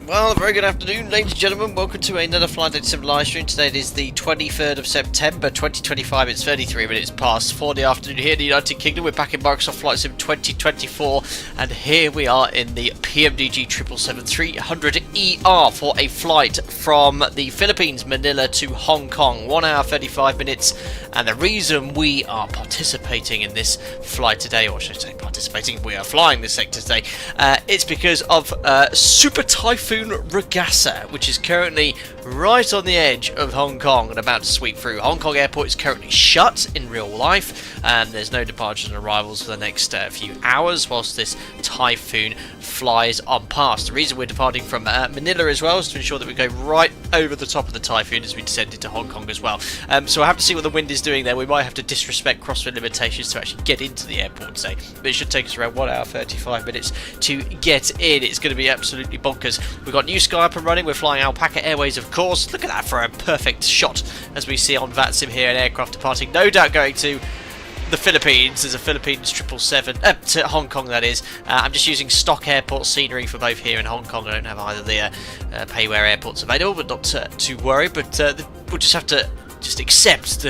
Well, a very good afternoon, ladies and gentlemen. Welcome to another Flight Sim live stream. Today it is the 23rd of September 2025. It's 33 minutes past 4 in the afternoon here in the United Kingdom. We're back in Microsoft Flight Sim 2024, and here we are in the PMDG 777-300ER for a flight from the Philippines, Manila to Hong Kong. 1 hour 35 minutes, and the reason we are participating in this flight today, or should I say participating, we are flying this sector today, it's because of Super Typhoon Ragasa, which is currently right on the edge of Hong Kong and about to sweep through. Hong Kong airport is currently shut in real life, and there's no departures and arrivals for the next few hours whilst this typhoon flies on past. The reason we're departing from Manila as well is to ensure that we go right over the top of the typhoon as we descend into Hong Kong as well. So we'll have to see what the wind is doing there. We might have to disrespect crosswind limitations to actually get into the airport today, but it should take us around 1 hour 35 minutes to get in. It's going to be absolutely bonkers. We've got new Sky up and running. We're flying Alpaca Airways, of course. Look at that for a perfect shot as we see on VATSIM here, an aircraft departing, no doubt going to the Philippines. There's a Philippines 777 to Hong Kong, that is. I'm just using stock airport scenery for both here in Hong Kong. I don't have either the payware airports available, but not to worry. But we'll just have to accept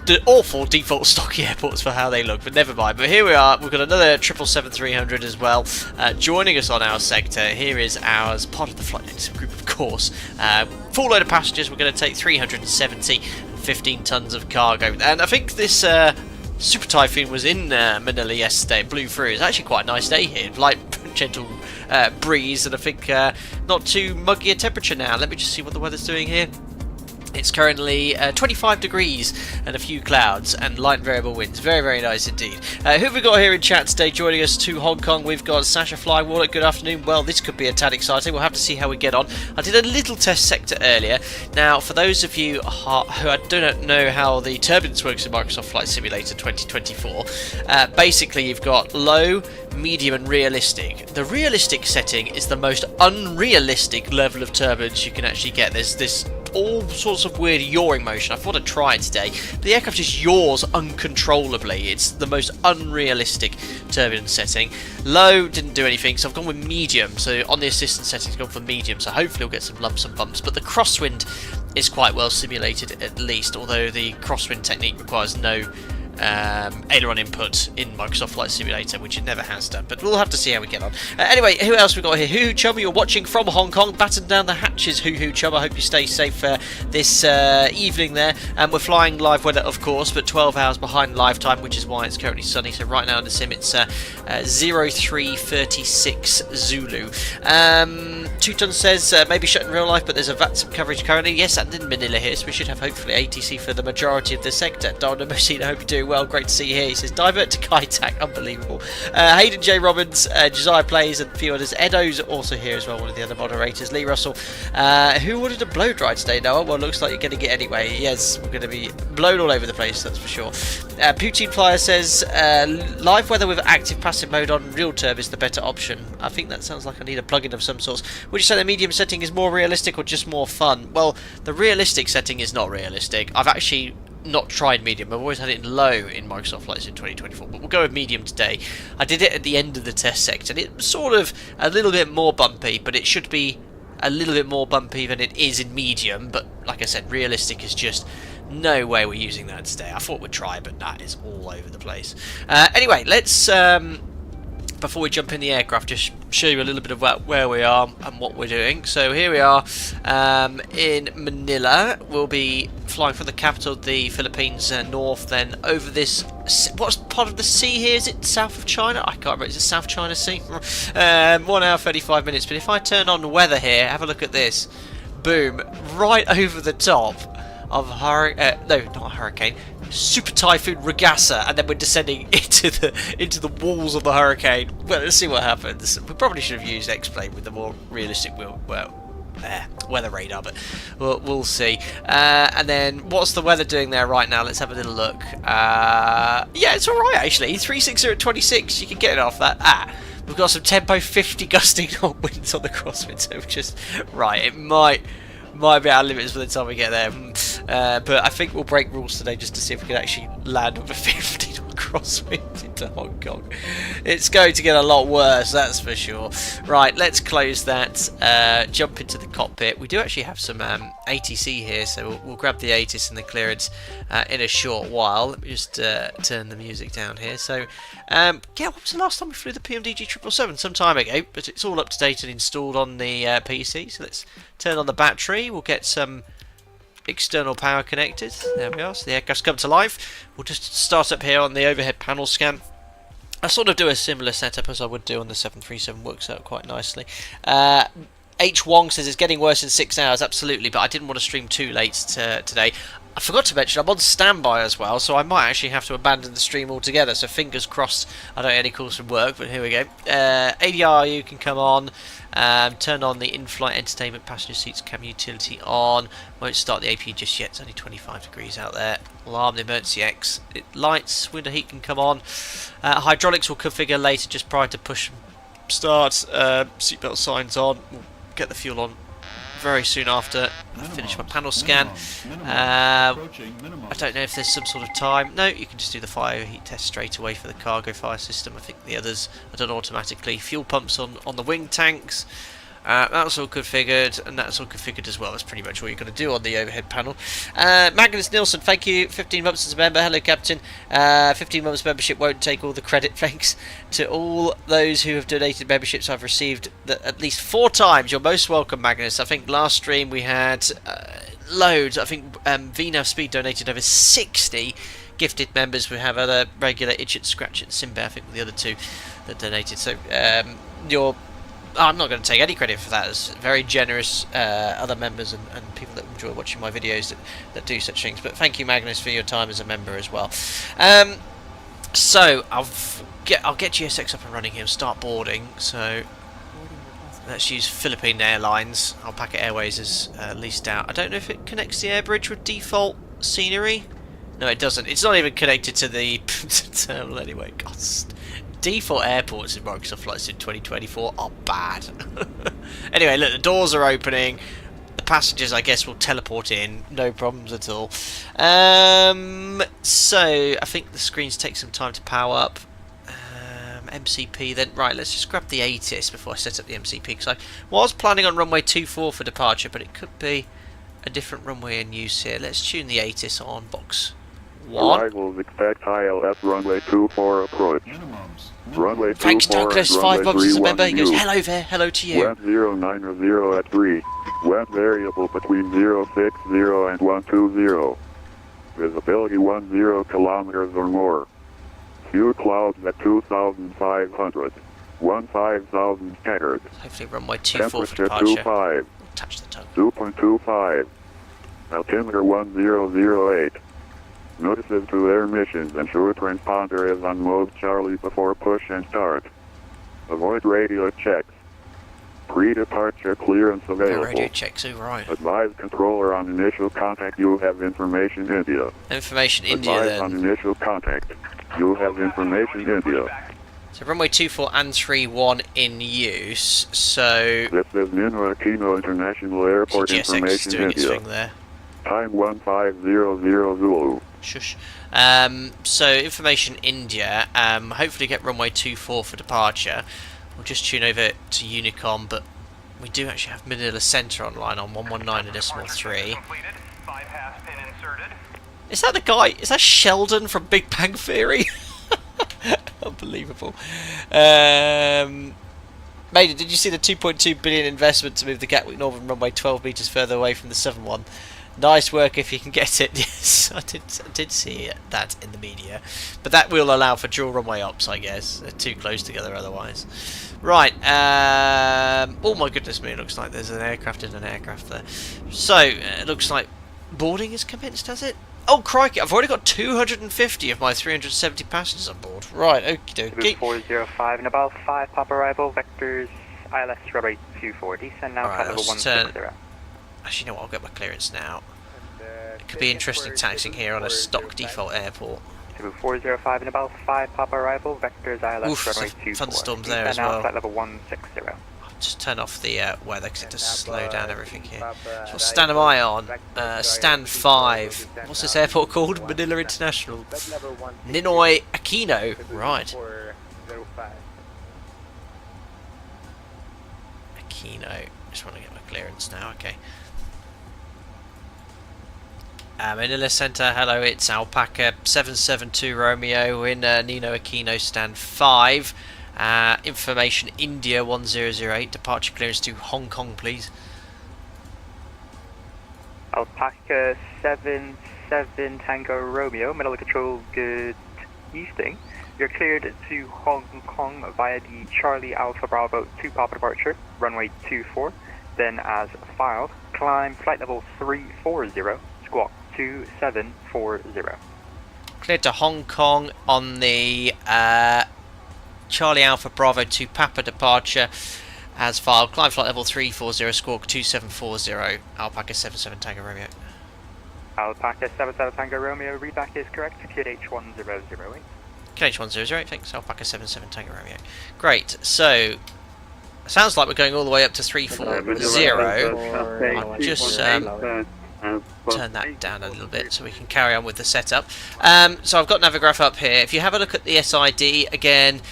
the awful default stock airports for how they look, but never mind. But here we are, we've got another 777-300 as well joining us on our sector. Here is ours, part of the Flight Sim group, of course. Full load of passengers. We're going to take 370 and 15 tons of cargo, and I think this Super Typhoon was in Manila yesterday. It blew through. It's actually quite a nice day here, light gentle breeze, and I think not too muggy a temperature now. Let me just see what the weather's doing here. It's currently 25 degrees and a few clouds and light variable winds. Very, very nice indeed. Who have we got here in chat today joining us to Hong Kong? We've got Sasha Flying Wallet. Good afternoon. Well, this could be a tad exciting. We'll have to see how we get on. I did a little test sector earlier. Now, for those of you who do not know how the turbulence works in Microsoft Flight Simulator 2024, basically you've got low, medium and realistic. The realistic setting is the most unrealistic level of turbulence you can actually get. There's this all sorts of weird yawing motion. I thought I'd try it today. The aircraft just yaws uncontrollably. It's the most unrealistic turbulence setting. Low didn't do anything, so I've gone with medium. So on the assistance settings, I've gone for medium. So hopefully we'll get some lumps and bumps. But the crosswind is quite well simulated at least, although the crosswind technique requires no aileron input in Microsoft Flight Simulator, which it never has done, but we'll have to see how we get on. Anyway, who else we got here? Hoo Hoo Chum, you're watching from Hong Kong. Batten down the hatches, Hoo Hoo Chum. I hope you stay safe this evening there. And we're flying live weather, of course, but 12 hours behind live time, which is why it's currently sunny. So right now in the sim, it's 0336 Zulu. Tuton says maybe shut in real life, but there's a VATSIM coverage currently. Yes, and in Manila here, so we should have hopefully ATC for the majority of the sector. Donna Messina, I hope you're doing well. Great to see you here. He says divert to Kaitac. Unbelievable. Hayden J. Robbins, Josiah Plays, and a few others. Edo's also here as well, one of the other moderators. Lee Russell. Who ordered a blow dry today, Noah? Well, looks like you're going to get anyway. Yes, we're going to be blown all over the place, that's for sure. Poutine Flyer says live weather with active passive mode on real turb is the better option. I think that sounds like I need a plugin of some sorts. Would you say the medium setting is more realistic or just more fun? Well, the realistic setting is not realistic. I've actually not tried medium. I've always had it in low in Microsoft Flight Sim 2024, but we'll go with medium today. I did it at the end of the test sector, and it's sort of a little bit more bumpy, but it should be a little bit more bumpy than it is in medium, but like I said, realistic is just no way we're using that today. I thought we'd try, but that is all over the place. Anyway, let's before we jump in the aircraft, just show you a little bit of where we are and what we're doing. So here we are in Manila. We'll be flying from the capital of the Philippines north, then over this, what's part of the sea here? Is it south of China? I can't remember. Is it South China Sea? 1 hour 35 minutes. But if I turn on the weather here, have a look at this. Boom, right over the top of Super Typhoon Ragasa, and then we're descending into the walls of the hurricane. Well, let's see what happens. We probably should have used X-Plane with the more realistic weather radar, but we'll see. And then what's the weather doing there right now? Let's have a little look. Yeah, it's all right actually. 360 at 26. You can get it off that. We've got some tempo 50 gusting winds on the crosswind, so just right. It might be our limits by the time we get there. But I think we'll break rules today just to see if we can actually land with a 50 knot crosswind into Hong Kong. It's going to get a lot worse, that's for sure. Right, let's close that. Jump into the cockpit. We do actually have some ATC here, so we'll grab the ATIS and the clearance in a short while. Let me just turn the music down here. So, yeah, what was the last time we flew the PMDG 777? Some time ago, but it's all up to date and installed on the PC. So let's turn on the battery. We'll get some external power connected. There we are. So the aircraft's come to life. We'll just start up here on the overhead panel scan. I sort of do a similar setup as I would do on the 737. Works out quite nicely. H. Wong says it's getting worse in 6 hours. Absolutely, but I didn't want to stream too late today. I forgot to mention I'm on standby as well, so I might actually have to abandon the stream altogether. So fingers crossed I don't get any calls from work, but here we go. ADRU can come on. Turn on the in-flight entertainment passenger seats cam utility on. Won't start the AP just yet. It's only 25 degrees out there. Alarm the emergency X. Lights, window heat can come on. Hydraulics will configure later just prior to push start. Seatbelt signs on. We'll get the fuel on very soon after I finish my panel scan. I don't know if there's some sort of time. No, you can just do the fire heat test straight away for the cargo fire system. I think the others are done automatically. Fuel pumps on the wing tanks. That's all configured, and that's all configured as well. That's pretty much all you're going to do on the overhead panel. Magnus Nilsson, thank you. 15 months as a member. Hello, Captain. 15 months membership won't take all the credit. Thanks to all those who have donated memberships. I've received at least 4 times. You're most welcome, Magnus. I think last stream we had loads. I think VNAV Speed donated over 60 gifted members. We have other regular Idget, Scratch, and Simba. I think were the other 2 that donated. So I'm not going to take any credit for that, as very generous other members and people that enjoy watching my videos that do such things. But thank you, Magnus, for your time as a member as well. So I'll get GSX up and running here and start boarding. So let's use Philippine Airlines. Alpaca Airways is leased out. I don't know if it connects the air bridge with default scenery. No, it doesn't. It's not even connected to the terminal anyway. God. Default airports in Microsoft Flight Sim 2024 are bad. Anyway, look, the doors are opening. The passengers, I guess, will teleport in. No problems at all. So, I think the screens take some time to power up. MCP then. Right, let's just grab the ATIS before I set up the MCP, because I was planning on runway 24 for departure, but it could be a different runway in use here. Let's tune the ATIS on box 1. Arrivals expect ILS runway 24 approach. Runway 24. Thanks, Douglas. 5 months as a member. He goes, hello there, hello to you. Wind 090 at 3. Wind variable between 060 and 120. Visibility 10 kilometers or more. Few clouds at 2,500. 15,000 scattered. Hopefully runway 24 for departure. 25. Touch the tongue. 2.25. Altimeter 1008. Notices to air missions. Ensure transponder is on mode Charlie before push and start. Avoid radio checks. Pre-departure clearance available. Radio checks, right. Advise controller on initial contact. You have information India. Information India Advise then. on initial contact. You have information India. So runway 24 and 31 in use. So this is Nino Aquino International Airport. GSX Information doing India. its thing there. Time 1500 Zulu. Shush. So information India. Hopefully get runway 24 for departure. We'll just tune over to Unicom, but we do actually have Manila Centre online on 119.3. Is that the guy? Is that Sheldon from Big Bang Theory? Unbelievable. Maida, did you see the 2.2 billion investment to move the Gatwick Northern runway 12 metres further away from the Southern one? Nice work if you can get it. Yes, I did see that in the media. But that will allow for dual runway ops, I guess. They're too close together otherwise. Right. Oh my goodness me, it looks like there's an aircraft in an aircraft there. So, it looks like boarding is commenced, has it? Oh crikey, I've already got 250 of my 370 passengers on board. Right, okie dokie. 405 and about 5 pop arrival, vectors ILS runway 240, and now Alright, level let's 160. Actually, you know what, I'll get my clearance now. It could be interesting taxiing here on a stock default airport. 405 and about 5 pop arrival, vectors ILS Oof, runway some 240, thunderstorms there and as now well. flight level 160. Just turn off the weather because it does slow down everything here. So what stand am I on? Stand 5. What's this airport called? Manila International. Ninoy Aquino. Right. Aquino. Just want to get my clearance now. Okay. Manila Centre. Hello, it's Alpaca 772 Romeo in Nino Aquino stand 5. Information India 1008, departure clearance to Hong Kong please. Alpaca 77 Tango Romeo, Manila Control, good evening. You're cleared to Hong Kong via the Charlie Alpha Bravo 2 pop departure, runway 24, then as filed, climb flight level 340, squawk 2740. Cleared to Hong Kong on the Charlie Alpha Bravo 2 Papa departure as filed. Climb flight level 340, squawk 2740, Alpaca 77 Tango Romeo. Alpaca 77 Tango Romeo, readback is correct, QH1008. QH1008, thanks, Alpaca 77 Tango Romeo. Great, so sounds like we're going all the way up to 340. I'll just turn that down a little bit so we can carry on with the setup. So I've got Navigraph up here. If you have a look at the SID again,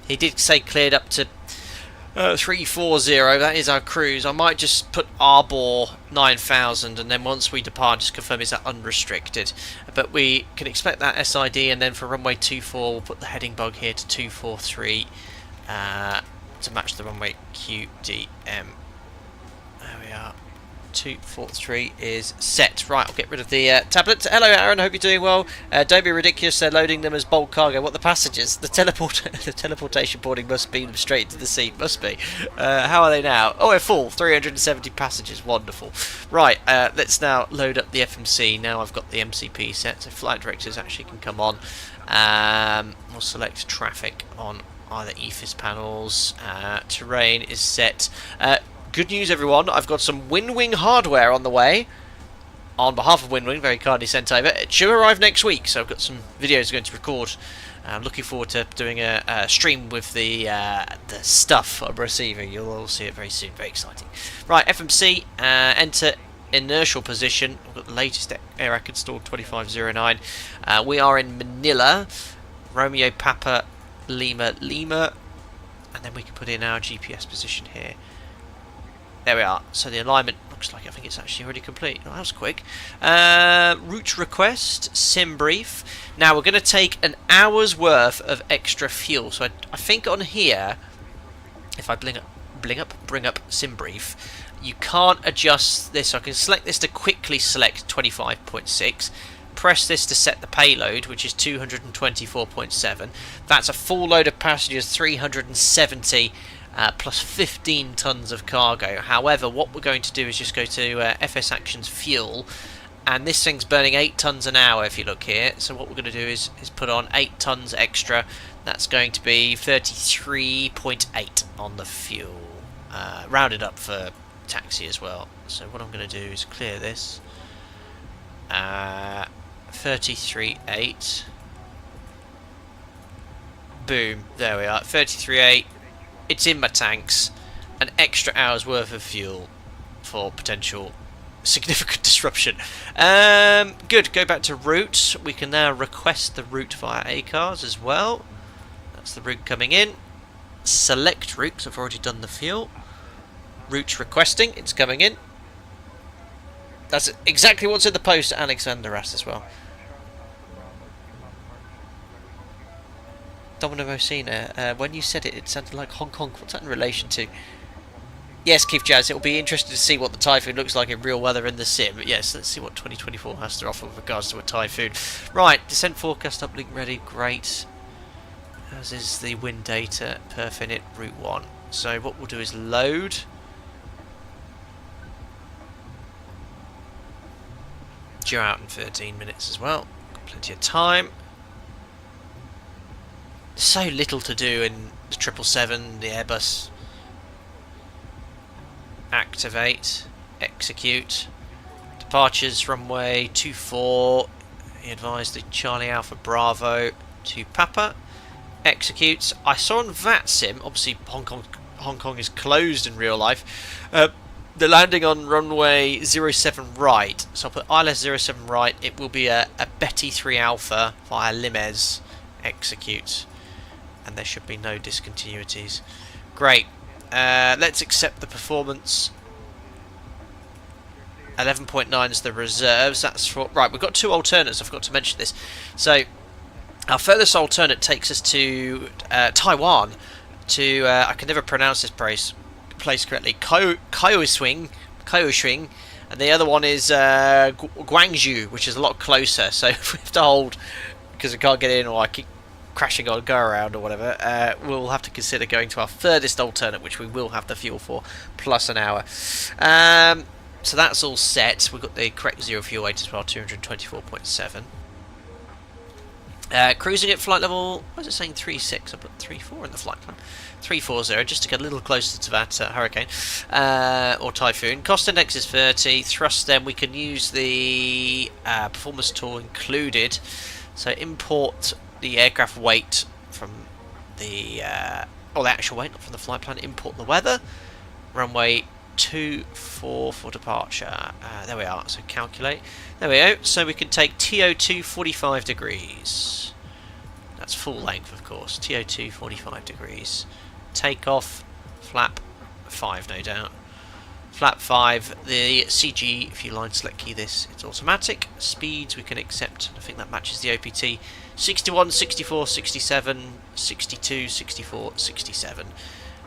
he did say cleared up to 340. That is our cruise. I might just put Arbor 9000 and then once we depart just confirm is that unrestricted. But we can expect that SID, and then for runway 24 we'll put the heading bug here to 243 to match the runway QDM. There we are. 243 is set. Right, I'll get rid of the tablet. Hello Aaron, hope you're doing well. Don't be ridiculous, they're loading them as bulk cargo. What, the passengers? The teleportation boarding must beam them straight into the seat. Must be. How are they now? Oh, we're full. 370 passengers. Wonderful. Right, let's now load up the FMC. Now I've got the MCP set, so flight directors actually can come on. We'll select traffic on either EFIS panels. Terrain is set. Good news everyone, I've got some WinWing hardware on the way. On behalf of WinWing, very kindly sent over. It should arrive next week, so I've got some videos going to record. I'm looking forward to doing a stream with the stuff I'm receiving. You'll all see it very soon, very exciting. Right, FMC, enter inertial position. I've got the latest AIRAC installed, 2509. We are in Manila, Romeo Papa Lima Lima, and then we can put in our GPS position here. There we are. So the alignment looks like I think it's actually already complete. Oh, that was quick. Route request, sim brief. Now we're going to take an hour's worth of extra fuel. So I think on here, if I bring up sim brief, you can't adjust this. So I can select this to quickly select 25.6. Press this to set the payload, which is 224.7. That's a full load of passengers, 370. Plus 15 tons of cargo. However, what we're going to do is just go to FS Actions Fuel, and this thing's burning 8 tons an hour if you look here. So what we're going to do is put on 8 tons extra. That's going to be 33.8 on the fuel, rounded up for taxi as well. So what I'm going to do is clear this. 33.8. Boom, there we are, 33.8. It's in my tanks. An extra hour's worth of fuel for potential significant disruption. Good, go back to route. We can now request the route via ACARS as well. That's the route coming in. Select route, because I've already done the fuel. Route requesting. It's coming in. That's exactly what's in the post, Alexander asked as well. Domino Mosina, when you said it, it sounded like Hong Kong. What's that in relation to? Yes, Keith Jazz, it will be interesting to see what the Typhoon looks like in real weather in the sim. But yes, let's see what 2024 has to offer with regards to a Typhoon. Right, descent forecast uplink ready, great. As is the wind data, perfect, route 1. So what we'll do is load. Due out in 13 minutes as well. Got plenty of time. There's so little to do in the 777, the Airbus. Activate, execute. Departures runway 24. He advised the Charlie Alpha Bravo to Papa. Executes. I saw on VATSIM, obviously Hong Kong is closed in real life. The landing on runway 07 right. So I'll put ILS 07 right. It will be a Betty 3 Alpha via Limes. Execute. And there should be no discontinuities. Great. Let's accept the performance. 11.9 is the reserves. That's for right. We've got 2 alternates. I forgot to mention this. So our furthest alternate takes us to Taiwan. To I can never pronounce this place correctly. Kaohsiung, and the other one is Guangzhou, which is a lot closer. So if we have to hold because we can't get in, or I keep crashing or go around or whatever, we'll have to consider going to our furthest alternate, which we will have the fuel for, plus an hour. So that's all set. We've got the correct zero fuel weight as well, 224.7. Cruising at flight level, why is it saying 36? I put 34 in the flight plan. 340, just to get a little closer to that hurricane or typhoon. Cost index is 30. Thrust, then we can use the performance tool included. So import the aircraft weight from the or the actual weight, not from the flight plan. Import the weather. Runway 24 for departure. There we are. So calculate. There we go. So we can take TO2 45 degrees. That's full length, of course. TO2 45 degrees. Takeoff. Flap 5, no doubt. Flap 5. The CG, if you line select key this, it's automatic. Speeds we can accept. I think that matches the OPT. 61, 64, 67, 62, 64, 67.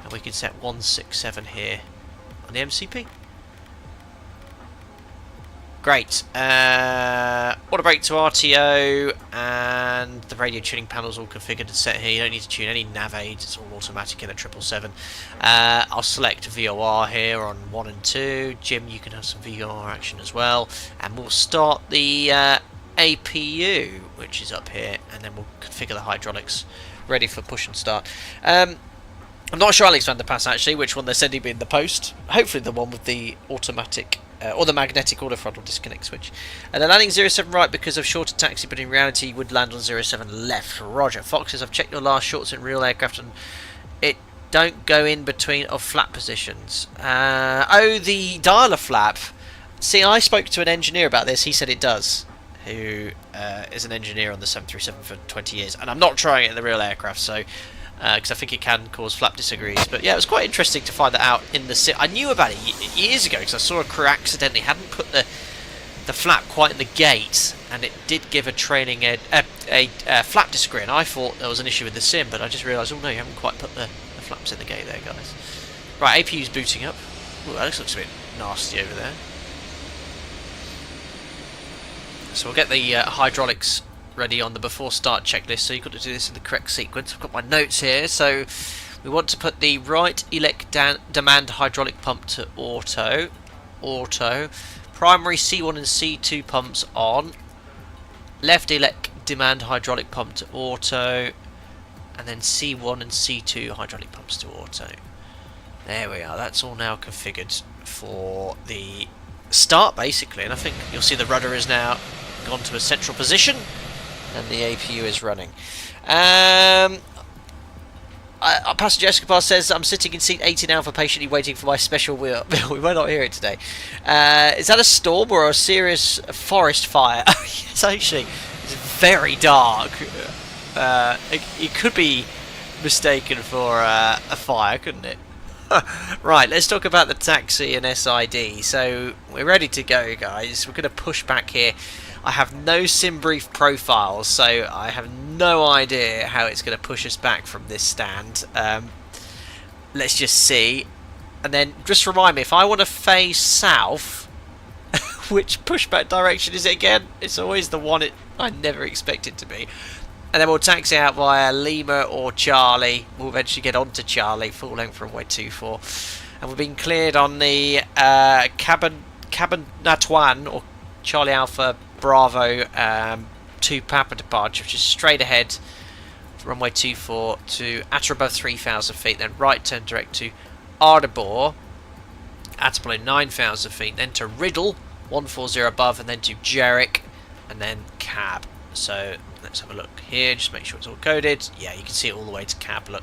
And we can set 167 here on the MCP. Great. Auto brake to RTO, and the radio tuning panel's all configured and set here. You don't need to tune any nav aids, it's all automatic in a 777. I'll select VOR here on 1 and 2. Jim, you can have some VOR action as well. And we'll start the APU, which is up here, and then we'll configure the hydraulics ready for push and start. I'm not sure, Alex Vanderpass, actually, which one they're sending me in the post. Hopefully the one with the automatic or the magnetic auto throttle disconnect switch. And then landing 07 right because of shorter taxi, but in reality you would land on 07 left. Roger. Foxes, I've checked your last shorts in real aircraft and it don't go in between of flap positions. Oh, the dialer flap. See, I spoke to an engineer about this. He said it does. Who is an engineer on the 737 for 20 years. And I'm not trying it in the real aircraft, so because I think it can cause flap disagrees. But yeah, it was quite interesting to find that out in the sim. I knew about it years ago because I saw a crew accidentally hadn't put the flap quite in the gate, and it did give a training a flap disagree. And I thought there was an issue with the sim, but I just realised, oh no, you haven't quite put the flaps in the gate there, guys. Right, APU's booting up. Ooh, that looks a bit nasty over there. So we'll get the hydraulics ready on the before start checklist, so you've got to do this in the correct sequence. I've got my notes here. So we want to put the right elect demand hydraulic pump to auto, primary C1 and C2 pumps on, left elect demand hydraulic pump to auto, and then C1 and C2 hydraulic pumps to auto. There we are, that's all now configured for the start basically, and I think you'll see the rudder is now gone to a central position and the APU is running. Passenger Escobar says, I'm sitting in seat 18 Alpha patiently waiting for my special wheel. We might not hear it today. Is that a storm or a serious forest fire? Yes, actually, it's very dark. It could be mistaken for a fire, couldn't it? Right, let's talk about the taxi and SID. So we're ready to go, guys. We're going to push back here. I have no sim brief profiles, so I have no idea how it's going to push us back from this stand. Let's just see. And then just remind me, if I want to face south, which pushback direction is it again? It's always the one I never expect it to be. And then we'll taxi out via Lima or Charlie. We'll eventually get onto Charlie, full length runway 24. And we've been cleared on the Cabanatuan, or Charlie Alpha Bravo 2 Papa departure, which is straight ahead, runway 24 to at or above 3,000 feet, then right turn direct to Ardebor at below 9,000 feet, then to Riddle 140 above, and then to Jarrick, and then Cab. So let's have a look here, just make sure it's all coded. Yeah, you can see it all the way to Cab. Look,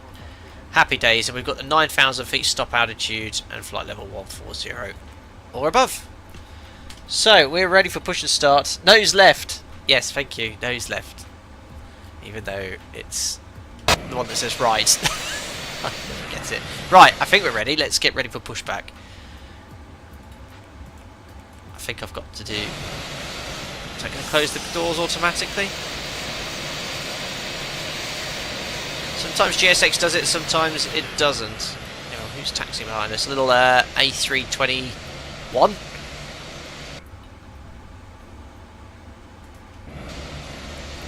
happy days. And we've got the 9,000 feet stop altitude and flight level 140 or above. So we're ready for push and start. Nose left. Yes, thank you. Nose left. Even though it's the one that says right. I never get it. Right, I think we're ready. Let's get ready for pushback. I think I've got to do... Is that going to close the doors automatically? Sometimes GSX does it, sometimes it doesn't. You know, who's taxiing behind us? A little A321.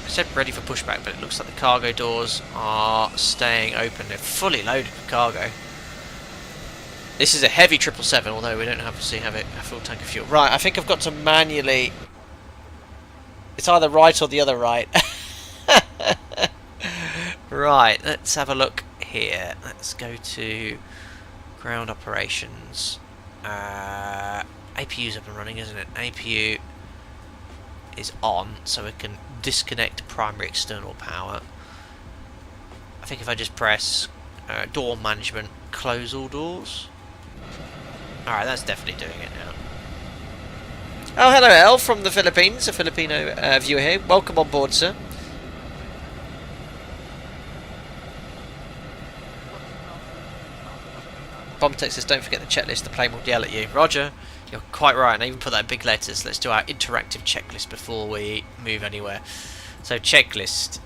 I said ready for pushback, but it looks like the cargo doors are staying open. They're fully loaded with cargo. This is a heavy 777, although we don't obviously have a full tank of fuel. Right, I think I've got to manually... It's either right or the other right. Right, let's have a look here. Let's go to ground operations. APU's up and running, isn't it? APU is on, so we can disconnect primary external power. I think if I just press door management, close all doors. Alright, that's definitely doing it now. Oh, hello, El from the Philippines, a Filipino viewer here. Welcome on board, sir. Bomb text says, don't forget the checklist, the plane will yell at you. Roger, you're quite right, and I even put that in big letters. Let's do our interactive checklist before we move anywhere. So, checklist.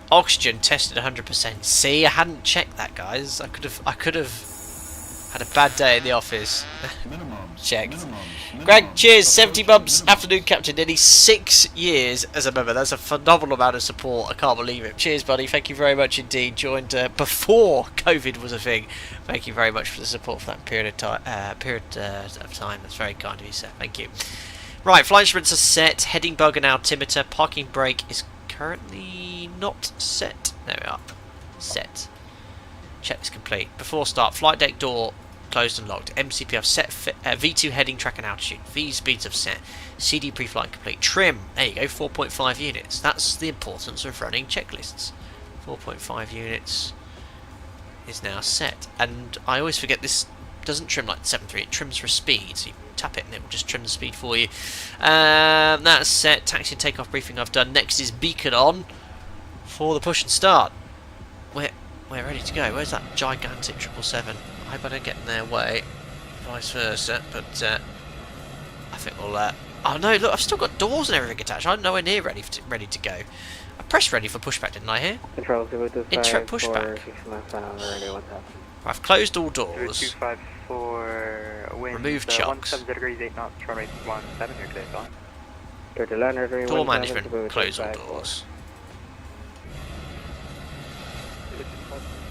Oxygen tested 100%. See, I hadn't checked that, guys. I could have had a bad day in the office. Checked. Greg, cheers, 70 bumps. Afternoon, Captain. Nearly 6 years as a member. That's a phenomenal amount of support. I can't believe it. Cheers, buddy. Thank you very much indeed. Joined before COVID was a thing. Thank you very much for the support for that period of time. That's very kind of you, sir. Thank you. Right, flight instruments are set. Heading bug and altimeter. Parking brake is currently not set. There we are. Set. Check is complete. Before start, flight deck door closed and locked. MCPF set. V2 heading track and altitude. V speeds have set. CD pre-flight complete. Trim. There you go. 4.5 units. That's the importance of running checklists. 4.5 units is now set. And I always forget this doesn't trim like 7.3. It trims for speed. So you tap it and it will just trim the speed for you. That's set. Taxi and takeoff briefing I've done. Next is beacon on for the push and start. We're ready to go. Where's that gigantic 777? I hope I don't get in their way. Vice versa. But I think we'll... oh no, look, I've still got doors and everything attached. I'm nowhere near ready to go. I pressed ready for pushback, didn't I, here? Control 025 Interrupt pushback. I've closed all doors. 254 wind. Remove chocks. 17 degrees, 8 knots, runway 17, you're clear, fine. Door management, close all doors.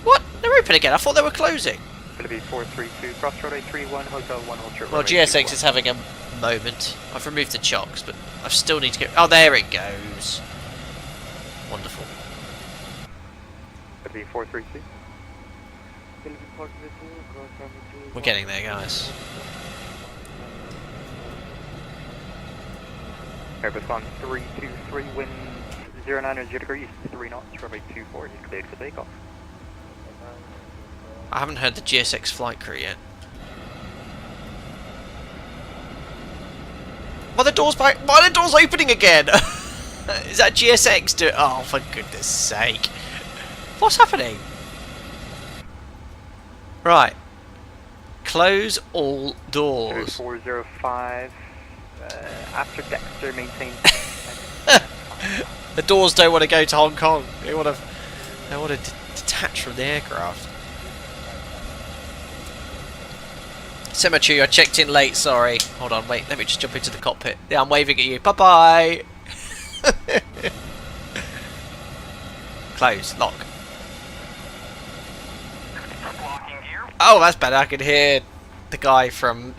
What? They're open again. I thought they were closing. Going to be 432, cross runway 31, hotel 1, hold Well, GSX is having a moment. I've removed the chocks, but I still need to get... Oh, there it goes. Wonderful. Going to be 432. We're getting there, guys. Airbus on 323, wind 09 degrees, 3 knots, runway 24 is cleared for takeoff. I haven't heard the GSX flight crew yet. Why are the doors back? Why are the doors opening again? Is that GSX doing? Oh, for goodness sake! What's happening? Right. Close all doors. 405. After Dexter, maintain. The doors don't want to go to Hong Kong. They want to detach from the aircraft. Cemetery, I checked in late, sorry. Hold on, wait, let me just jump into the cockpit. Yeah, I'm waving at you. Bye-bye! Close, lock. Oh, that's better. I can hear the guy from...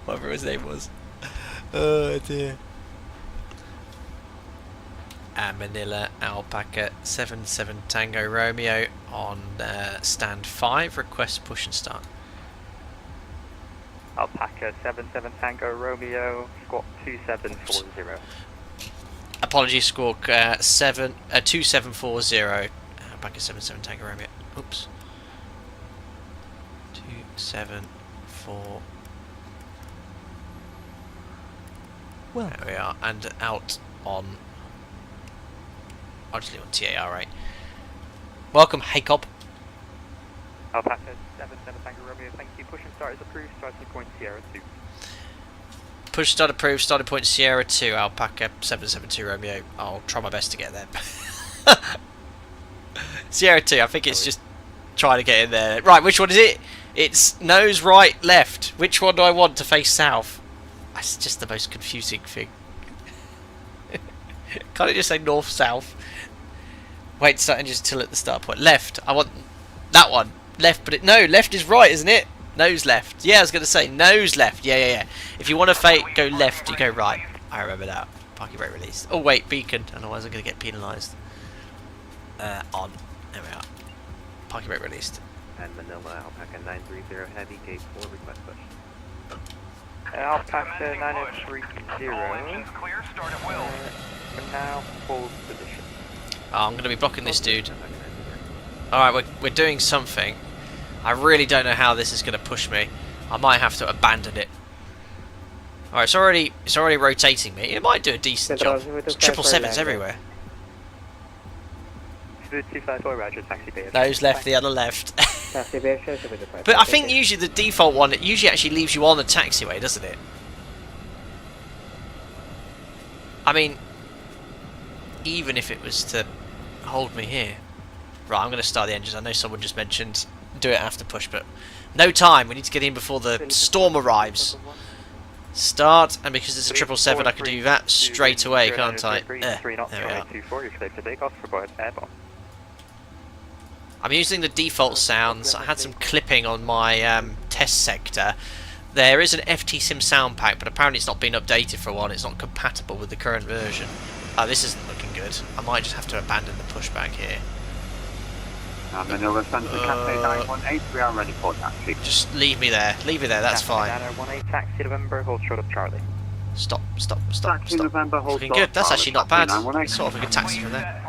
whatever his name was. Oh, dear. Manila, Alpaca, 77 Tango Romeo on stand 5. Request push and start. Alpaca 77 Tango Romeo, squawk 2740. Apologies, squawk 2740. Alpaca 77 Tango Romeo. Oops. 274. Well, there we are, and out on. I'll just leave on TAR, right? Welcome, hey cop. Alpaca 77 Tango Romeo, thank you. Push and start is approved, starting point Sierra 2. Push start approved, starting point Sierra 2, Alpaca 772 Romeo. I'll try my best to get there. Sierra 2, I think it's just trying to get in there. Right, which one is it? It's nose, right, left. Which one do I want to face south? That's just the most confusing thing. Can't it just say north, south? Wait, starting just till at the start point. Left. I want that one. Left, but no, left is right, isn't it? Nose left. Yeah, I was going to say nose left. Yeah. If you want to go left, you go right. I remember that. Parking brake released. Oh wait, beacon. Otherwise I'm going to get penalised. On. There we are. Parking brake released. And Manila, Alpaca 930 Heavy, gate 4, request push. Alpaca 9030. For now, hold position. Oh, I'm going to be blocking this dude. Alright, we're doing something. I really don't know how this is going to push me. I might have to abandon it. Alright, it's already rotating me. It might do a decent job. There's 777s everywhere. 254, Roger, taxi bay. Those left, the other left. But I think usually the default one, it usually actually leaves you on the taxiway, doesn't it? I mean, even if it was to hold me here. Right, I'm going to start the engines. I know someone just mentioned do it after push, but no time. We need to get in before the storm arrives. Start, and because it's a 777, I can do that straight away, can't I? There we are. I'm using the default sounds. I had some clipping on my test sector. There is an FT-Sim sound pack, but apparently it's not been updated for a while. It's not compatible with the current version. This isn't looking good. I might just have to abandon the pushback here. Manila Centre Cafe 918, we are ready for taxi. Just leave me there. Leave me there, that's fine. 918, taxi November, hold short of Charlie. Stop. Taxi November, hold Looking good. That's actually not bad. It's sort of a good taxi from there.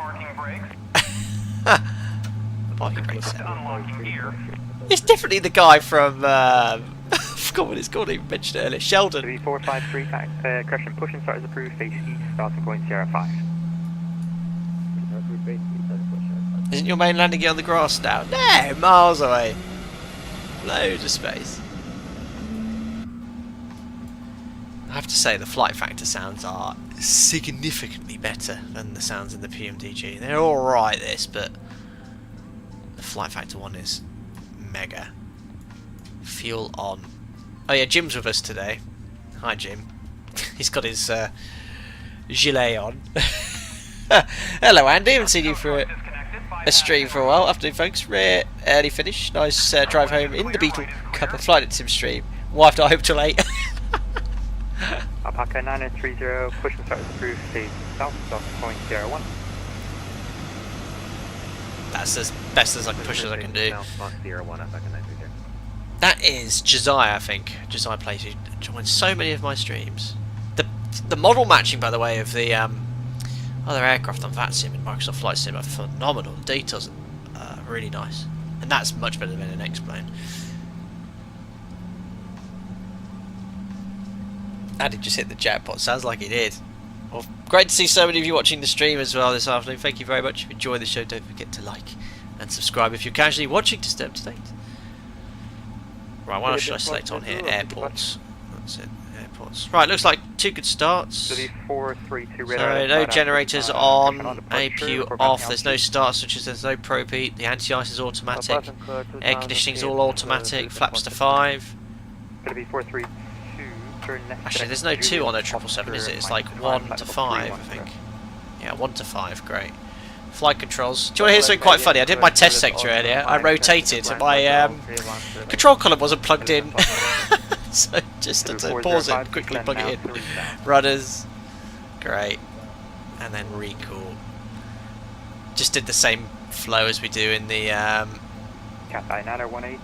Parking brakes. It's definitely the guy from... I forgot what it's called, I even mentioned it earlier. Sheldon. 3453, correction, push and start is approved, face east, starting point Sierra 5. Isn't your main landing gear on the grass now? No, miles away. Loads of space. I have to say the flight factor sounds are significantly better than the sounds in the PMDG. They're alright this, but the flight factor one is mega. Fuel on. Oh yeah, Jim's with us today. Hi Jim. He's got his gilet on. Hello Andy, haven't seen you for a stream for a while. Afternoon folks, rare early finish. Nice drive home in the Beetle Cup of Flight Sim stream. Wife not home till 8. Alpaca 9030, push and start is approved, face south, starting point Sierra 1. That's as best as I can push as I can do. Sierra 1, Alpaca 930. That is Josiah, I think. Josiah plays who joins so many of my streams. The model matching, by the way, of the other aircraft on VATSIM and Microsoft Flight Sim are phenomenal. The details are really nice. And that's much better than an X-Plane. Andy just hit the jackpot. Sounds like he did. Well, great to see so many of you watching the stream as well this afternoon. Thank you very much. If you enjoy the show, don't forget to like and subscribe if you're casually watching to stay up to date. Right, what else should I select on here? Airports. That's it, airports. Right, looks like 2 good starts. So 432 So no generators on, APU off, there's no start switches, there's no probe. The anti-ice is automatic, air conditioning is all automatic, flaps to 5. Going to be 432, turn left. Actually, there's no 2 on a 777, is it? It's like 1 to 5, I think. Yeah, 1 to 5, great. Flight controls. Do you want to hear something quite funny? I did my test sector earlier, I rotated, and my control column wasn't plugged in. So just had to pause it, quickly plug it in. Rudders, great. And then recool. Just did the same flow as we do in the Cathay 918.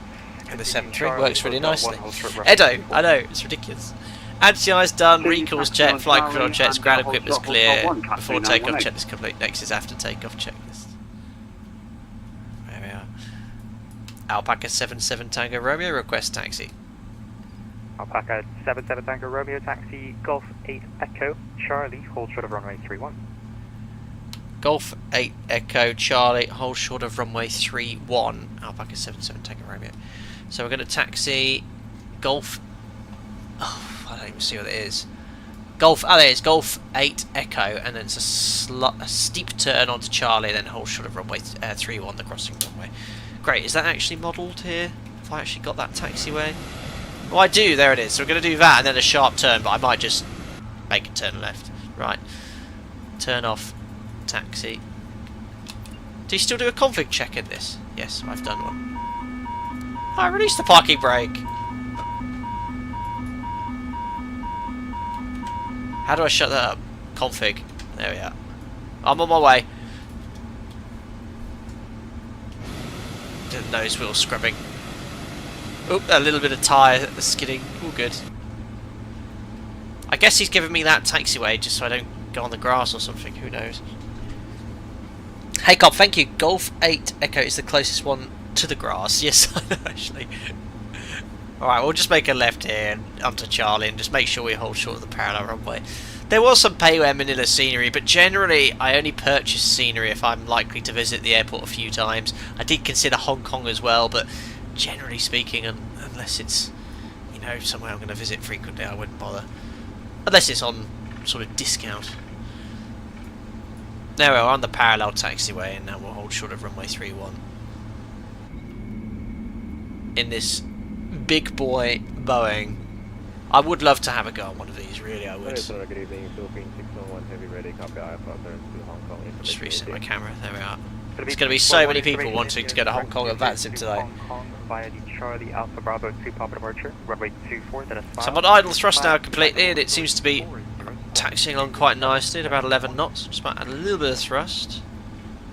in the 7.3. Works really nicely. Edo, I know, it's ridiculous. Anti-ice done, recalls checked, flight control checks, ground equipment's clear. Before takeoff checklist complete. Next is after takeoff checklist. There we are. Alpaca 77 Tango Romeo, request taxi. Alpaca 77 Tango Romeo, taxi Golf 8 Echo, Charlie, hold short of runway 31. Golf 8 Echo Charlie, hold short of runway 31. Alpaca 77 Tango Romeo. So we're going to taxi Golf. Oh, I don't even see what it is. Golf. Oh, there it is. Golf 8 Echo, and then it's a steep turn onto Charlie, then hold short of runway 31, the crossing runway. Great. Is that actually modelled here? Have I actually got that taxiway? Oh, I do. There it is. So we're going to do that, and then a sharp turn, but I might just make a turn left. Right. Turn off. Taxi. Do you still do a config check in this? Yes, I've done one. I released the parking brake. How do I shut that up? Config. There we are. I'm on my way. Nose wheel scrubbing. Oop, a little bit of tyre skidding. All good. I guess he's giving me that taxiway just so I don't go on the grass or something. Who knows? Hey Cobb, thank you. Golf 8 Echo is the closest one to the grass. Yes, I know actually. Alright, we'll just make a left here and onto Charlie and just make sure we hold short of the parallel runway. There was some Payware Manila scenery, but generally I only purchase scenery if I'm likely to visit the airport a few times. I did consider Hong Kong as well, but generally speaking, unless it's, you know, somewhere I'm going to visit frequently, I wouldn't bother. Unless it's on sort of discount. There we are, on the parallel taxiway, and now we'll hold short of runway 31. In this big boy Boeing. I would love to have a go on one of these, really, I would. Good evening, Philippine 601 Heavy Ready, copy Alpha, turns to Hong Kong. Just reset my camera, there we are. There's going to be so many people wanting to go to Hong Kong and Vansim today. Hong Kong via the Charlie Alpha Bravo 2 Papa departure, runway 24, that is fine. So I'm on idle thrust now completely, and it seems to be taxiing along quite nicely at about 11 knots. Just might add a little bit of thrust.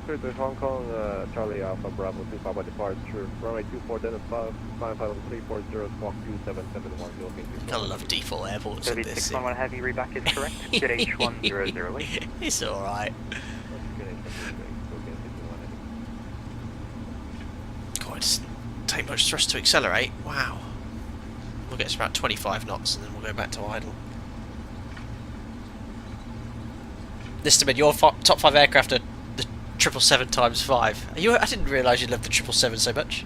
Clear to Hong Kong, Charlie Alpha Bravo 2 Papa departure, runway 24, then it's 55340, squawk 2771, Philippine 601. Gotta love default airports in this. 611 Heavy, reback is correct. Good H1008. It's alright. God, it doesn't take much thrust to accelerate. Wow. We'll get to about 25 knots and then we'll go back to idle. Listen, your top 5 aircraft are the 777x5. I didn't realise you loved the 777 so much.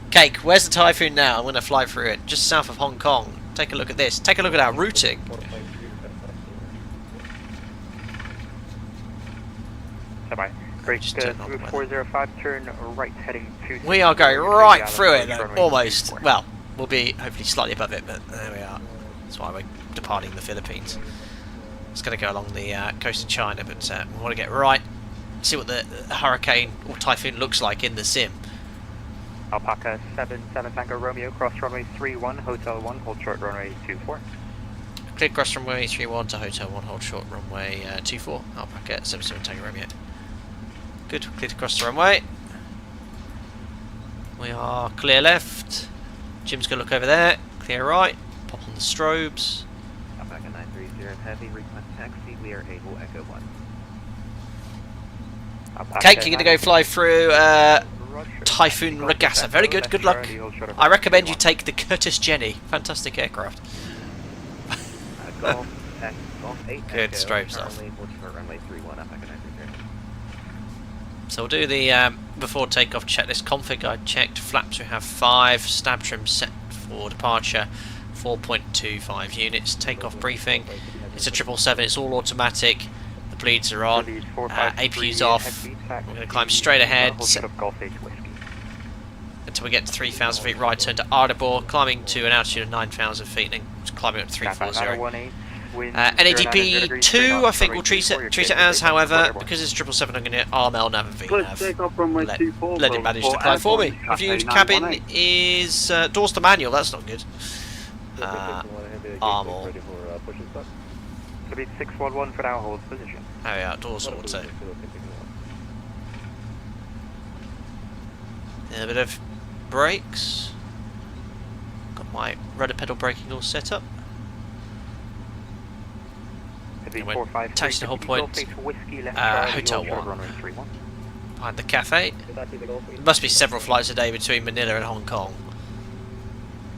Cake, where's the Typhoon now? I'm going to fly through it, just south of Hong Kong. Take a look at this. Take a look at our routing. Bye-bye. Great, 405, turn right heading to... We are going right through it, almost. Well, we'll be hopefully slightly above it, but there we are. That's why we're departing the Philippines. It's going to go along the coast of China, but we want to get right, see what the hurricane or typhoon looks like in the sim. Alpaca 77 Tango Romeo, cross runway 31, Hotel 1, hold short runway 24. Clear cross runway 31 to Hotel 1, hold short runway 24. Alpaca 77 Tango Romeo. Good, clear to cross the runway. We are clear left. Jim's going to look over there. Clear right. Pop on the strobes. Alpaca 930 Heavy, request taxi, we are able Echo 1. Cake, you're going to go fly through Typhoon Ragasa. Very good, good luck. I recommend you take the Curtis Jenny. Fantastic aircraft. Good, strobes off. So we'll do the before takeoff checklist config. I checked flaps we have 5, stab trim set for departure. 4.25 units. Takeoff briefing. It's a 777. It's all automatic. The bleeds are on. APU's off. We're going to climb straight ahead until we get to 3,000 feet. Right turn to Ardebor, climbing to an altitude of 9,000 feet, and then climbing up to 340. NADP 2, I think we'll treat it as, however, because it's 777, I'm going to RML nav and VNav. Let it manage to climb for me. Reviewed cabin is doors to manual, that's not good. Armor. It'll be 611 for now, hold position. Oh yeah, doors auto. A bit of brakes. Got my rudder pedal braking all set up. Taxi the whole point. Hotel 1. Behind the cafe. There must be several flights a day between Manila and Hong Kong.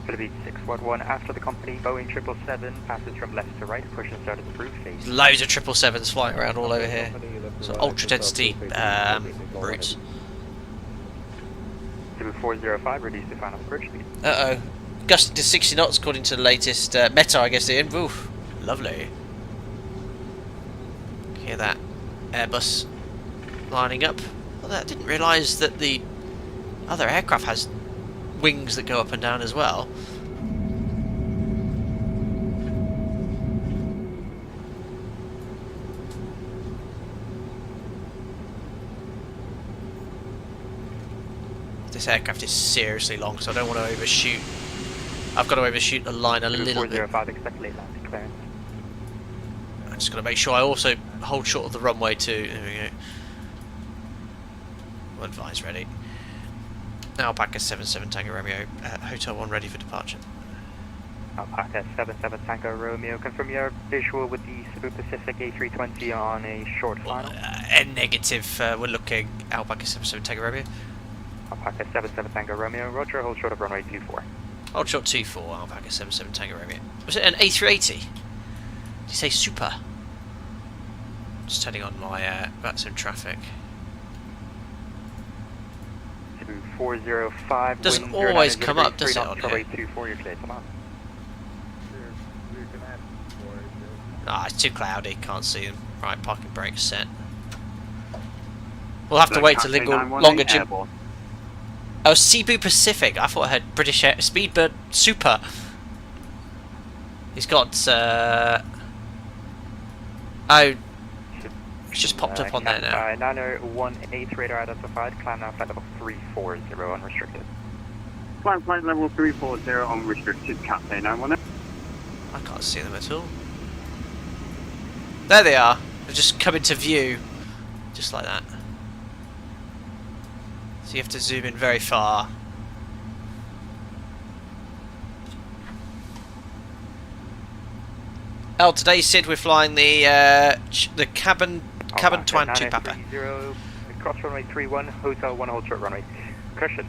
Going to be 611 after the company, Boeing 777, passes from left to right, push and start at the proof phase. Loads of 777s flying around all over here. So ultra density routes. 405, reduce the final approach speed. Uh oh. Gusting to 60 knots according to the latest Meta, I guess, Ian. Oof. Lovely. Hear that Airbus lining up. Well, I didn't realise that the other aircraft has wings that go up and down as well. This aircraft is seriously long, so I don't want to overshoot. I've got to overshoot the line a little bit. Expect late landing clearance. I'm just going to make sure I also hold short of the runway too. There we go. Well, advise ready. Alpaca 77 Tango Romeo, Hotel 1 ready for departure. Alpaca 77 Tango Romeo, confirm your visual with the Super Pacific A320 on a short final. Negative, we're looking Alpaca 77 Tango Romeo. Alpaca 77 Tango Romeo, roger, hold short of runway 24. Hold short 24, Alpaca 77 Tango Romeo. Was it an A380? Did you say Super? Just turning on my, about some traffic. 405. Doesn't always come up, does it, on here? 24, you're clear to land. Ah, it's too cloudy, can't see them. Right, parking brakes set. We'll have to wait till they go longer. Oh, Cebu Pacific. I thought I had British Air Speedbird Super. He's got. Oh, it's just popped up on there now. 9018 radar identified. Climb now flight level 340 unrestricted. Climb flight level 340 unrestricted. Captain 918. I can't see them at all. There they are. They've just come into view, just like that. So you have to zoom in very far. Oh, today, Sid, we're flying the cabin Twan Papa. Cross runway 31, Hotel 1, hold short runway. Cushion.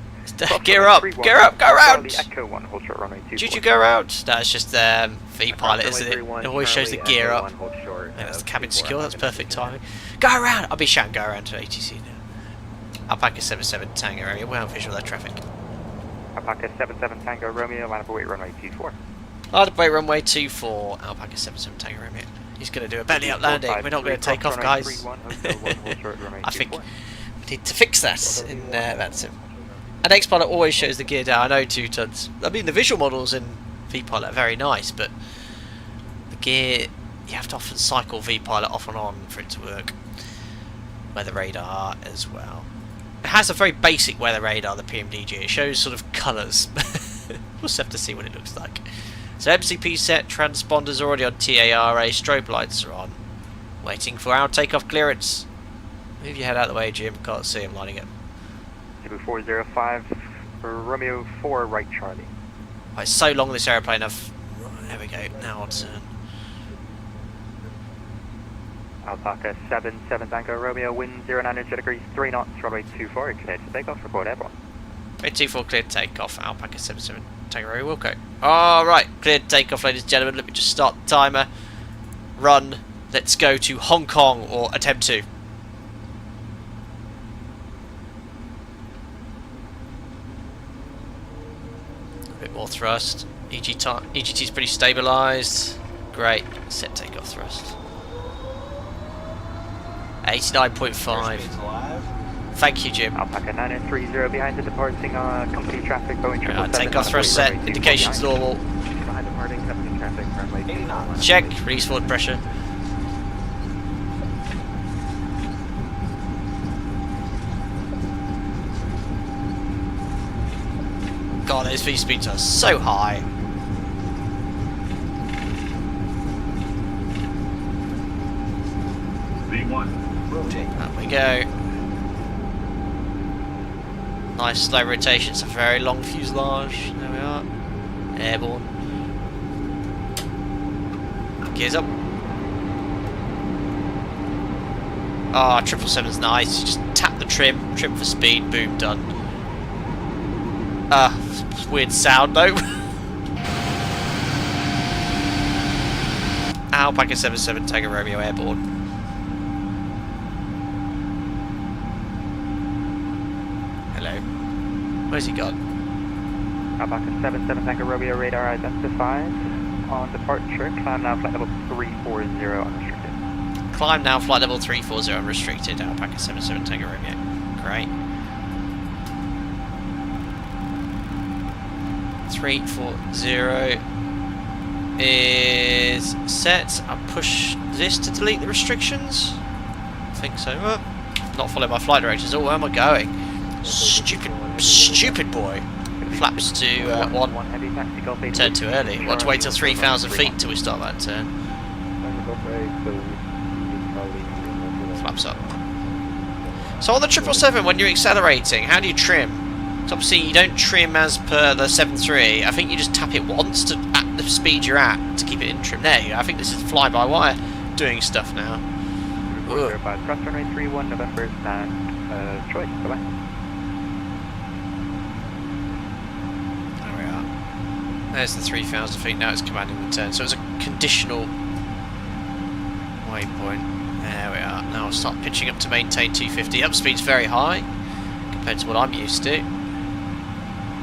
Gear up, gear up, go around! Echo 1, hold short runway 24. Did you go around? No, it's just V-pilot, isn't it? It always shows the gear up. And that's the cabin secure, that's perfect timing. Go around! I'll be shouting go around to ATC now. Alpaca 77 Tango area, well visual that traffic. Alpaca 77 Tango Romeo, line up await runway 24. Line up await runway 24, Alpaca 77 Tango Romeo. He's going to do a belly up landing, we're not going to take off, guys. I think we need to fix that, and that's it. An X-Pilot always shows the gear down. I know 2 tons. I mean, the visual models in V-Pilot are very nice, but the gear, you have to often cycle V-Pilot off and on for it to work. Weather radar as well. It has a very basic weather radar, the PMDG. It shows sort of colours. We'll just have to see what it looks like. So MCP set, transponders already on TARA, strobe lights are on. Waiting for our takeoff clearance. Move your head out of the way, Jim. Can't see him lining up. 405 for Romeo 4, right Charlie. Oh, it's so long this aeroplane. There we go. Now on turn. Alpaca 77 Tango Romeo, wind 09 degrees, 3 knots, runway 24, cleared for takeoff, report airborne. 24 cleared takeoff, Alpaca 77 Tango Romeo Wilco. Alright, cleared takeoff, ladies and gentlemen. Let me just start the timer. Run. Let's go to Hong Kong, or attempt to. A bit more thrust. EGT's pretty stabilised. Great. Set takeoff thrust. 89.5. Thank you, Jim. Alpaca 930 behind the departing company traffic Boeing 777. Takeoff thrust set. Indications normal. Behind departing company traffic, runway Check. Release forward pressure. God, those V speeds are so high. There we go. Nice slow rotation. It's a very long fuselage. There we are. Airborne. Gears up. Ah, 777's nice. You just tap the trim for speed, boom, done. Weird sound though. Alpaca 77 Tango Romeo airborne. Hello. Where's he gone? Alpaca 77 Tango Romeo radar identified. On departure, climb now flight level 340 unrestricted. Climb now flight level 340 unrestricted. Alpaca 77 Tango Romeo. Great. 340 is set. I'll push this to delete the restrictions. I think so. Not following my flight directions. Oh, where am I going? Stupid boy. Flaps to 1. Turn too early. Want to wait till 3,000 feet until we start that turn. Flaps up. So on the 777, when you're accelerating, how do you trim? So obviously you don't trim as per the 7.3. I think you just tap it once to at the speed you're at to keep it in trim. There you go. I think this is fly-by-wire doing stuff now. By cross runway 31 November stand. Troy, bye-bye. There we are. There's the 3,000 feet. Now it's commanding the turn. So it's a conditional waypoint. There we are. Now I'll start pitching up to maintain 250. Up speed's very high compared to what I'm used to.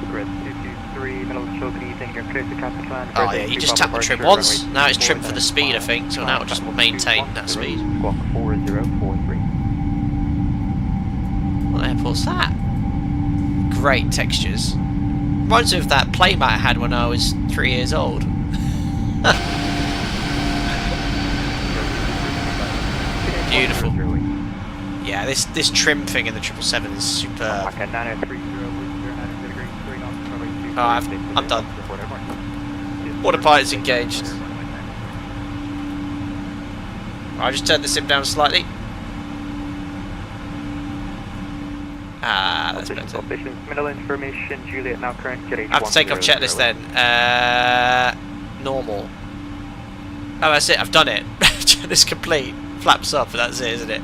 Grid 223, middle of the show, good evening, you're clear to traffic line. Oh yeah, you just tap the trim once, now it's trimmed for the speed I think, so now it'll just maintain that speed. Squawk 4043. What airport's that? Great textures. Reminds me of that playmat I had when I was 3 years old. Beautiful. Yeah, this trim thing in the 777 is superb. Oh, I'm done. Autopilot's engaged. I just turned the sim down slightly. Ah, that's better. Middle information, Juliet now current jet I have to take off checklist then. Normal. Oh, that's it. I've done it. Checklist complete. Flaps up, but that's it, isn't it?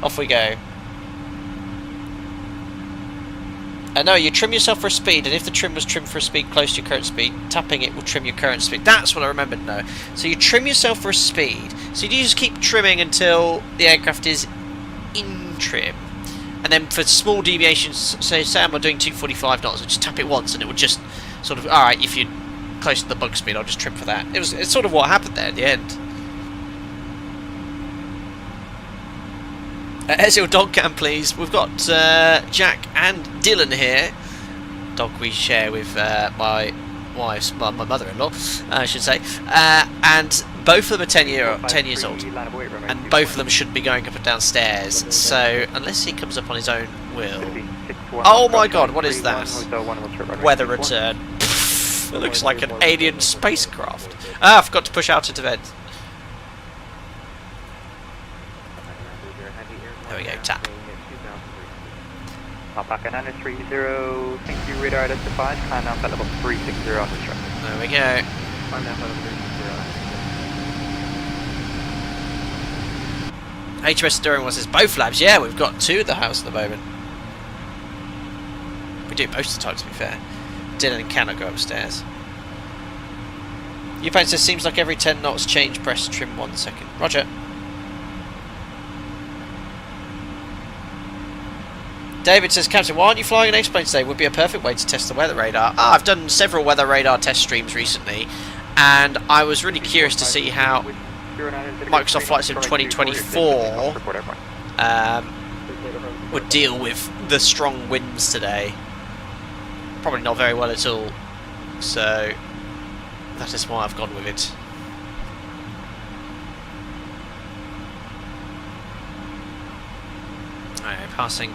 Off we go. No, you trim yourself for a speed, and if the trim was trimmed for a speed close to your current speed, tapping it will trim your current speed. That's what I remembered now. So you trim yourself for a speed. So you just keep trimming until the aircraft is in trim. And then for small deviations, say I'm doing 245 knots, I just tap it once and it will just sort of, alright, if you're close to the bug speed, I'll just trim for that. It's sort of what happened there at the end. Ezio dog cam, please. We've got Jack and Dylan here. Dog we share with my wife's my mother-in-law, I should say. And both of them are 10 years old, and both of them shouldn't be going up and down stairs. So unless he comes up on his own will. Oh my God! What is that? Weather return. It looks like an alien spacecraft. Ah, I forgot to push out into vent. There we go, tap. Alpaca 930, thank you, radar identified, climb now flight level 360 on the truck. There we go. Climb now flight level 360. HMS Steering Wheel says both labs. Yeah, we've got two at the house at the moment. We do most of the time, to be fair. Dylan cannot go upstairs. Upan says seems like every 10 knots change, press trim 1 second. Roger. David says, Captain, why aren't you flying an X-plane today? Would be a perfect way to test the weather radar. I've done several weather radar test streams recently, and I was really curious to see how Microsoft Flight Sim 2024 would deal with the strong winds today. Probably not very well at all, so that is why I've gone with it. Alright, passing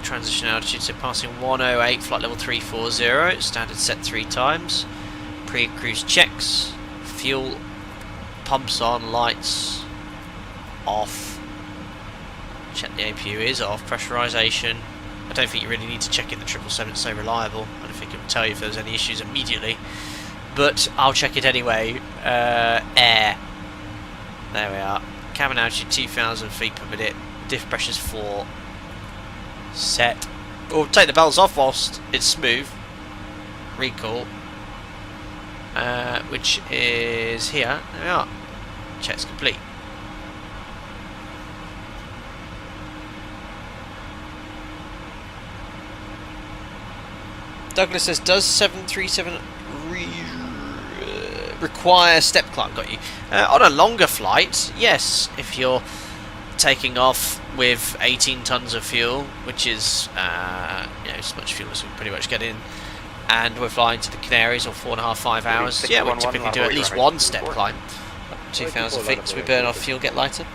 transition altitude, so passing 108, flight level 340, standard set 3 times. Pre-cruise checks, fuel, pumps on, lights off. Check the APU is off, pressurisation. I don't think you really need to check it, the 777 is so reliable. I don't think it will tell you if there's any issues immediately. But I'll check it anyway. Air. There we are. Cabin altitude 2,000 feet per minute. Diff pressure's 4. Set. We'll take the bells off whilst it's smooth. Recall. Which is here. There we are. Check's complete. Douglas says, does 737 require step climb? Got you. On a longer flight, yes. If you're taking off with 18 tons of fuel, which is as much fuel as we pretty much get in, and we're flying to the Canaries or 4.5, 5 hours, yeah, we typically do at least one step climb, up to 2,000 feet, so we burn off fuel, get lighter.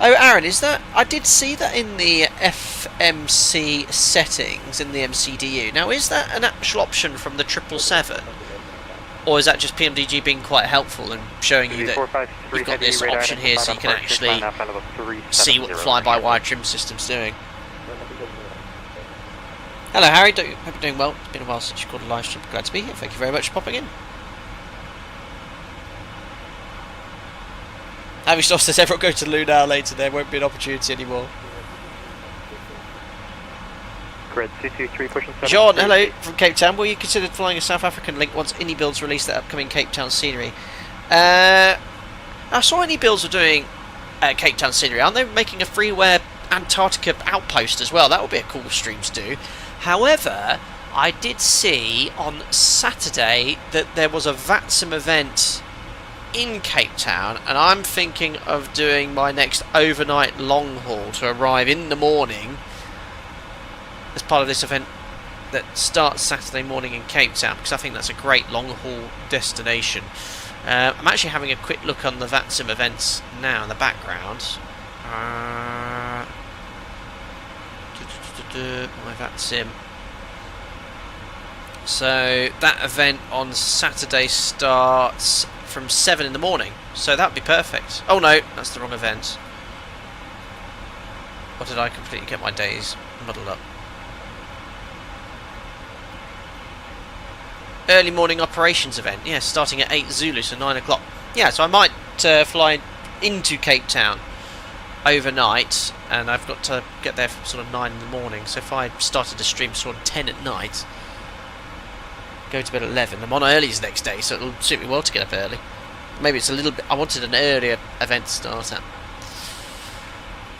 Oh, Aaron, is that... I did see that in the FMC settings in the MCDU. Now, is that an actual option from the 777? Or is that just PMDG being quite helpful and showing you that you've got this option here so you can actually see what the fly-by-wire trim system's doing? Hello, Harry. Hope you're doing well. It's been a while since you called a live stream. Glad to be here. Thank you very much for popping in. Avistoff says everyone go to Lunar later, there won't be an opportunity anymore. Grid 223 pushing 7. John, hello from Cape Town. Will you consider flying a South African link once Any Builds release their upcoming Cape Town scenery? I saw Any Builds are doing Cape Town scenery. Aren't they making a freeware Antarctica outpost as well? That would be a cool stream to do. However, I did see on Saturday that there was a VATSIM event in Cape Town, and I'm thinking of doing my next overnight long haul to arrive in the morning as part of this event that starts Saturday morning in Cape Town, because I think that's a great long haul destination. I'm actually having a quick look on the VATSIM events now in the background. My VATSIM. So that event on Saturday starts from 7 in the morning, so that would be perfect. Oh no, that's the wrong event. Or did I completely get my days muddled up? Early morning operations event, yeah, starting at 8 Zulu, so 9 o'clock. Yeah, so I might fly into Cape Town overnight, and I've got to get there from sort of 9 in the morning, so if I started to stream sort of 10 at night, go to bed at 11. I'm on early the next day, so it'll suit me well to get up early. Maybe it's a little bit... I wanted an earlier event to start at.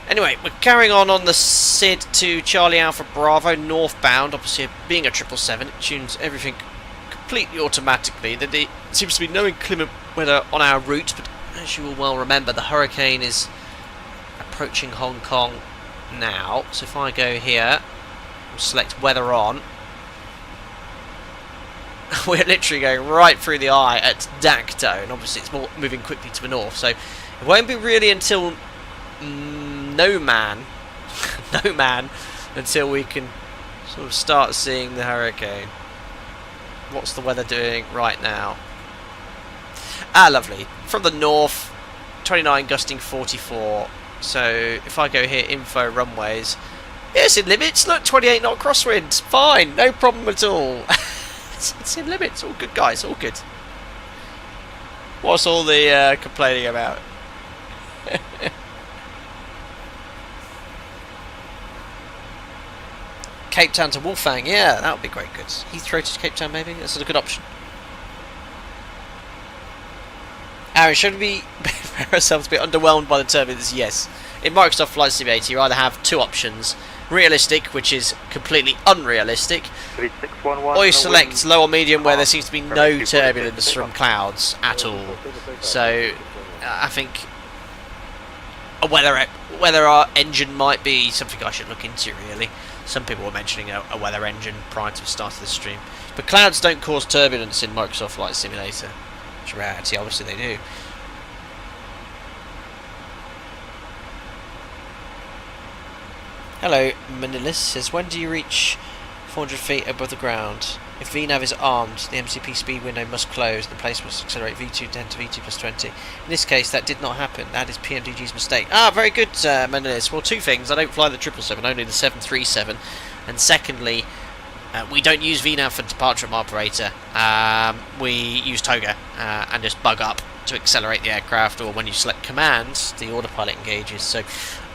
Anyway, we're carrying on the SID to Charlie Alpha Bravo northbound. Obviously, being a 777, it tunes everything completely automatically. There seems to be no inclement weather on our route, but as you will well remember, the hurricane is approaching Hong Kong now. So if I go here, we'll select weather on. We're literally going right through the eye at Dacto, and obviously it's moving quickly to the north, so it won't be really until no man until we can sort of start seeing the hurricane. What's the weather doing right now? Ah, lovely. From the north, 29 gusting 44. So if I go here, info runways, yes, in limits. Look, 28 knot crosswind. Fine, no problem at all. It's in limits. All good, guys. All good. What's all the complaining about? Cape Town to Wolfang. Yeah, that would be great. Good. Heathrow to Cape Town, maybe. That's a good option. Aaron, should we be prepare ourselves to be underwhelmed by the turbulence? Yes. In Microsoft Flight Simulator, you either have two options. Realistic, which is completely unrealistic, 3611. or you select low or medium, where there seems to be no turbulence from clouds at all. So, I think whether our engine might be something I should look into, really. Some people were mentioning a weather engine prior to the start of the stream. But clouds don't cause turbulence in Microsoft Flight Simulator. Which, reality, obviously they do. Hello, Manila says, when do you reach 400 feet above the ground? If VNAV is armed, the MCP speed window must close, the place must accelerate V2 10 to V2 plus 20. In this case, that did not happen. That is PMDG's mistake. Ah, very good, Manila. Well, two things. I don't fly the 777, only the 737. And secondly, we don't use VNAV for departure from operator. We use Toga and just bug up to accelerate the aircraft, or when you select commands, the autopilot engages. So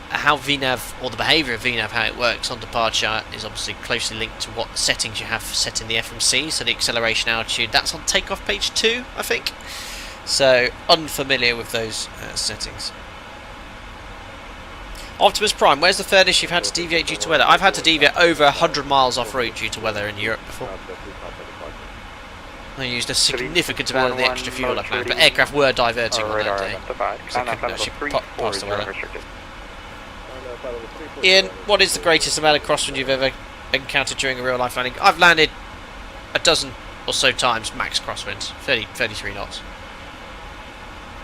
how VNAV, or the behaviour of VNAV, how it works on departure, is obviously closely linked to what settings you have set in the FMC. So the acceleration altitude, that's on takeoff page 2, I think. So unfamiliar with those settings. Optimus Prime, where's the furthest you've had to deviate due to weather? I've had to deviate over 100 miles off route due to weather in Europe before. I used a significant amount of the extra fuel I planned, but aircraft were diverting on that day, because I couldn't actually pass the weather. Ian, what is the greatest amount of crosswind you've ever encountered during a real-life landing? I've landed a dozen or so times max crosswinds, 33 knots.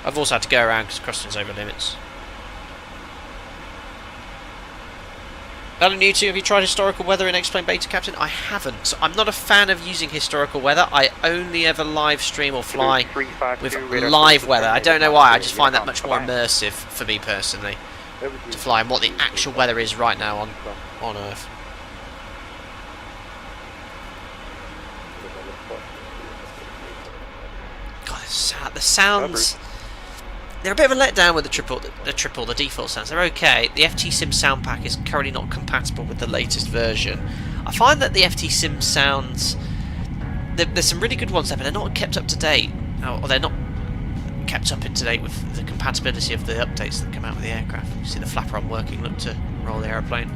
I've also had to go around because crosswinds over limits. Hello, new to, have you tried historical weather in X-Plane Beta, Captain? I haven't. I'm not a fan of using historical weather. I only ever live stream or fly with live weather. I don't know why, I just find that much more immersive for me personally, to fly and what the actual weather is right now on Earth. God, the sounds, they're a bit of a letdown with the default sounds. They're okay. The FT Sim sound pack is currently not compatible with the latest version. I find that the FT Sim sounds, there's some really good ones there, but they're not kept up to date, or they're not kept up to date with the compatibility of the updates that come out with the aircraft. You see the flapper on working, look to roll the aeroplane.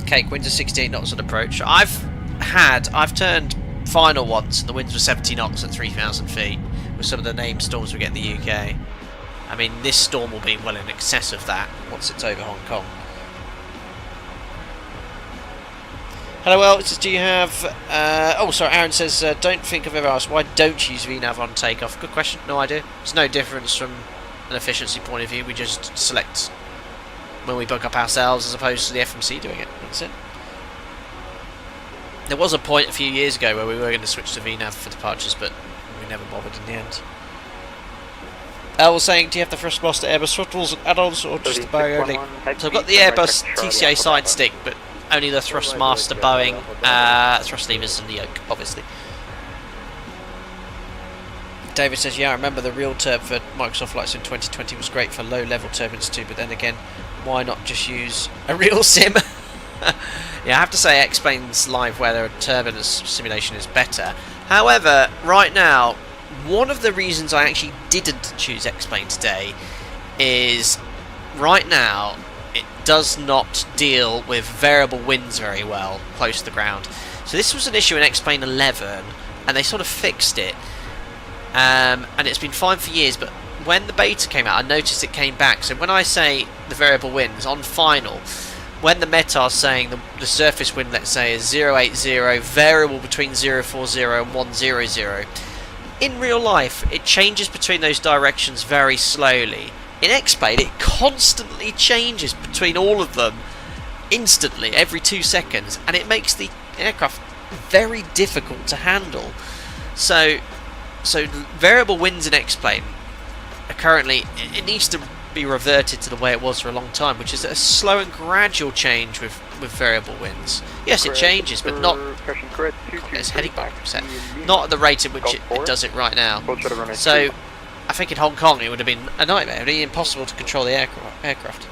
Cake, winds are 68 knots on approach. I've turned final once and the winds were 70 knots at 3,000 feet with some of the named storms we get in the UK. I mean, this storm will be well in excess of that once it's over Hong Kong. Hello, well, it says, do you have... oh, sorry, Aaron says, don't think I've ever asked, why don't you use VNAV on takeoff? Good question, no idea. There's no difference from an efficiency point of view. We just select when we book up ourselves as opposed to the FMC doing it. That's it. There was a point a few years ago where we were going to switch to VNAV for departures, but we never bothered in the end. Elle was saying, do you have the Thrustmaster Airbus throttles and add-ons, or just the Boeing only? So I've got the Airbus TCA side stick, but only the Thrustmaster Boeing thrust levers and the yoke, obviously. David says, yeah, I remember the real turb for Microsoft Flights in 2020 was great for low-level turbulence too, but then again, why not just use a real sim? Yeah, I have to say X-Plane's live weather turbulence simulation is better. However, right now, one of the reasons I actually didn't choose X-Plane today is right now it does not deal with variable winds very well close to the ground. So this was an issue in X-Plane 11 and they sort of fixed it, and it's been fine for years, but when the beta came out I noticed it came back. So when I say the variable winds on final, when the METAR is saying the surface wind, let's say, is 080, variable between 040 and 100, in real life it changes between those directions very slowly. In X-Plane it constantly changes between all of them instantly, every 2 seconds, and it makes the aircraft very difficult to handle. So variable winds in X-Plane are currently, it needs to be reverted to the way it was for a long time, which is a slow and gradual change with variable winds. Yes, it changes, but not it's heading back set, not at the rate at which it does it right now. So I think in Hong Kong it would have been a nightmare. It would be impossible to control the aircraft.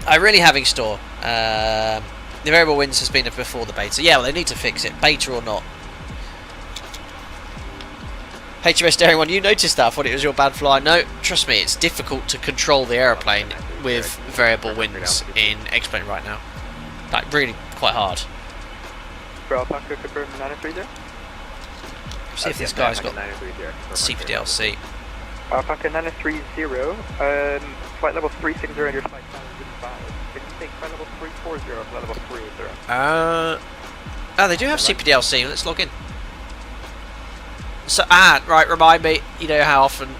I really have in store. The variable winds has been before the beta. Yeah, well, they need to fix it, beta or not. HMS Daring One, you noticed that? I thought it was your bad fly. No, trust me, it's difficult to control the aeroplane with variable winds in X-Plane right now. Like, really quite hard. Alpha, confirm 930. See if this guy's got CPDLC. Alpha 930, flight level 360 on your flight time is invalid. Can you take flight level 340, flight level 380? Oh, they do have CPDLC. Let's log in. So, right, remind me, you know how often,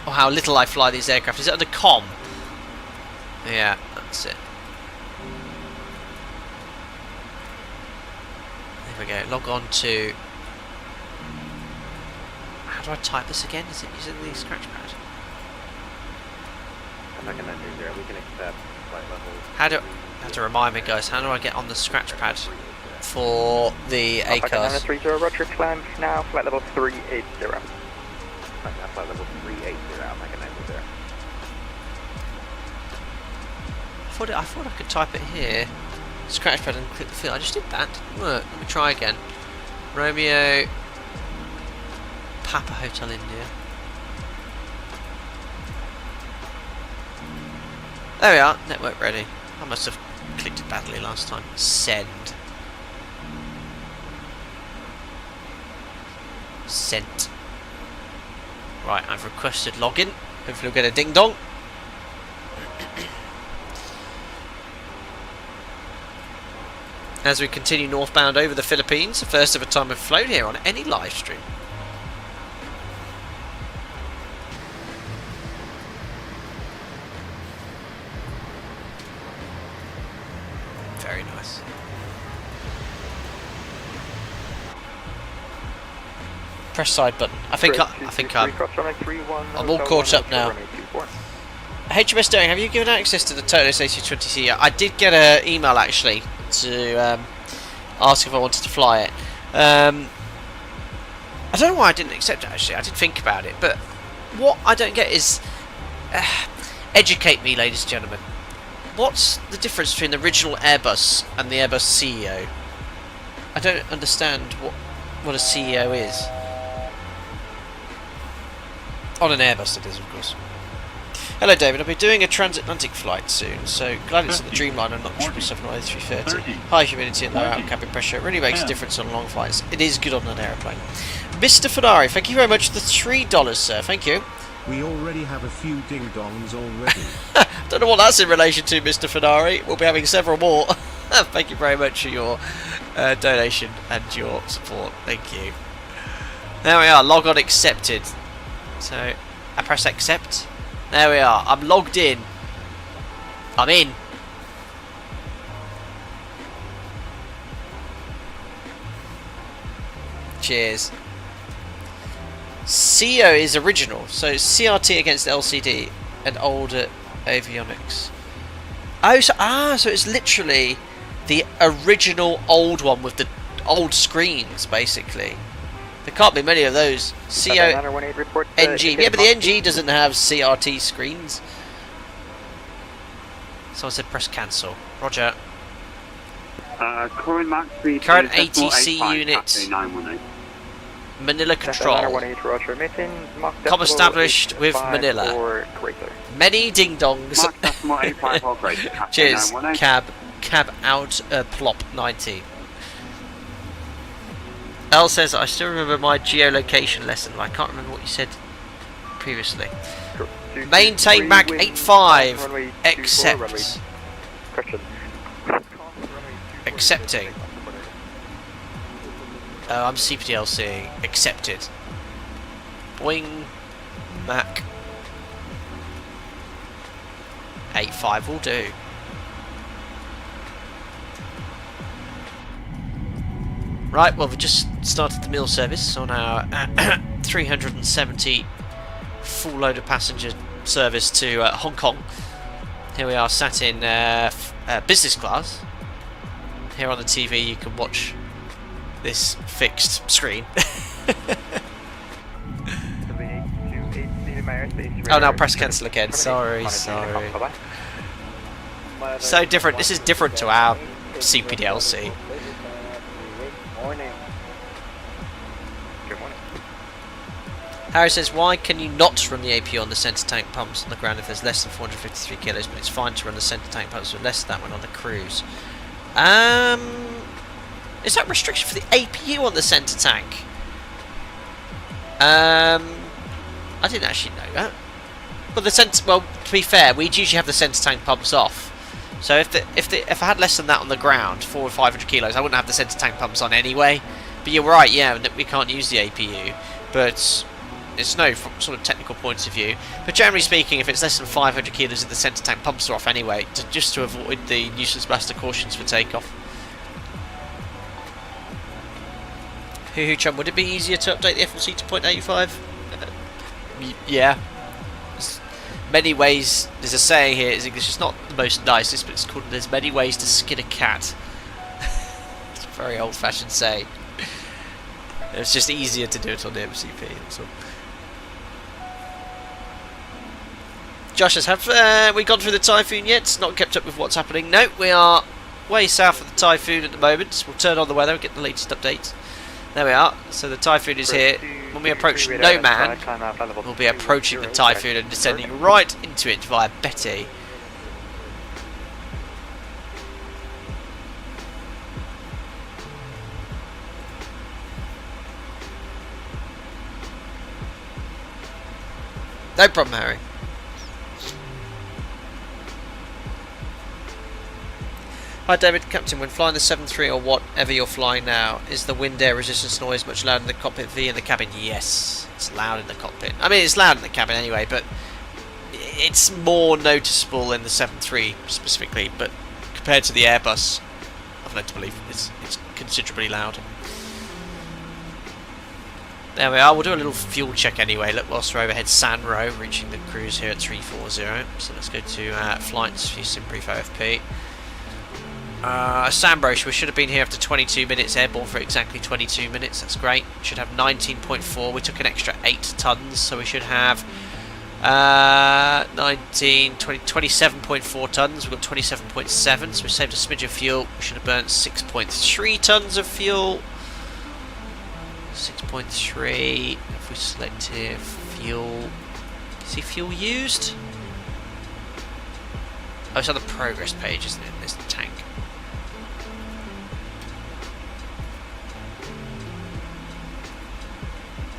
or how little I fly these aircraft. Is it under COM? Yeah, that's it. There we go, log on to, how do I type this again? Is it using the scratch pad? We can accept flight level. How to remind me, guys, how do I get on the scratch pad for the Alpha A-cars? 930, roger, climb now, flight level 380. Flight level 380, Mega 930. I thought I could type it here, scratch pad and click the field. I just did that, didn't work. Let me try again. Romeo, Papa Hotel India. There we are, network ready. I must have clicked it badly last time. Send. Sent. Right, I've requested login. Hopefully we'll get a ding dong. As we continue northbound over the Philippines, the first ever time we've flown here on any live stream. Very nice. Press side button. I think I'm all caught up now. HMS Daring, have you given access to the Totos AC20C yet? I did get an email actually to ask if I wanted to fly it. I don't know why I didn't accept it actually. I did think about it, but what I don't get is educate me, ladies and gentlemen. What's the difference between the original Airbus and the Airbus CEO? I don't understand what a CEO is. On an Airbus it is, of course. Hello David, I'll be doing a transatlantic flight soon, so glad it's on the Dreamliner, not 777 or A330. High humidity and low out cabin pressure, it really makes a difference on long flights. It is good on an aeroplane. Mr. Fenari, thank you very much for the $3, sir, thank you. We already have a few ding-dongs already. Don't know what that's in relation to, Mr. Fenari. We'll be having several more. Thank you very much for your donation and your support. Thank you. There we are, log on accepted. So, I press accept. There we are, I'm logged in. I'm in. Cheers. CEO is original, so CRT against LCD and older avionics. Oh, so it's literally the original old one with the old screens, basically. There can't be many of those. CO NG. Yeah, but the NG doesn't have CRT screens. Someone said press cancel. Roger. Current max speed. Current ATC unit. Manila control. Com established with Manila. Many ding dongs. Cheers. Cab out plop 90. L says, I still remember my geolocation lesson, but I can't remember what you said previously. Maintain back 85. Accept. Accepting. I'm CPDLC. Accepted. Boeing. Mac. 85 will do. Right, well, we've just started the meal service on our 370 full load of passenger service to Hong Kong. Here we are sat in business class. Here on the TV you can watch this fixed screen. Oh, now press cancel again. Sorry. So different. This is different to our CPDLC. Morning. Good morning. Harry says, why can you not run the AP on the centre tank pumps on the ground if there's less than 453 kilos, but it's fine to run the centre tank pumps with less than that one on the cruise? Is that restriction for the APU on the centre tank? I didn't actually know that. Well, to be fair, we'd usually have the centre tank pumps off. So if I had less than that on the ground, 400 or 500 kilos, I wouldn't have the centre tank pumps on anyway. But you're right, yeah, we can't use the APU, but it's no from sort of technical point of view. But generally speaking, if it's less than 500 kilos, the centre tank pumps are off anyway, just to avoid the nuisance master cautions for takeoff. Hoo chum, would it be easier to update the FLC to 0.85? Yeah. There's many ways. There's a saying here. It's English. It's not the most nicest, but it's called "There's many ways to skin a cat." It's a very old-fashioned saying. It's just easier to do it on the MCP. That's all. Josh says, have we gone through the Typhoon yet? Not kept up with what's happening. No, we are way south of the Typhoon at the moment. We'll turn on the weather and get the latest update. There we are. So the Typhoon is here. When we approach No Man, we'll be approaching the Typhoon and descending right into it via Betty. No problem, Harry. Hi David, Captain, when flying the 7.3 or whatever you're flying now, is the wind air resistance noise much louder in the cockpit V in the cabin? Yes, it's loud in the cockpit. I mean, it's loud in the cabin anyway, but it's more noticeable in the 7.3 specifically, but compared to the Airbus, I've led to believe it's considerably louder. There we are, we'll do a little fuel check anyway. Look, whilst we're overhead Sanro, reaching the cruise here at 340. So let's go to flights, view sim brief OFP. Sambrosh, we should have been here after 22 minutes, airborne for exactly 22 minutes, that's great. Should have 19.4, we took an extra 8 tons, so we should have 27.4 tons, we've got 27.7, so we saved a smidge of fuel. We should have burnt 6.3 tons of fuel. 6.3, if we select here, fuel, see fuel used? Oh, it's on the progress page, isn't it, in this tank?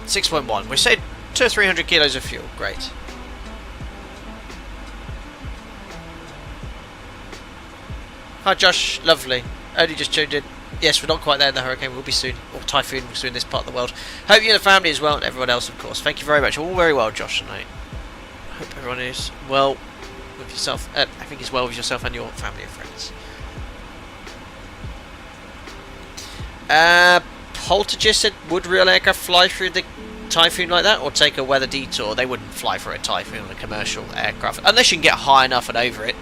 $6.1. We saved 200 or 300 kilos of fuel. Great. Hi Josh, lovely. Only just tuned in. Yes, we're not quite there in the hurricane. We'll be soon. Or typhoon soon in this part of the world. Hope you and the family as well, and everyone else, of course. Thank you very much. All very well, Josh and I. Hope everyone is well with yourself. I think it's well with yourself and your family and friends. Poltergeist said, would real aircraft fly through the Typhoon like that, or take a weather detour? They wouldn't fly for a Typhoon on a commercial aircraft, unless you can get high enough and over it.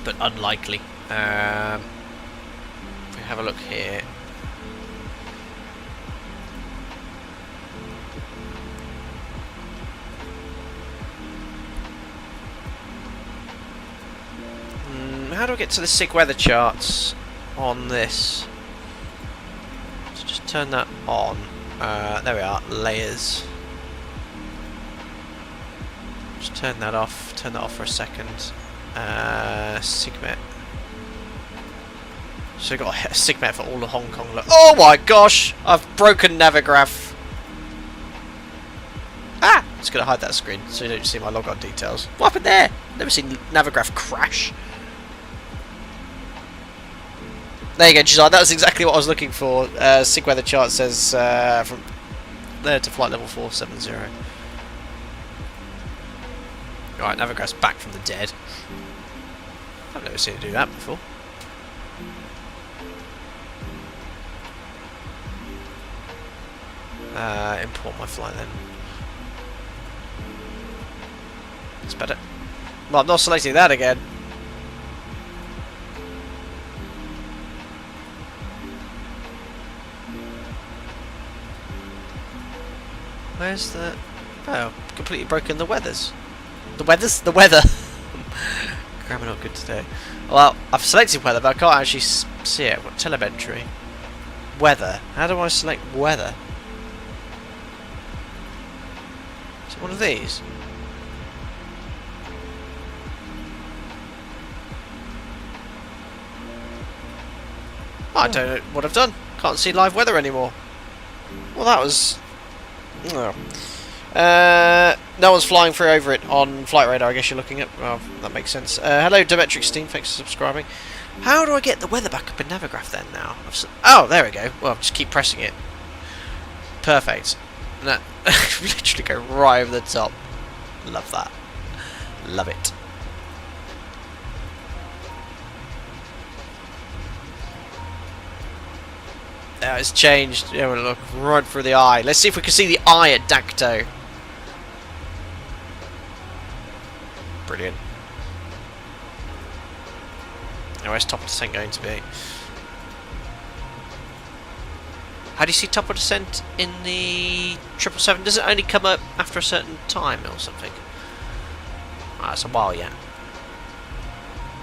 But unlikely. If we have a look here. How do I get to the SIG weather charts on this? So just turn that on. There we are, layers. Just turn that off for a second. SIGMET. So we've got a SIGMET for all of Hong Kong. Look. Oh my gosh! I've broken Navigraph. Ah! I'm just going to hide that screen so you don't see my logon details. What happened there? Never seen Navigraph crash. There you go, Josiah. That was exactly what I was looking for. SIG weather chart says from there to flight level 470. Right, Navigraph's back from the dead. I've never seen it do that before. Import my flight then. That's better. Well, I'm not selecting that again. Where's the... Oh, completely broken the weathers. The weathers? The weather! Grammar not good today. Well, I've selected weather, but I can't actually see it. What telemetry? Weather. How do I select weather? One of these? I don't know what I've done. Can't see live weather anymore. Well, that was... Oh. No one's flying through over it on flight radar, I guess you're looking at. Well, that makes sense. Hello, Demetric Steam, thanks for subscribing. How do I get the weather back up in Navigraph then now? Oh, there we go. Well, just keep pressing it. Perfect. No, literally go right over the top. Love that. Love it. Now it's changed. Yeah, we'll look right through the eye. Let's see if we can see the eye at Dacto. Brilliant. Now where's top of descent going to be? How do you see top of descent in the 777? Does it only come up after a certain time or something? Ah, it's a while yet.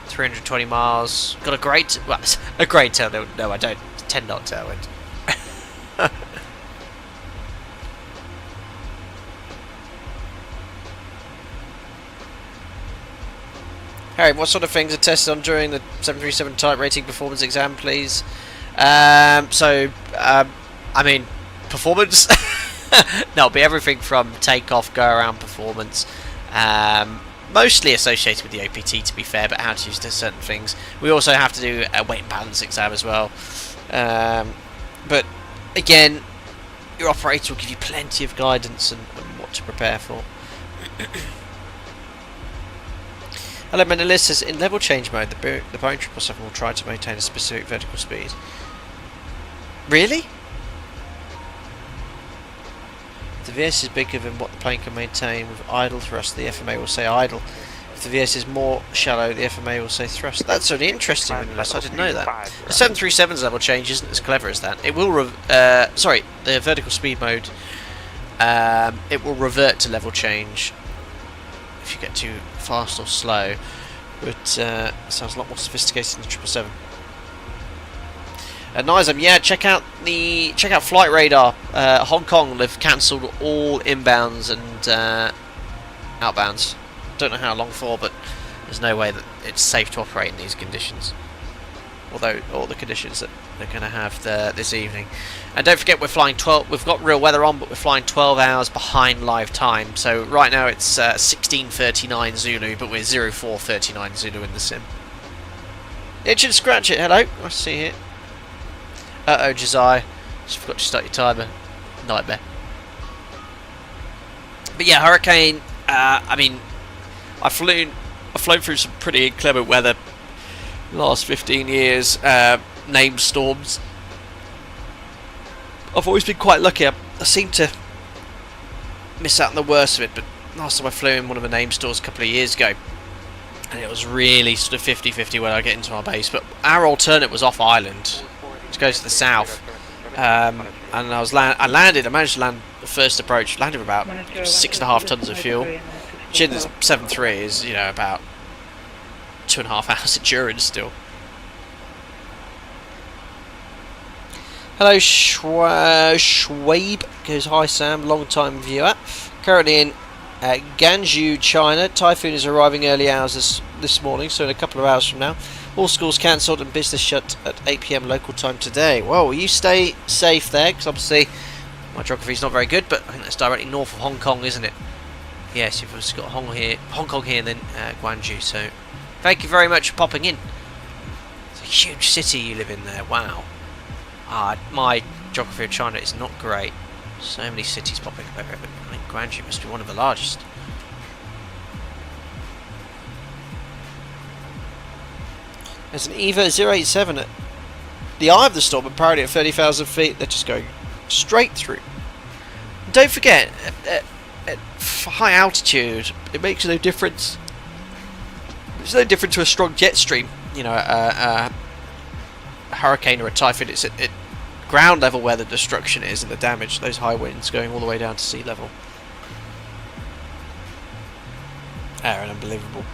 320 miles. Got a great... Well, a great tail. No, I don't. 10 knot tailwind. Harry, what sort of things are tested on during the 737 type rating performance exam, please? I mean, performance? No, it'll be everything from takeoff, go around performance. Mostly associated with the OPT, to be fair, but how to use certain things. We also have to do a weight and balance exam as well. But again, your operator will give you plenty of guidance and what to prepare for. Hello, Manila says in level change mode, the Boeing 777 will try to maintain a specific vertical speed. Really? If the VS is bigger than what the plane can maintain with idle thrust, the FMA will say idle. If the VS is more shallow, the FMA will say thrust. That's really interesting, Manila. I didn't know that. The 737's level change isn't as clever as that. It will, sorry, the vertical speed mode, it will revert to level change if you get too fast or slow, but sounds a lot more sophisticated than the 777. Nizam, yeah, check out Flight Radar. Hong Kong, they've cancelled all inbounds and outbounds. Don't know how long for, but there's no way that it's safe to operate in these conditions. Although all the conditions that they're going to have this evening. And don't forget, we're flying 12. We've got real weather on, but we're flying 12 hours behind live time. So right now it's 16:39 Zulu, but we're 04:39 Zulu in the sim. Itch and scratch it. Hello, I see it. Uh-oh, Josiah, just forgot to start your timer. Nightmare. But yeah, hurricane. I mean, I've flown through some pretty inclement weather the last 15 years. Named storms. I've always been quite lucky. I seem to miss out on the worst of it, but last time I flew in one of the name stores a couple of years ago, and it was really sort of 50-50 when I get into our base. But our alternate was off island, which goes to the south. And I managed to land the first approach, landed with about 6.5 tons of fuel, which in the 7.3 is, you know, about 2.5 hours endurance still. Hello, Schwabe goes, hi Sam, long time viewer. Currently in Ganju, China. Typhoon is arriving early hours this morning, so in a couple of hours from now. All schools cancelled and business shut at 8 PM local time today. Well, will you stay safe there? Because obviously my geography is not very good, but I think that's directly north of Hong Kong, isn't it? Yes, you've also got Hong Kong here, and then Guangzhou. So thank you very much for popping in. It's a huge city you live in there. Wow. My geography of China is not great. So many cities popping up over it, but I think Guangzhou must be one of the largest. There's an EVA 087 at the eye of the storm, apparently at 30,000 feet. They're just going straight through. And don't forget, at high altitude, it makes no difference. There's no difference to a strong jet stream. You know, a hurricane or a typhoon. It's at ground level where the destruction is and the damage. Those high winds going all the way down to sea level. Aaron, unbelievable.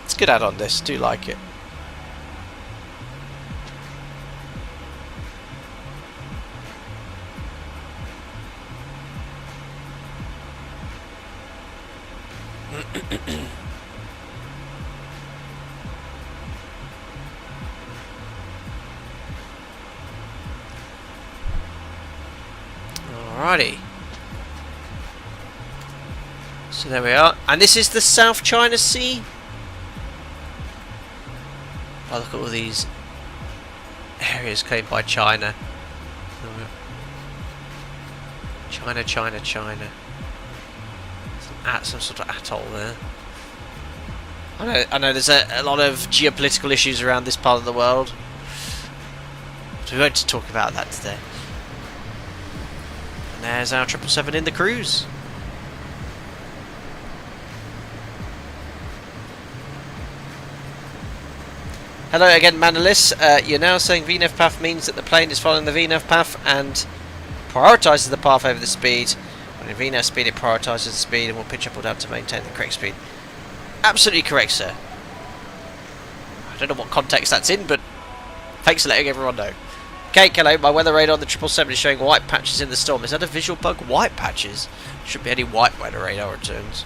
It's a good add-on this. Do like it. Alrighty. So there we are. And this is the South China Sea. Oh, look at all these areas claimed by China. China, China, China. Some sort of atoll there. I know there's a lot of geopolitical issues around this part of the world. So we won't talk about that today. And there's our 777 in the cruise. Hello again, Manalis. You're now saying VNAV path means that the plane is following the VNAV path and prioritises the path over the speed. When in VNAV speed, it prioritises the speed and will pitch up or down to maintain the correct speed. Absolutely correct, sir. I don't know what context that's in, but thanks for letting everyone know. Okay, hello. My weather radar on the 777 is showing white patches in the storm. Is that a visual bug? White patches? Shouldn't be any white weather radar returns.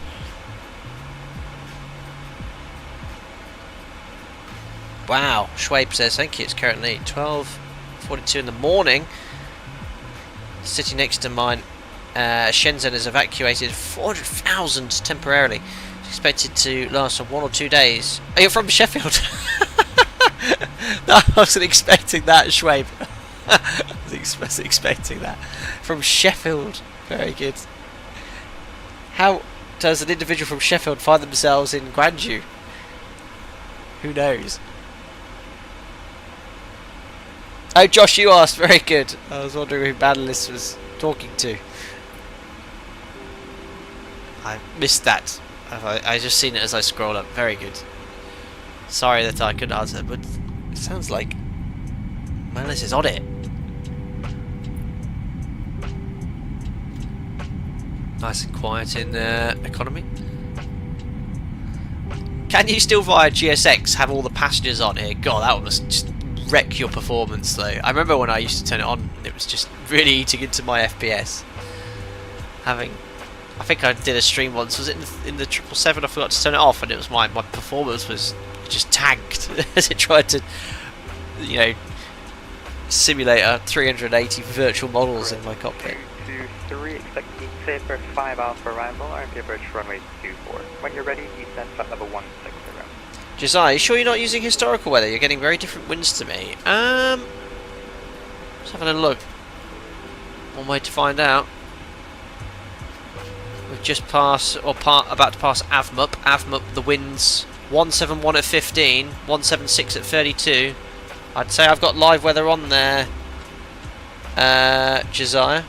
Wow, Schwabe says thank you. It's currently 12:42 in the morning. City next to mine, Shenzhen, has evacuated 400,000 temporarily. It's expected to last for 1 or 2 days. Oh, you're from Sheffield? No, I wasn't expecting that, Schwabe. I wasn't expecting that. From Sheffield. Very good. How does an individual from Sheffield find themselves in Gwangju? Who knows? Oh, Josh, you asked. Very good. I was wondering who Badalist was talking to. I missed that. I just seen it as I scroll up. Very good. Sorry that I couldn't answer, but it sounds like Badalist is on it. Nice and quiet in economy. Can you still via GSX have all the passengers on here? God, that must just wreck your performance though. I remember when I used to turn it on, it was just really eating into my FPS. I think I did a stream once, was it in the 777? I forgot to turn it off, and it was my performance was just tanked as it tried to, you know, simulate 380 virtual models in my cockpit. 223, expecting clear for 5 Alpha arrival, RP approach runway 24. When you're ready, descend flight level 160. Josiah, you sure you're not using historical weather? You're getting very different winds to me. Let's have a little look. One way to find out. We've just passed, or about to pass Avmup. Avmup, the winds 171 at 15, 176 at 32. I'd say I've got live weather on there, Josiah.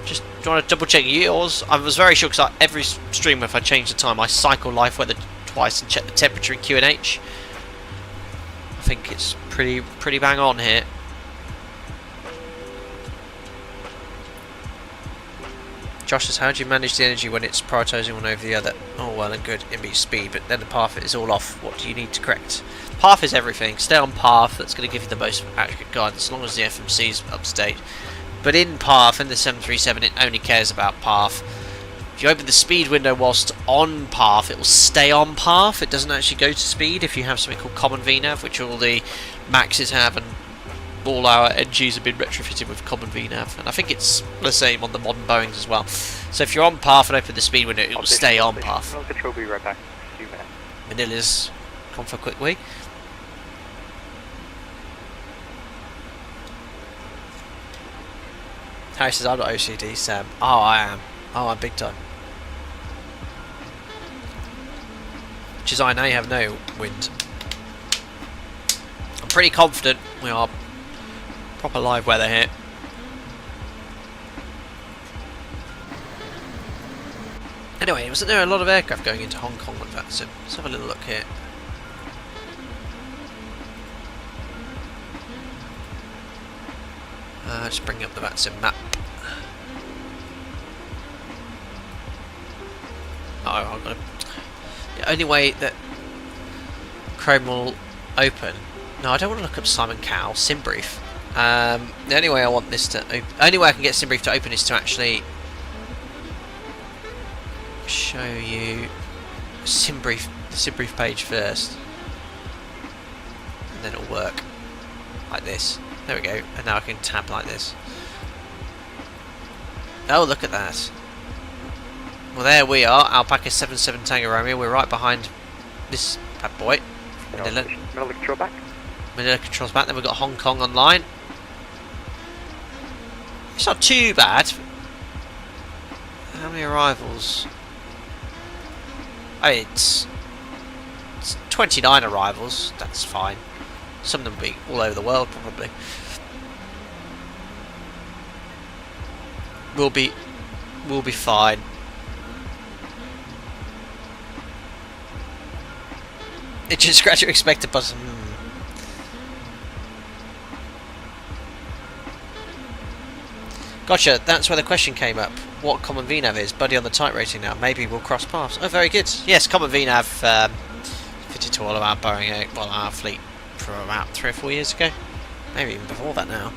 Just do you want to double check yours? I was very sure because every stream, if I change the time, I cycle live weather twice and check the temperature in QNH. I think it's pretty bang on here. Josh says, how do you manage the energy when it's prioritising one over the other? Oh, well and good, it meets speed, but then the path is all off. What do you need to correct? Path is everything. Stay on path, that's going to give you the most accurate guidance, as long as the FMC is up to date. But in path, in the 737, it only cares about path. If you open the speed window whilst on path, it will stay on path. It doesn't actually go to speed if you have something called Common VNAV, which all the Maxes have, and all our NGs have been retrofitted with Common VNAV. And I think it's the same on the modern Boeings as well. So if you're on path and open the speed window, it will stay on path. Control, be right back. Manila's gone for a quick wee. Harry says, I'm not OCD, Sam. Oh, I am. Oh, I'm big time. Which is I now have no wind. I'm pretty confident we are proper live weather here. Anyway, wasn't there a lot of aircraft going into Hong Kong with that? So let's have a little look here. Just bring up the VATSIM map. Oh, I'm gonna. The only way that Chrome will open. No, I don't want to look up Simon Cowell, SimBrief. The only way I want this to open, only way I can get SimBrief to open is to actually show you SimBrief, the SimBrief page first, and then it'll work like this. There we go, and now I can tab like this. Oh, look at that. Well, there we are. Alpaca 77 Tango Romeo. We're right behind this bad boy. Manila. Manila control back. Manila controls back. Then we've got Hong Kong online. It's not too bad. How many arrivals? Oh, it's 29 arrivals. That's fine. Some of them will be all over the world, probably. We'll be fine. It just scratch your expected button. Gotcha, that's where the question came up. What common VNAV is? Buddy on the type rating now. Maybe we'll cross paths. Oh, very good. Yes, common VNAV fitted to all of our Boeing, well, our fleet from about 3 or 4 years ago. Maybe even before that now.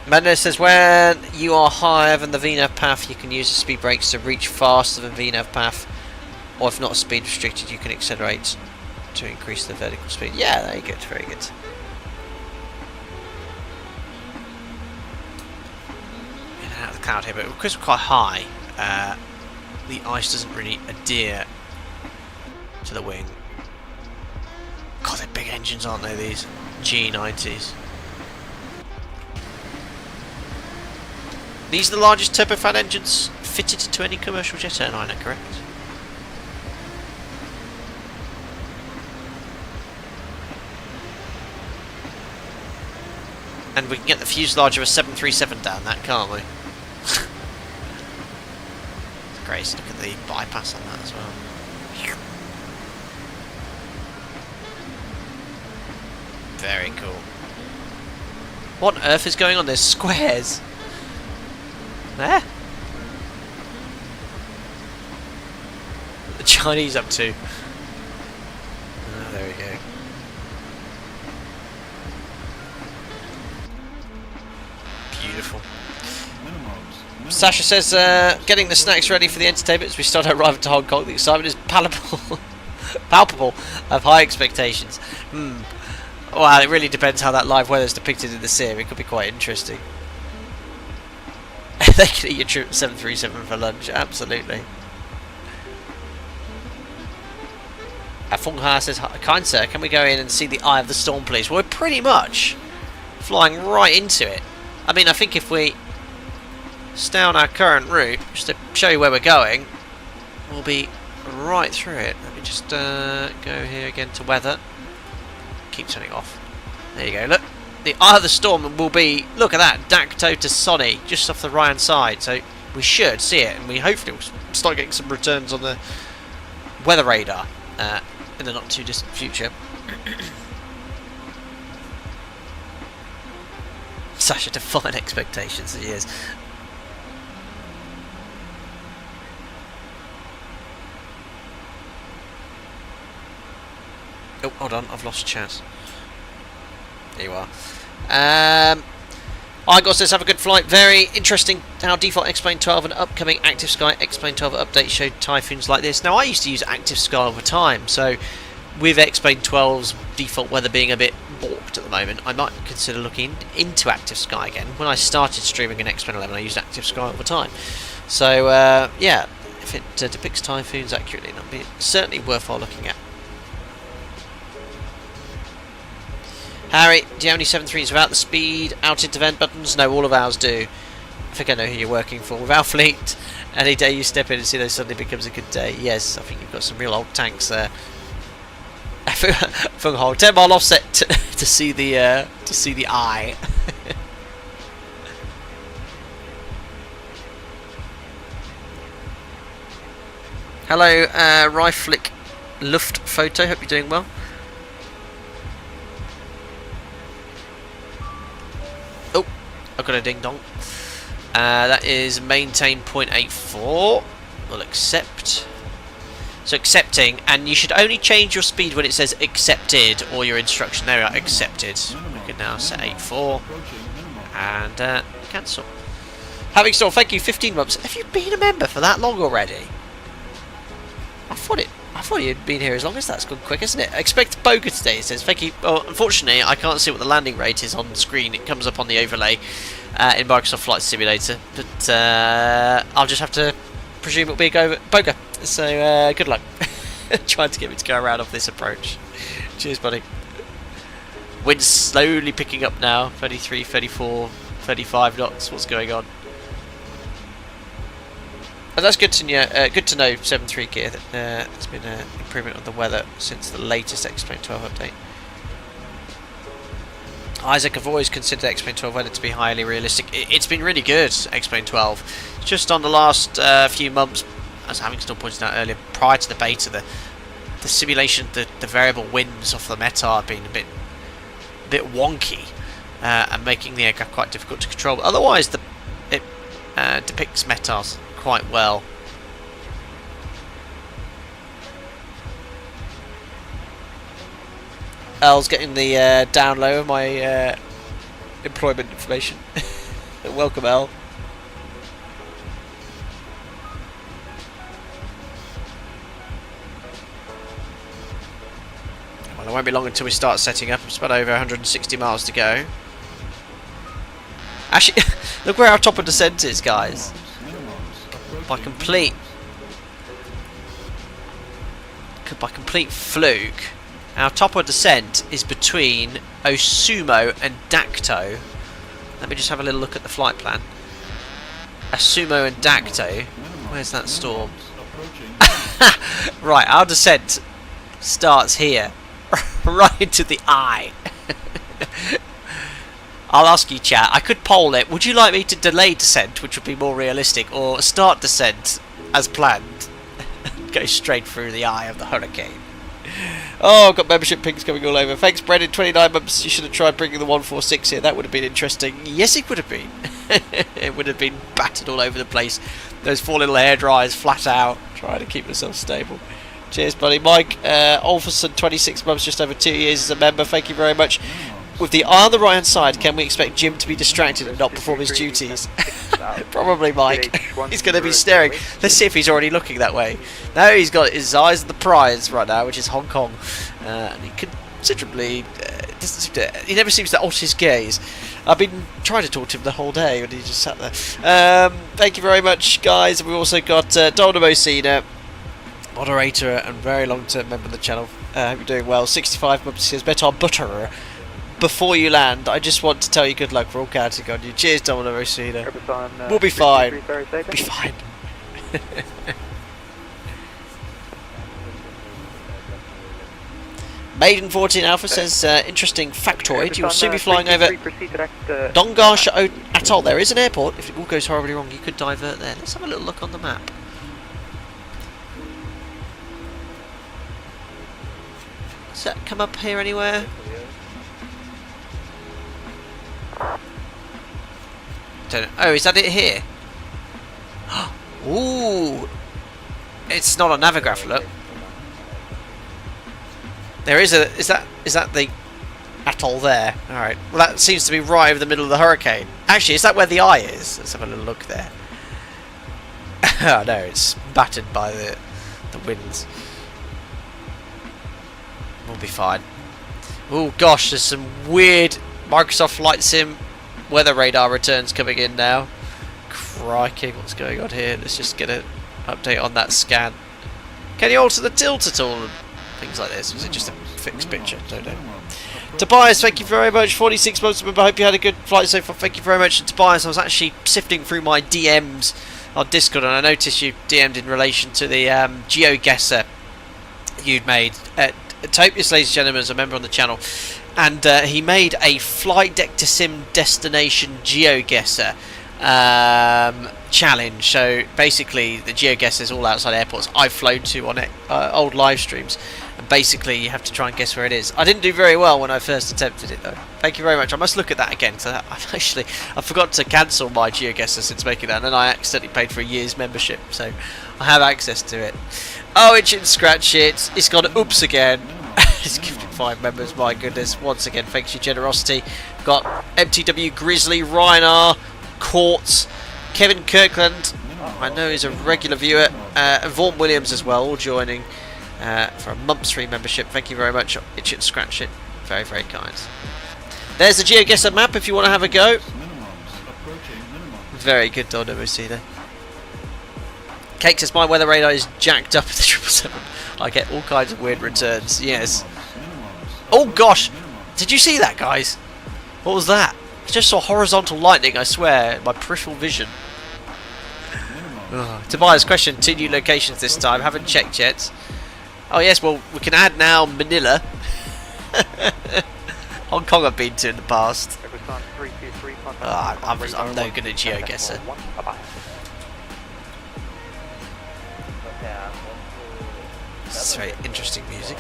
Madness says when you are higher than the VNAV path, you can use the speed brakes to reach faster than VNAV path, or if not speed restricted, you can accelerate to increase the vertical speed. Yeah, very good, very good. In and out of the cloud here, but because we're quite high, the ice doesn't really adhere to the wing. God, they're big engines, aren't they? These G90s. These are the largest turbofan engines fitted to any commercial jet airliner, correct? And we can get the fuselage of a 737 down that, can't we? It's great, look at the bypass on that as well. Very cool. What on earth is going on? There's squares! There? What are the Chinese up to? Oh, there we go. Beautiful. Sasha says, getting the snacks ready for the entertainment as we start our arrival to Hong Kong. The excitement is palpable. Palpable of high expectations. Well, it really depends how that live weather is depicted in the sim. It could be quite interesting. They can eat your trip 737 for lunch, absolutely. Fong Ha says, kind sir, can we go in and see the eye of the storm, please? Well, we're pretty much flying right into it. I mean, I think if we stay on our current route, just to show you where we're going, we'll be right through it. Let me just go here again to weather. Keep turning off. There you go, look. The eye of the storm will be, look at that, Dakto to Sonny, just off the right hand side. So we should see it, and we hopefully will start getting some returns on the weather radar in the not too distant future. Sasha, define expectations, he is. Oh, hold on, I've lost chat. There you are. Igor says, have a good flight. Very interesting how default X-Plane 12 and upcoming Active Sky X-Plane 12 updates showed typhoons like this. Now, I used to use Active Sky all the time, so with X-Plane 12's default weather being a bit balked at the moment, I might consider looking into Active Sky again. When I started streaming in X-Plane 11, I used Active Sky all the time. So, yeah, if it depicts typhoons accurately, that'd be certainly worthwhile looking at. Harry, do you have any 737s without the speed out into vent buttons? No, all of ours do. I think I know who you're working for. With our fleet, any day you step in and see those suddenly becomes a good day. Yes, I think you've got some real old tanks there. Fung Ho, 10 mile offset to see the eye. Hello, Riflick Luft Photo. Hope you're doing well. Oh, I've got a ding dong. That is maintain 0.84. We'll accept. So accepting, and you should only change your speed when it says accepted or your instruction. There we are, accepted. We can now set 8.4 and cancel. Having Storm, thank you, 15 months. Have you been a member for that long already? I I thought you'd been here as long as that's gone quick, isn't it? Expect Boga today, it says. Thank you. Well, unfortunately, I can't see what the landing rate is on the screen. It comes up on the overlay in Microsoft Flight Simulator. But I'll just have to presume it'll be a go Boga. So good luck. Trying to get me to go around off this approach. Cheers, buddy. Wind's slowly picking up now. 33, 34, 35 knots. What's going on? And that's good to know. Good to know, 7.3 gear. That there's been an improvement on the weather since the latest X-Plane 12 update. Isaac, I've always considered X-Plane 12 weather to be highly realistic. It's been really good, X-Plane 12. Just on the last few months, as Hamilton pointed out earlier, prior to the beta, the simulation, the variable winds off the METAR have been a bit wonky and making the aircraft quite difficult to control. But otherwise, it depicts METARs quite well. El's getting the down low of my employment information. Welcome, El. Well, it won't be long until we start setting up. It's about over 160 miles to go. Actually, look where our top of descent is, guys. By complete fluke, our top of descent is between Osumo and Dakto. Let me just have a little look at the flight plan. Osumo and Dakto. Where's that storm? Right, our descent starts here, right into the eye. I'll ask you, chat. I could poll it. Would you like me to delay descent, which would be more realistic, or start descent as planned? Go straight through the eye of the hurricane. Oh, I've got membership pings coming all over. Thanks, Brendan. 29 months. You should have tried bringing the 146 here. That would have been interesting. Yes, it would have been. It would have been battered all over the place. Those 4 little hair dryers flat out, trying to keep themselves stable. Cheers, buddy. Mike Olferson, 26 months, just over 2 years as a member. Thank you very much. With the eye on the right hand side, can we expect Jim to be distracted and not perform his duties? Probably, Mike. He's going to be staring. Let's see if he's already looking that way. No, he's got his eyes on the prize right now, which is Hong Kong. And he considerably he never seems to alter his gaze. I've been trying to talk to him the whole day, and he just sat there. Thank you very much, guys. We've also got Donald Cena, moderator and very long-term member of the channel. Hope you're doing well. 65 months says bet on butter. Before you land, I just want to tell you good luck. We're all counting on you. Cheers, Domino Rosina. We'll be fine. Be fine. Maiden 14 Alpha says, interesting factoid. You'll soon be flying over Dongash Atoll. There is an airport. If it all goes horribly wrong, you could divert there. Let's have a little look on the map. Does that come up here anywhere? Don't know. Oh, is that it here? Ooh, it's not a Navigraph. Look, there is a. Is that the atoll there? All right. Well, that seems to be right over the middle of the hurricane. Actually, is that where the eye is? Let's have a little look there. Oh no, it's battered by the winds. We'll be fine. Oh gosh, there's some weird Microsoft Flight Sim weather radar returns coming in now. Crikey, what's going on here? Let's just get an update on that scan. Can you alter the tilt at all? Things like this. Was it just a fixed picture? Don't know. Tobias, thank you very much. 46 months. I hope you had a good flight so far. Thank you very much. And Tobias, I was actually sifting through my DMs on Discord, and I noticed you DM'd in relation to the GeoGuessr you'd made. Topius, ladies and gentlemen, is a member on the channel, and he made a flight deck to sim destination GeoGuessr challenge. So basically, the GeoGuessr is all outside airports I've flown to on it, old live streams, and basically you have to try and guess where it is. I didn't do very well when I first attempted it though. Thank you very much. I must look at that again, because I forgot to cancel my GeoGuessr since making that, and then I accidentally paid for a year's membership, so I have access to it. Oh, it shouldn't scratch it. It's gone oops again. It's gifted 5 members, my goodness. Once again, thanks for your generosity. We've got MTW Grizzly, Ryan R, Courts, Kevin Kirkland, I know he's a regular viewer, and Vaughan Williams as well, all joining. for a month's free membership. Thank you very much. Itch it and scratch it. Very, very kind. There's the GeoGuessr map if you want to have a go. Very good, Don. We see there. Cake says my weather radar is jacked up at the 777. I get all kinds of weird returns. Yes. Oh gosh! Did you see that, guys? What was that? I just saw horizontal lightning, I swear, in my peripheral vision. Tobias question, 2 new locations this time. Haven't checked yet. Oh yes, well, we can add now Manila. Hong Kong I've been to in the past. I'm no good at GeoGuessr. It's very interesting music.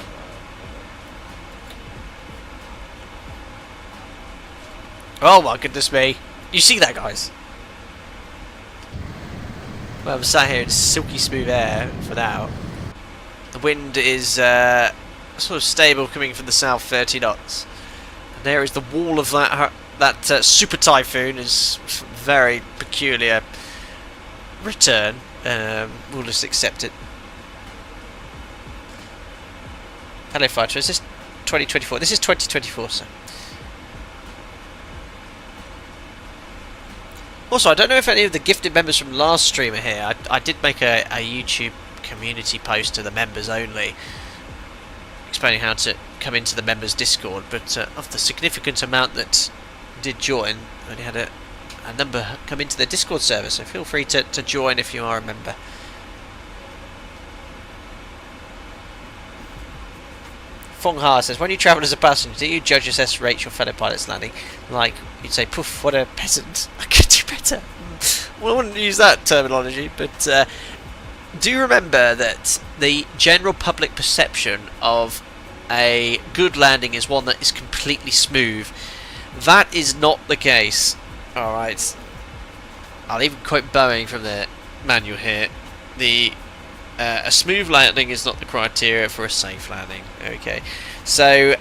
Oh my goodness me. You see that, guys? Well, I'm sat here in silky smooth air for now. The wind is sort of stable, coming from the south, 30 knots. And there is the wall of that Super Typhoon. Is very peculiar return. We'll just accept it. Hello, fighter. Is this 2024? This is 2024, sir. Also, I don't know if any of the gifted members from last stream are here. I did make a YouTube community post to the members only, explaining how to come into the members Discord, but of the significant amount that did join, I only had a number come into the Discord server, so feel free to join if you are a member. Fong Ha says, when you travel as a passenger, do you judge, assess, rate your fellow pilots landing? Like, you'd say, poof, what a peasant. I could do better. Well, I wouldn't use that terminology, but do remember that the general public perception of a good landing is one that is completely smooth. That is not the case. Alright. I'll even quote Boeing from the manual here. A smooth landing is not the criteria for a safe landing. Okay, so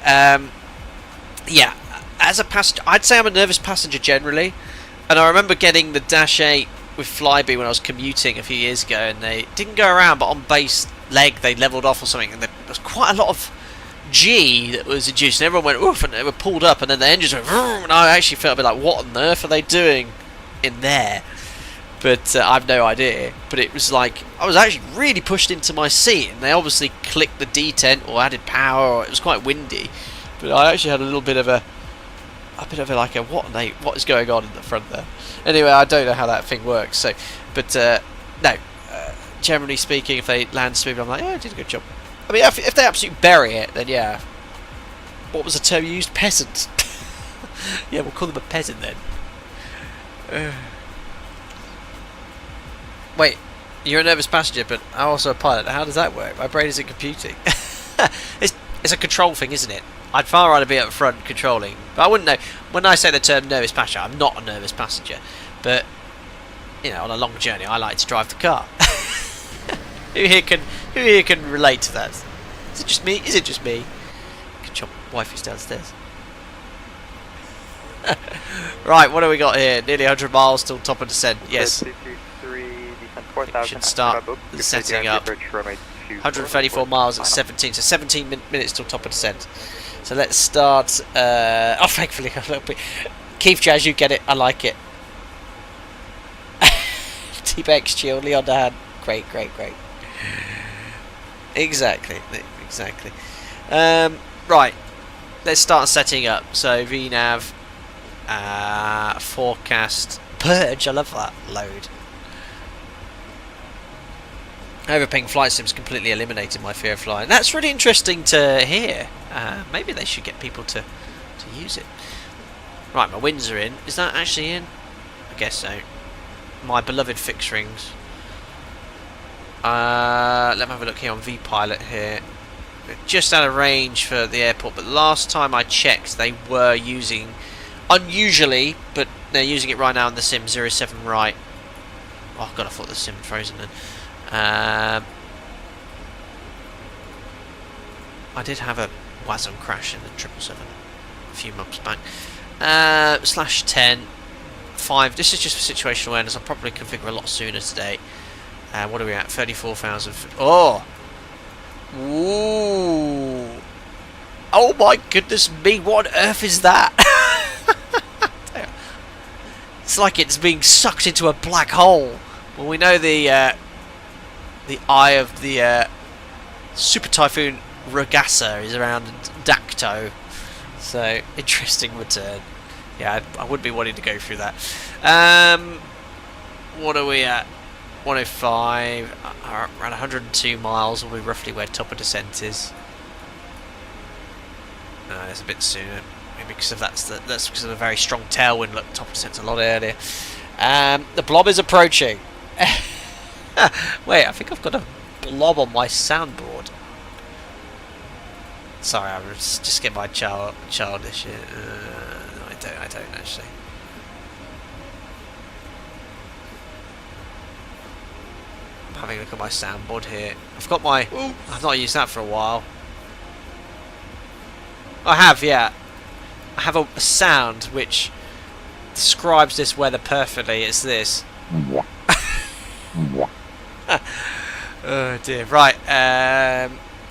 yeah, as a passenger, I'd say I'm a nervous passenger generally, and I remember getting the Dash 8 with Flybe when I was commuting a few years ago, and they didn't go around, but on base leg they levelled off or something, and there was quite a lot of G that was induced, and everyone went oof, and they were pulled up, and then the engines went vroom, and I actually felt a bit like, what on earth are they doing in there? But I have no idea. But it was like I was actually really pushed into my seat, and they obviously clicked the detent or added power, or it was quite windy. But I actually had a little bit of a like a what is going on in the front there. Anyway, I don't know how that thing works. So, but no. Generally speaking, if they land smooth, I'm like, yeah, I did a good job. I mean, if they absolutely bury it, then yeah. What was the term you used? Peasant. Yeah, we'll call them a peasant then. Wait, you're a nervous passenger, but I'm also a pilot. How does that work? My brain isn't computing. It's a control thing, isn't it? I'd far rather be up front controlling. But I wouldn't know. When I say the term nervous passenger, I'm not a nervous passenger. But, you know, on a long journey, I like to drive the car. Who here can relate to that? Is it just me? Is it just me? Good job, wifey's downstairs. Right, what do we got here? Nearly 100 miles till top of descent. Yes. Should start the setting up. 134 miles at 17, so 17 minutes till top of descent. So let's start. Oh, thankfully, a little bit. Keith Jazz, you get it. I like it. T-Bex, chill, Leon Dahan. Great. Exactly. Right, let's start setting up. So VNav, forecast, purge. I love that load. Overpaying flight sims completely eliminated my fear of flying. That's really interesting to hear. Maybe they should get people to use it. Right, my winds are in. Is that actually in? I guess so. My beloved fixed rings. Let me have a look here on VPilot here. We're just out of range for the airport, but last time I checked they were using, unusually, but they're using it right now in the sim 07 right. Oh god, I thought the sim had frozen then. I did have a WASM crash in the 777 a few months back. /10 5. This is just for situational awareness. I'll probably configure a lot sooner today. What are we at? 34,000. Oh, Ooh. Oh my goodness me, what on earth is that? It's like it's being sucked into a black hole. Well, we know the eye of the Super Typhoon Ragasa is around Dakto. So, interesting return. Yeah, I wouldn't be wanting to go through that. What are we at? 105. Around 102 miles will be roughly where top of descent is. It's a bit sooner. Maybe because of that's because of a very strong tailwind. Look, top of descent's a lot earlier. The blob is approaching. Wait, I think I've got a blob on my soundboard. Sorry, I was just getting my childish. I don't actually. I'm having a look at my soundboard here. I've got my. Ooh. I've not used that for a while. I have, yeah. I have a sound which describes this weather perfectly. It's this. Oh dear. Right.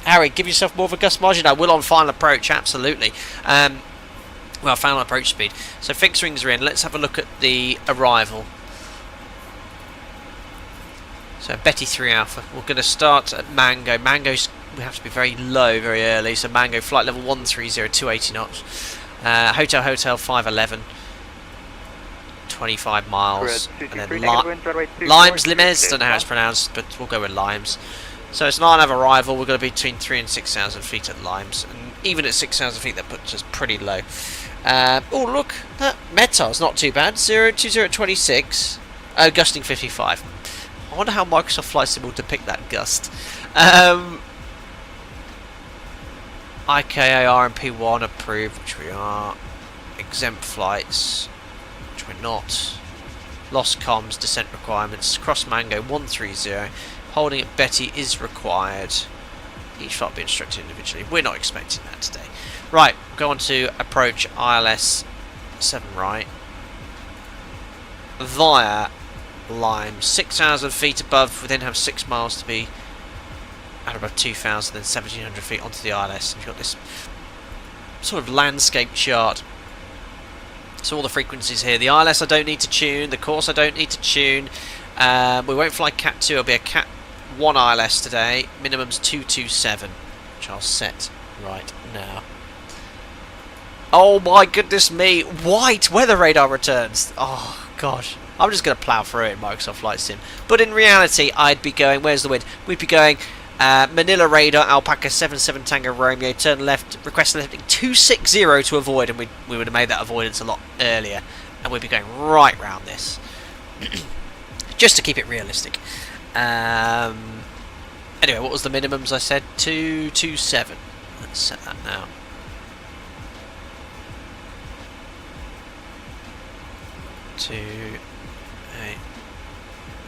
Harry, give yourself more of a gust margin. I will on final approach, absolutely. Well, final approach speed. So fixed wings are in. Let's have a look at the arrival. So Betty 3 Alpha. We're going to start at Mango. Mango's we have to be very low, very early. So Mango flight level 130, 280 knots. Hotel 511. 25 miles. And then Limes, Limes, don't know how it's pronounced, but we'll go with Limes. So it's an hour arrival. We're going to be between 3,000 and 6,000 feet at Limes, and even at 6,000 feet, that puts us pretty low. Oh look, that Metar's not too bad. 02026, gusting 55. I wonder how Microsoft Flight Sim will depict that gust. IKA RMP1 approved, which we are. Exempt flights, which we're not. Lost comms, descent requirements. Cross Mango 130. Holding at Betty is required. Each flight will be instructed individually. We're not expecting that today. Right, go on to approach ILS 7 right. Via Lime. 6,000 feet above. We then have 6 miles to be at above 2,000, then 1,700 feet onto the ILS. You've got this sort of landscape chart. So all the frequencies here. The ILS I don't need to tune. The course I don't need to tune. We won't fly Cat 2. It'll be a Cat 1 ILS today. Minimum's 227, which I'll set right now. Oh my goodness me! White weather radar returns. Oh gosh, I'm just going to plough through it in Microsoft Flight Sim. But in reality, I'd be going. Where's the wind? We'd be going. Manila radar, Alpaca 77 Tango Romeo, turn left, request lifting 260 to avoid, and we would have made that avoidance a lot earlier, and we'd be going right round this, just to keep it realistic. Anyway, what was the minimums I said? 227. Let's set that now.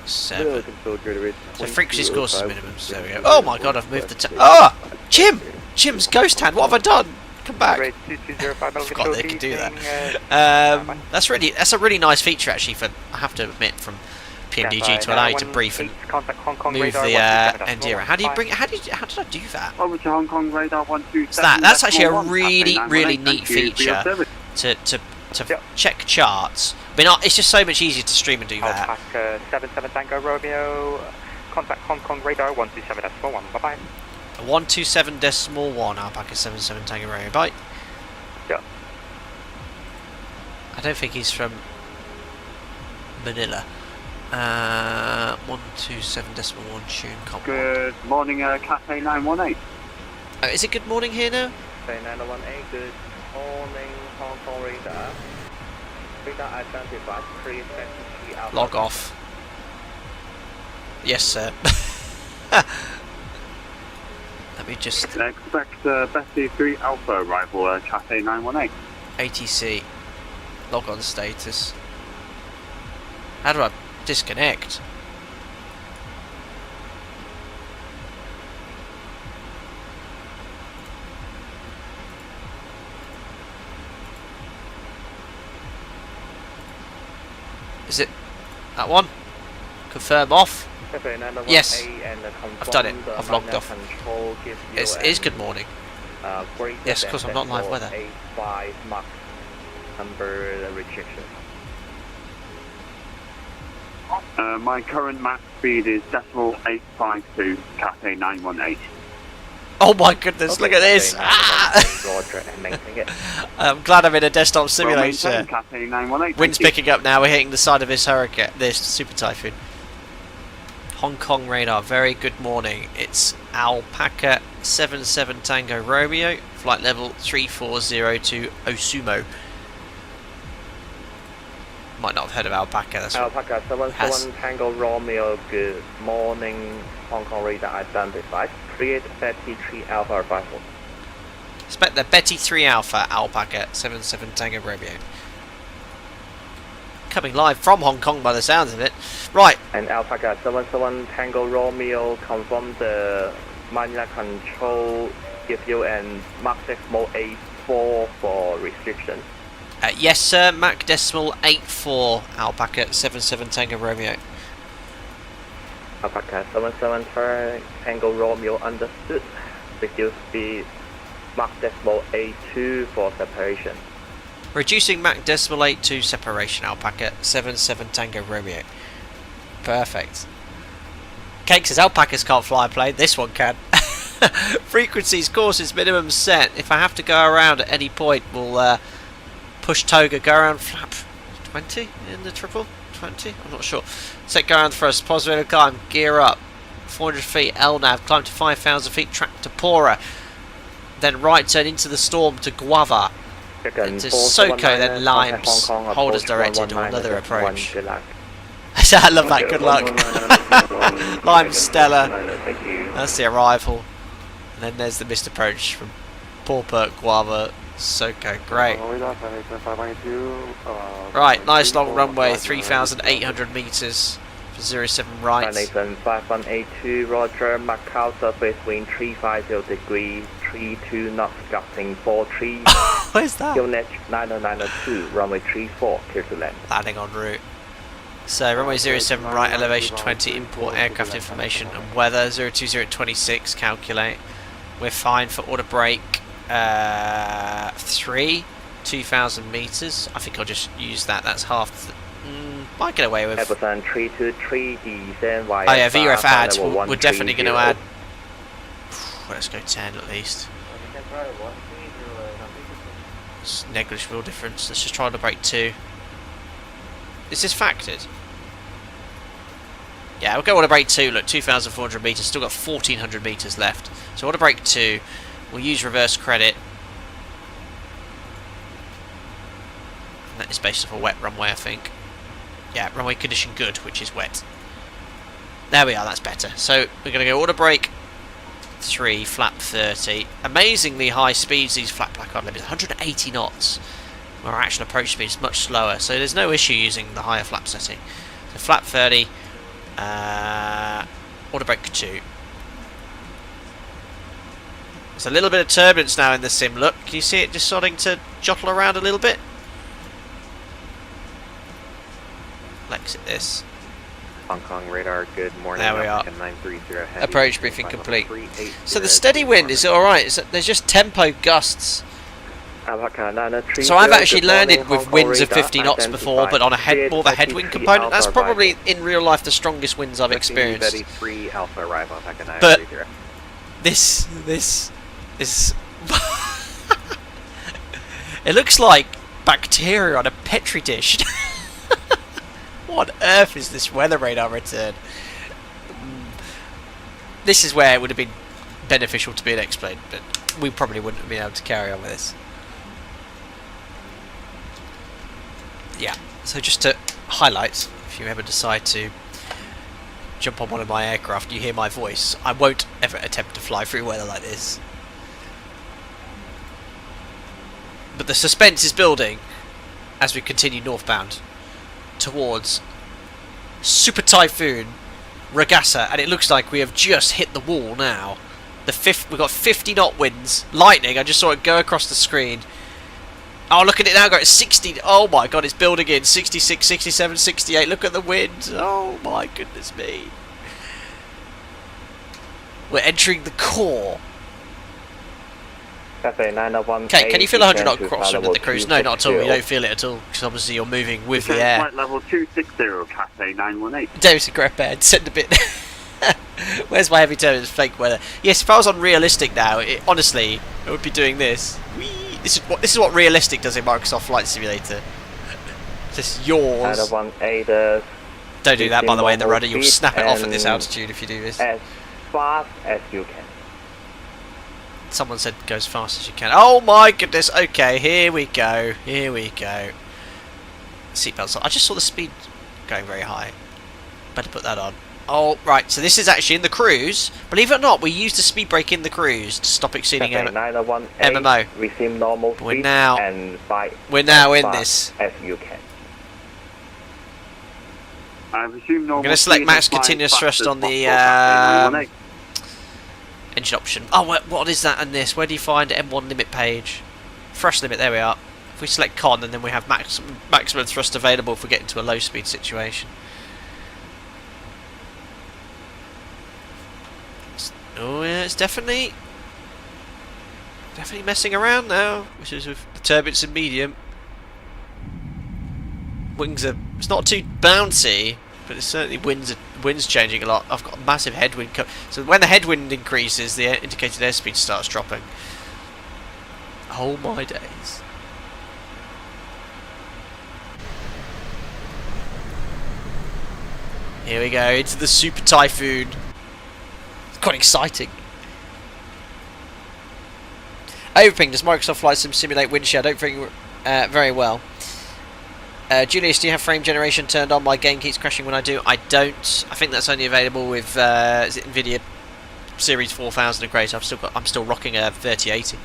Seven. So frequency scores is minimums. There we go. Oh my god, I've moved the oh! Jim's ghost hand, what have I done? Come back. Forgot they could do that. That's a really nice feature actually for, I have to admit, from PMDG to allow you to brief and move the ND. How did I do that? Over to Hong Kong radar 127. That's actually a really neat feature to check charts. I mean, it's just so much easier to stream and do that. Alpaca 77 Tango Romeo, contact Hong Kong radar 127.1. Bye bye. 127.1 Alpaca 77 Tango Romeo. Bye. Yeah. I don't think he's from Manila. 127.1 tune. Good morning, Cathay 918. Is it good morning here now? Cathay 918. Good morning, Hong Kong radar. Radar identified 320 Alpha. Log off. Yes, sir. Let me just. Expect Betty 3 Alpha arrival, Cathay 918. ATC. Log on status. How do I disconnect? Is it that one? Confirm off. Yes, I've done it. I've logged off. It is good morning. Yes, of course, I'm not live weather. My current max speed is decimal 852, Cathay 918. Oh my goodness, look at this! I'm glad I'm in a desktop simulator. Cathay 918. Wind's picking up now, we're hitting the side of this hurricane, this Super Typhoon. Hong Kong radar, very good morning. It's Alpaca 77 Tango Romeo, flight level 3402 Osumo. Might not have heard of Alpaca, that's Alpaca 77 Tango Romeo, good morning. Hong Kong radar identified. Create Betty 3 Alpha 54. Expect the Betty 3 Alpha Alpaca 77 Tango Romeo. Coming live from Hong Kong by the sounds of it. Right. And Alpaca 77 Tango Romeo, confirm the Manila control give you and Mach decimal 84 for restriction. Yes sir, Mach decimal 84 Alpaca 77 Tango Romeo. Alpaca 77 Tango Romeo understood. Reduce speed Mach decimal 82 for separation. Reducing Mach decimal 82 separation, Alpaca 77 Tango Romeo. Perfect. Cake says alpacas can't fly a plane, this one can. Frequencies, courses, minimum set. If I have to go around at any point, we'll push toga, go around flap 20 in the triple? 20? I'm not sure. Set go around first, positive climb, gear up. 400 feet, LNAV, climb to 5,000 feet, track to Pora. Then right turn into the storm to Guava. Into Soko, then Limes. Hold as directed on another approach. I love that, good luck. Limes, Stella. That's the arrival. And then there's the missed approach from Pauper, Guava, Soko. Great. Right, nice long runway, 3,800 metres for 07 right. 5182, Roger, Macau surface wind 350 degrees, 32 knots, gusting 43. Where's that? Unit 9092, runway 34, clear to land. Landing en route. So runway 07 right, elevation 20, import aircraft information and weather, 02026, calculate. We're fine for order break 3, 2,000 metres. I think I'll just use that, that's half. Might get away with. 323, descend via. Oh yeah, VRF add. We're definitely going to add. Let's go 10 at least. It's negligible difference. Let's just try to break 2. Is this factored? Yeah, we'll go on to break 2. Look, 2,400 metres. Still got 1,400 metres left. So on to break 2. We'll use reverse credit. And that is based off a wet runway, I think. Yeah, runway condition good, which is wet. There we are, that's better. So we're going to go order break 3, flap 30. Amazingly high speeds, these flat placard limits. 180 knots. Our actual approach speed is much slower, so there's no issue using the higher flap setting. So flap 30, order break 2. There's a little bit of turbulence now in the sim. Look, can you see it just starting to jottle around a little bit? Let's exit this. Hong Kong radar, good morning. There we are. 930 Approach briefing complete. So the steady wind is alright, there's just tempo gusts. So I've actually landed with winds of 50 knots before, but on a more of a headwind component. That's probably in real life the strongest winds I've experienced. But this it looks like bacteria on a petri dish. What on earth is this weather radar return? This is where it would have been beneficial to be explained, but we probably wouldn't have been able to carry on with this. Yeah, so just to highlight, if you ever decide to jump on one of my aircraft, you hear my voice, I won't ever attempt to fly through weather like this. But the suspense is building as we continue northbound towards Super Typhoon Ragasa, and it looks like we have just hit the wall now. We've got 50 knot winds, lightning. I just saw it go across the screen. Oh, look at it now, got 60. Oh my god, it's building in 66, 67, 68. Look at the wind. Oh my goodness me. We're entering the core. Cafe 901. Okay, can you feel 100 knot crosswind at the cruise? No, not at all. You don't feel it at all because obviously you're moving with the air. Flight level 260, Cafe 918. David Grephead, send a bit. Where's my heavy turbulence fake weather? Yes, if I was on realistic now, honestly, I would be doing this. Whee! This is what realistic does in Microsoft Flight Simulator. This is yours. 918. Don't do that, by the way, in the rudder. You'll snap it off at this altitude if you do this. As fast as you can. Someone said go as fast as you can. Oh my goodness. Okay, here we go. Here we go. Seatbelts on. I just saw the speed going very high. Better put that on. Oh, right. So this is actually in the cruise. Believe it or not, we used the speed brake in the cruise to stop exceeding MMO. Resume normal We're speed now, and fly we're now as in fast this. as you can. I assume normal. I'm going to select max continuous thrust on the engine option. Oh, what is that in this? Where do you find M1 limit page? Thrust limit, there we are. If we select con, and then we have maximum thrust available if we get into a low speed situation. Oh yeah, it's definitely messing around now, which is with the turbulence in medium. Wings are, it's not too bouncy, but it's certainly wind's changing a lot. I've got a massive headwind so when the headwind increases, the indicated airspeed starts dropping. Oh my days. Here we go, into the Super Typhoon. It's quite exciting. Overping, does Microsoft Flight Sim simulate wind shear? I don't think very well. Julius, do you have frame generation turned on? My game keeps crashing when I do. I don't. I think that's only available with is it Nvidia Series 4000 and great. I'm still rocking a 3080.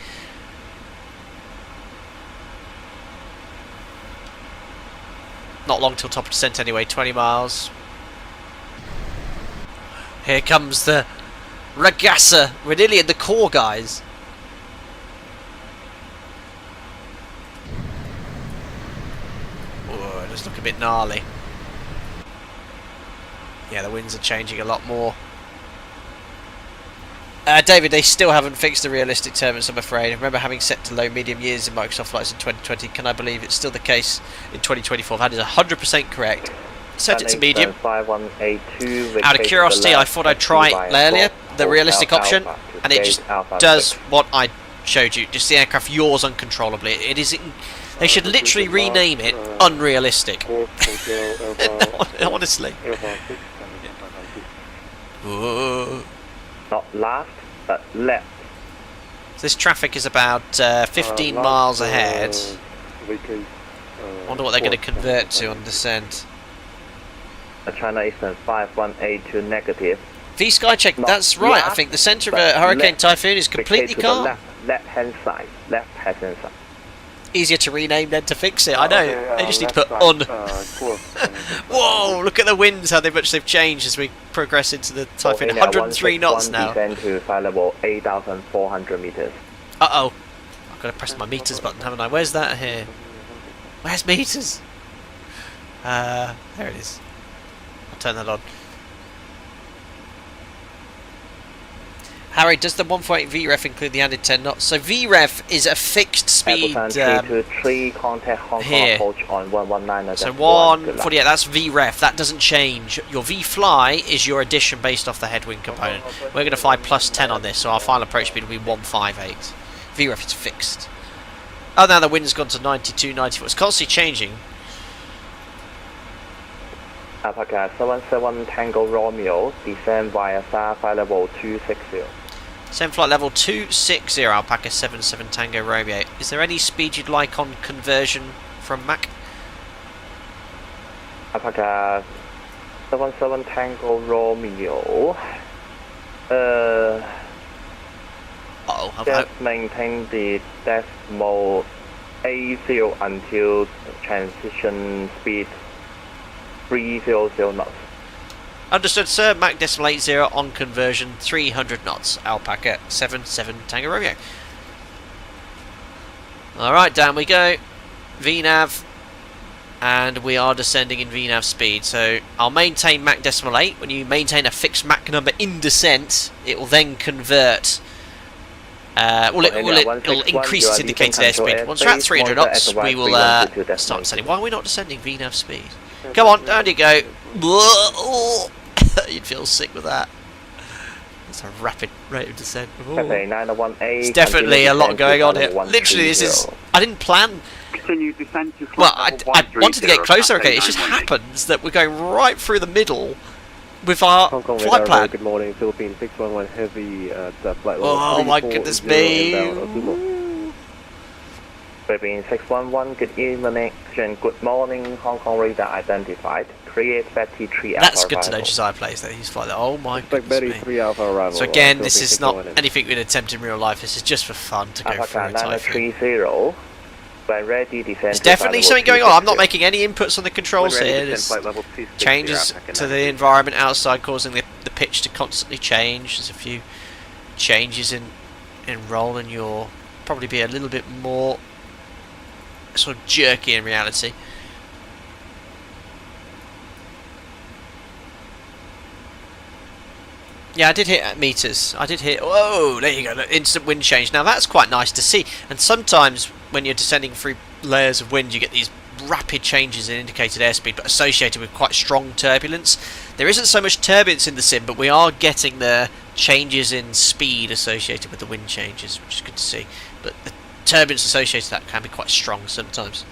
Not long till top of descent anyway. 20 miles. Here comes the Ragasa. We're nearly in the core, guys. Oh, it does look a bit gnarly. Yeah, the winds are changing a lot more. David, they still haven't fixed the realistic turbulence, I'm afraid. I remember having set to low medium years in Microsoft flights in 2020. Can I believe it's still the case in 2024? That is 100% correct. Set it to medium. Out of curiosity, I thought I'd try earlier the realistic option, and it just does what I showed you. Just the aircraft yaws uncontrollably. It is. They should literally rename it unrealistic. Honestly. Not last, but left. So this traffic is about 15 miles ahead. Wonder what they're going to convert to on descent. China Eastern 518 negative. V Sky check, that's right. I think the centre of a Hurricane Typhoon is completely calm. Left-hand side. Left-hand side. Easier to rename than to fix it. I know. They just need to put on. Whoa! Look at the winds. How much they've changed as we progress into the typhoon. 103 knots now. Descend to flight level 8,400 meters. Uh oh! I've got to press my meters button, haven't I? Where's that here? Where's meters? There it is. I'll turn that on. Harry, does the 148 VREF include the added 10 knots? So VREF is a fixed speed here. Contact Hong Kong approach on 119. So 148, that's VREF. That doesn't change. Your VFly is your addition based off the headwind component. We're going to fly plus 10 on this, so our final approach speed will be 158. VREF is fixed. Oh, now the wind's gone to 92, 94. It's constantly changing. Alpaca 77 Tango Romeo, descend via flight level 260. Send flight level 260, Alpaca 77 Tango Romeo. Is there any speed you'd like on conversion from Mac? Alpaca 77 Tango Romeo. Just maintain the decimal A0 until transition speed 300 knots. Understood, sir. Mac decimal 80 on conversion 300 knots. Alpaca 77 Tango Romeo. Alright, down we go. VNav. and we are descending in VNAV speed. So I'll maintain Mach decimal 8. When you maintain a fixed Mach number in descent, it will then convert. It'll increase its indicated airspeed. Once we're at 300 knots, we will start descending. Why are we not descending VNAV speed? Come on, down you go. You'd feel sick with that. It's a rapid rate of descent. It's definitely a lot going on here. Literally, this is... I didn't plan... Continue descent to Well, I wanted to get closer, okay, it just happens that we're going right through the middle with our flight plan. Good morning, Philippines 611 Heavy, flight level Oh my goodness me. Philippines 611, good evening, good morning, Hong Kong radar identified. Create Betty 3 Alpha That's good to know Josiah plays that he's flying that. Oh my goodness me. 3 Alpha arrival. So again, this is not anything we'd attempt in real life, this is just for fun to go through a Typhoon. 930. Ready, There's definitely something going on. I'm not making any inputs on the controls here. There's changes to the environment outside causing the pitch to constantly change. There's a few changes in roll, and you'll probably be a little bit more sort of jerky in reality. Yeah, I did hit meters. I did hit... Whoa, there you go. Instant wind change. Now, that's quite nice to see. And sometimes, when you're descending through layers of wind, you get these rapid changes in indicated airspeed, but associated with quite strong turbulence. There isn't so much turbulence in the sim, but we are getting the changes in speed associated with the wind changes, which is good to see. But the turbulence associated with that can be quite strong sometimes.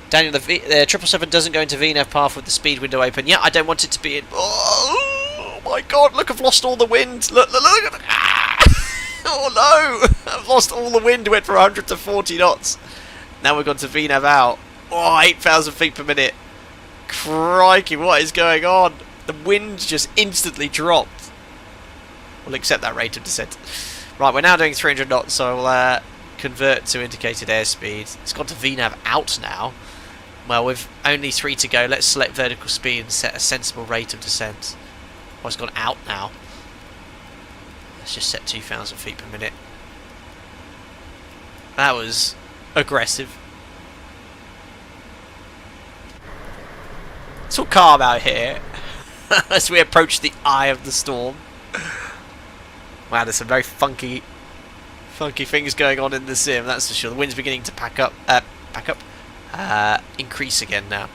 Daniel, the 777 doesn't go into VNAV path with the speed window open. Yeah, I don't want it to be in... Oh my god, look, I've lost all the wind. Look. Ah! Oh no, I've lost all the wind. Went from 100 to 40 knots. Now we've gone to VNAV out. Oh, 8,000 feet per minute. Crikey, what is going on? The wind just instantly dropped. We'll accept that rate of descent. Right, we're now doing 300 knots, so I'll convert to indicated airspeed. It's gone to VNAV out now. Well, with only 3 to go, let's select vertical speed and set a sensible rate of descent. Oh, it's gone out now. Let's just set 2,000 feet per minute. That was aggressive. It's all calm out here as we approach the eye of the storm. Wow, there's some very funky things going on in the sim, that's for sure. The wind's beginning to increase again now.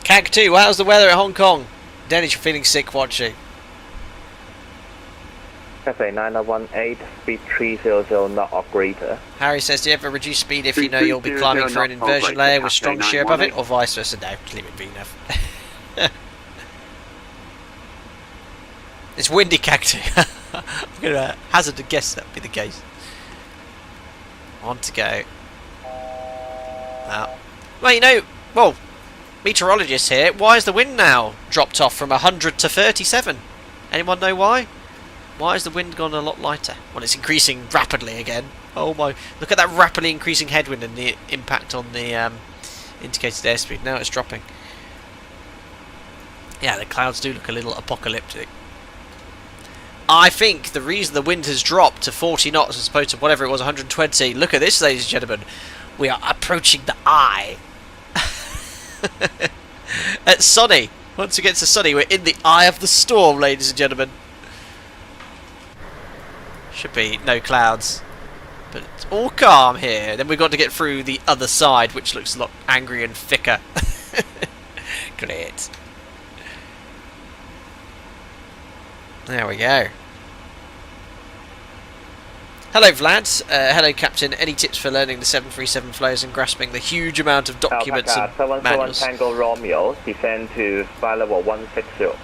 CAG 2, how's the weather at Hong Kong? Dennis, you're feeling sick watching. Cafe 918, speed 300 knot or greater. Harry says, do you ever reduce speed if you know you'll be climbing for an inversion layer with strong shear above it, or vice versa? No, just leave it VNAV. It's windy, CAG 2. I'm going to hazard a guess that would be the case. On to go. Well, you know, well, meteorologists here, why is the wind now dropped off from 100 to 37? Anyone know why? Why has the wind gone a lot lighter? Well, it's increasing rapidly again. Oh my, look at that rapidly increasing headwind and the impact on the indicated airspeed. Now it's dropping. Yeah, the clouds do look a little apocalyptic. I think the reason the wind has dropped to 40 knots as opposed to whatever it was, 120. Look at this, ladies and gentlemen. We are approaching the eye. It's sunny. Once it gets to sunny, we're in the eye of the storm, ladies and gentlemen. Should be no clouds. But it's all calm here. Then we've got to get through the other side, which looks a lot angry and thicker. Great. There we go. Hello Vlad, hello Captain. Any tips for learning the 737 flows and grasping the huge amount of documents and manuals? Tango Romeo, descend to flight level 160.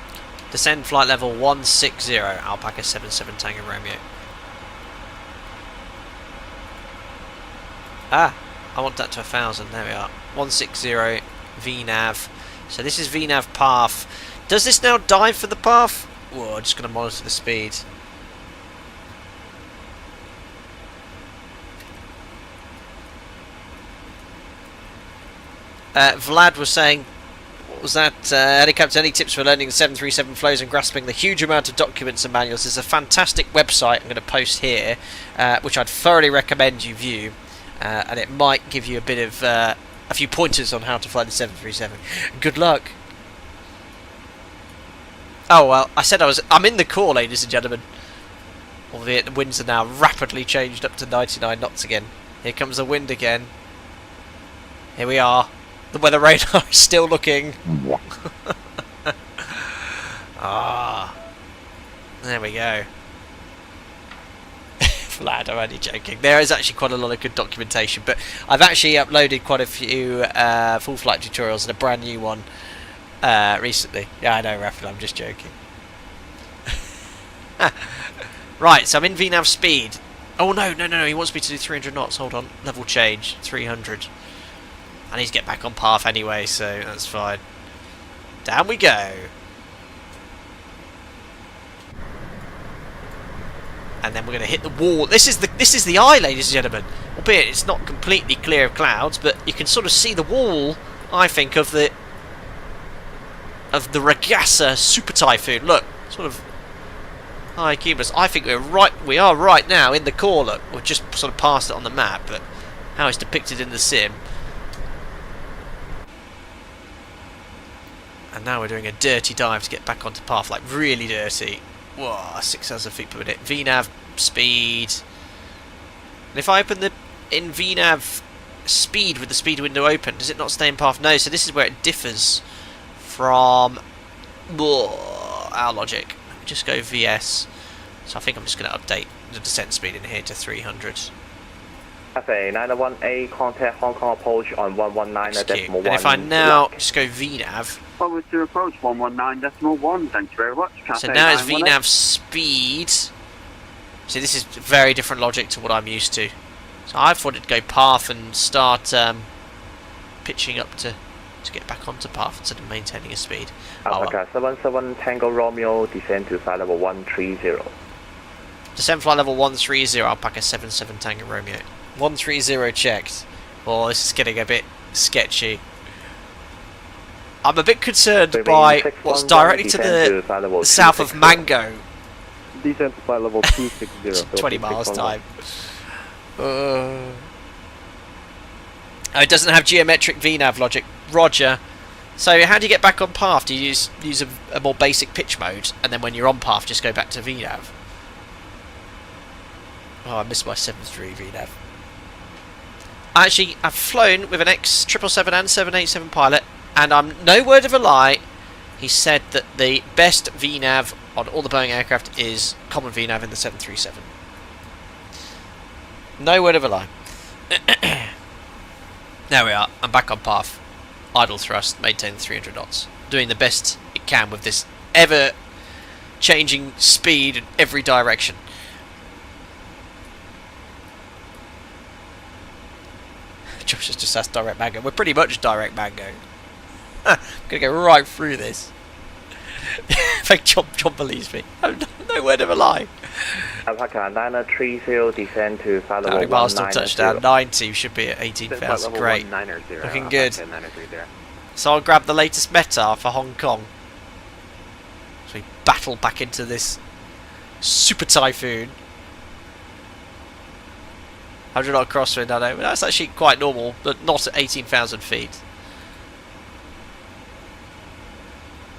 Descend flight level 160, Alpaca 77 Tango Romeo. Ah, I want that to 1,000, there we are. 160 VNAV. So this is VNAV path. Does this now dive for the path? Whoa, I'm just going to monitor the speed. Vlad was saying, what was that? Helicopter, any tips for learning the 737 flows and grasping the huge amount of documents and manuals? There's a fantastic website I'm going to post here, which I'd thoroughly recommend you view, and it might give you a bit of a few pointers on how to fly the 737. Good luck. Oh well, I said I'm in the core, ladies and gentlemen. Albeit the winds are now rapidly changed up to 99 knots again. Here comes the wind again. Here we are. The weather radar is still looking. Ah, there we go. Flat, I'm only joking. There is actually quite a lot of good documentation, but I've actually uploaded quite a few full flight tutorials and a brand new one recently. Yeah, I know, Raphael, I'm just joking. Right, so I'm in VNAV speed. Oh no, he wants me to do 300 knots. Hold on, level change, 300. I need to get back on path anyway, so that's fine. Down we go. And then we're going to hit the wall. This is the eye, ladies and gentlemen. Albeit it's not completely clear of clouds, but you can sort of see the wall, I think, of the Ragasa Super Typhoon. Look, sort of high cumulus. I think we are right now in the core. Look, we've just sort of passed it on the map, but how it's depicted in the sim. And now we're doing a dirty dive to get back onto path, like really dirty. Whoa, 6,000 feet per minute. VNAV speed. And if I open in VNAV speed with the speed window open, does it not stay in path? No, so this is where it differs from our logic. Let me just go VS. So I think I'm just going to update the descent speed in here to 300. Cathay 901A, contact Hong Kong approach on 119.1. And if I now just go VNAV. Forward to approach 119.1. Thank you very much. So now it's VNAV speed. See, this is very different logic to what I'm used to. So I thought it'd go path and start pitching up to get back onto path instead of maintaining a speed. Alpha 77 Tango Romeo, descend to flight level 130. Descend flight level 130, Alpaca 77 Tango Romeo. 130 checked. Oh, this is getting a bit sketchy. I'm a bit concerned by what's directly to the south of Mango. Descend to flight level 260. 20 miles time. Oh, it doesn't have geometric VNAV logic. Roger. So how do you get back on path? Do you use a more basic pitch mode, and then when you're on path, just go back to VNAV? Oh, I missed my 7.3 VNAV. Actually, I've flown with an X777 and 787 pilot, and I'm no word of a lie. He said that the best VNAV on all the Boeing aircraft is common VNAV in the 737. No word of a lie. There we are. I'm back on path. Idle thrust, maintain 300 knots. Doing the best it can with this ever-changing speed in every direction. Josh has just asked direct mango. We're pretty much direct mango. I'm gonna go right through this. Fake John believes me. No word of a lie. Alpaca 930, descend to flight level 190. Milestone touchdown 90, should be at 18,000. Great. Looking good. So I'll grab the latest meta for Hong Kong. So we battle back into this Super Typhoon. 100 knot crosswind, I know. That's actually quite normal, but not at 18,000 feet.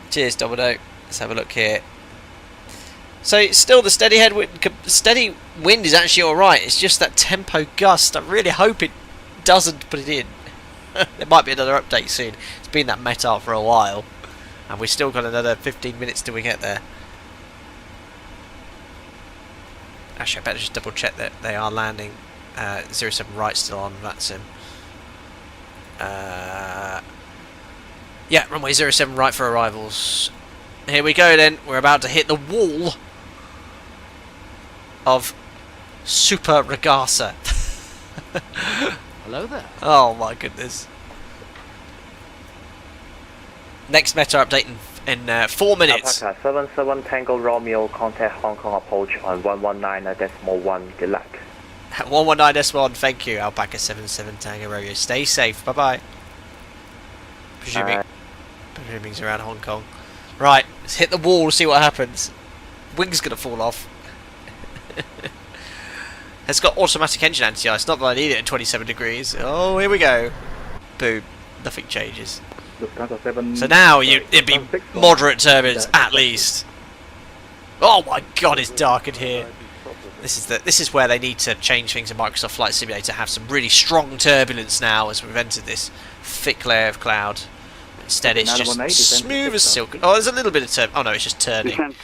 Cheers, Domino. Let's have a look here. So still the steady wind is actually alright. It's just that tempo gust. I really hope it doesn't put it in. There might be another update soon. It's been that meta for a while, and we've still got another 15 minutes till we get there. Actually, I better just double check that they are landing 07 right still on that sim. Yeah, runway 07 right for arrivals. Here we go then. We're about to hit the wall of Super Ragasa. Hello there. Oh my goodness. Next meta update in 4 minutes. Alpaca 77 Tango Romeo, contact Hong Kong approach on 119.1. Good luck. 119S1, thank you. Alpaca 77 Tango Romeo. Stay safe. Bye bye. Presuming. Boomings around Hong Kong. Right, let's hit the wall, see what happens. Wing's gonna fall off. It's got automatic engine anti-ice, not that I need it at 27 degrees. Oh, here we go. Boom. Nothing changes. So now it'd be moderate turbulence at least. Oh my god, it's dark in here. This is where they need to change things in Microsoft Flight Simulator, have some really strong turbulence now as we've entered this thick layer of cloud. Instead it's just smooth as silk. Oh, there's a little bit of turbulence. Oh no, it's just turning. Descend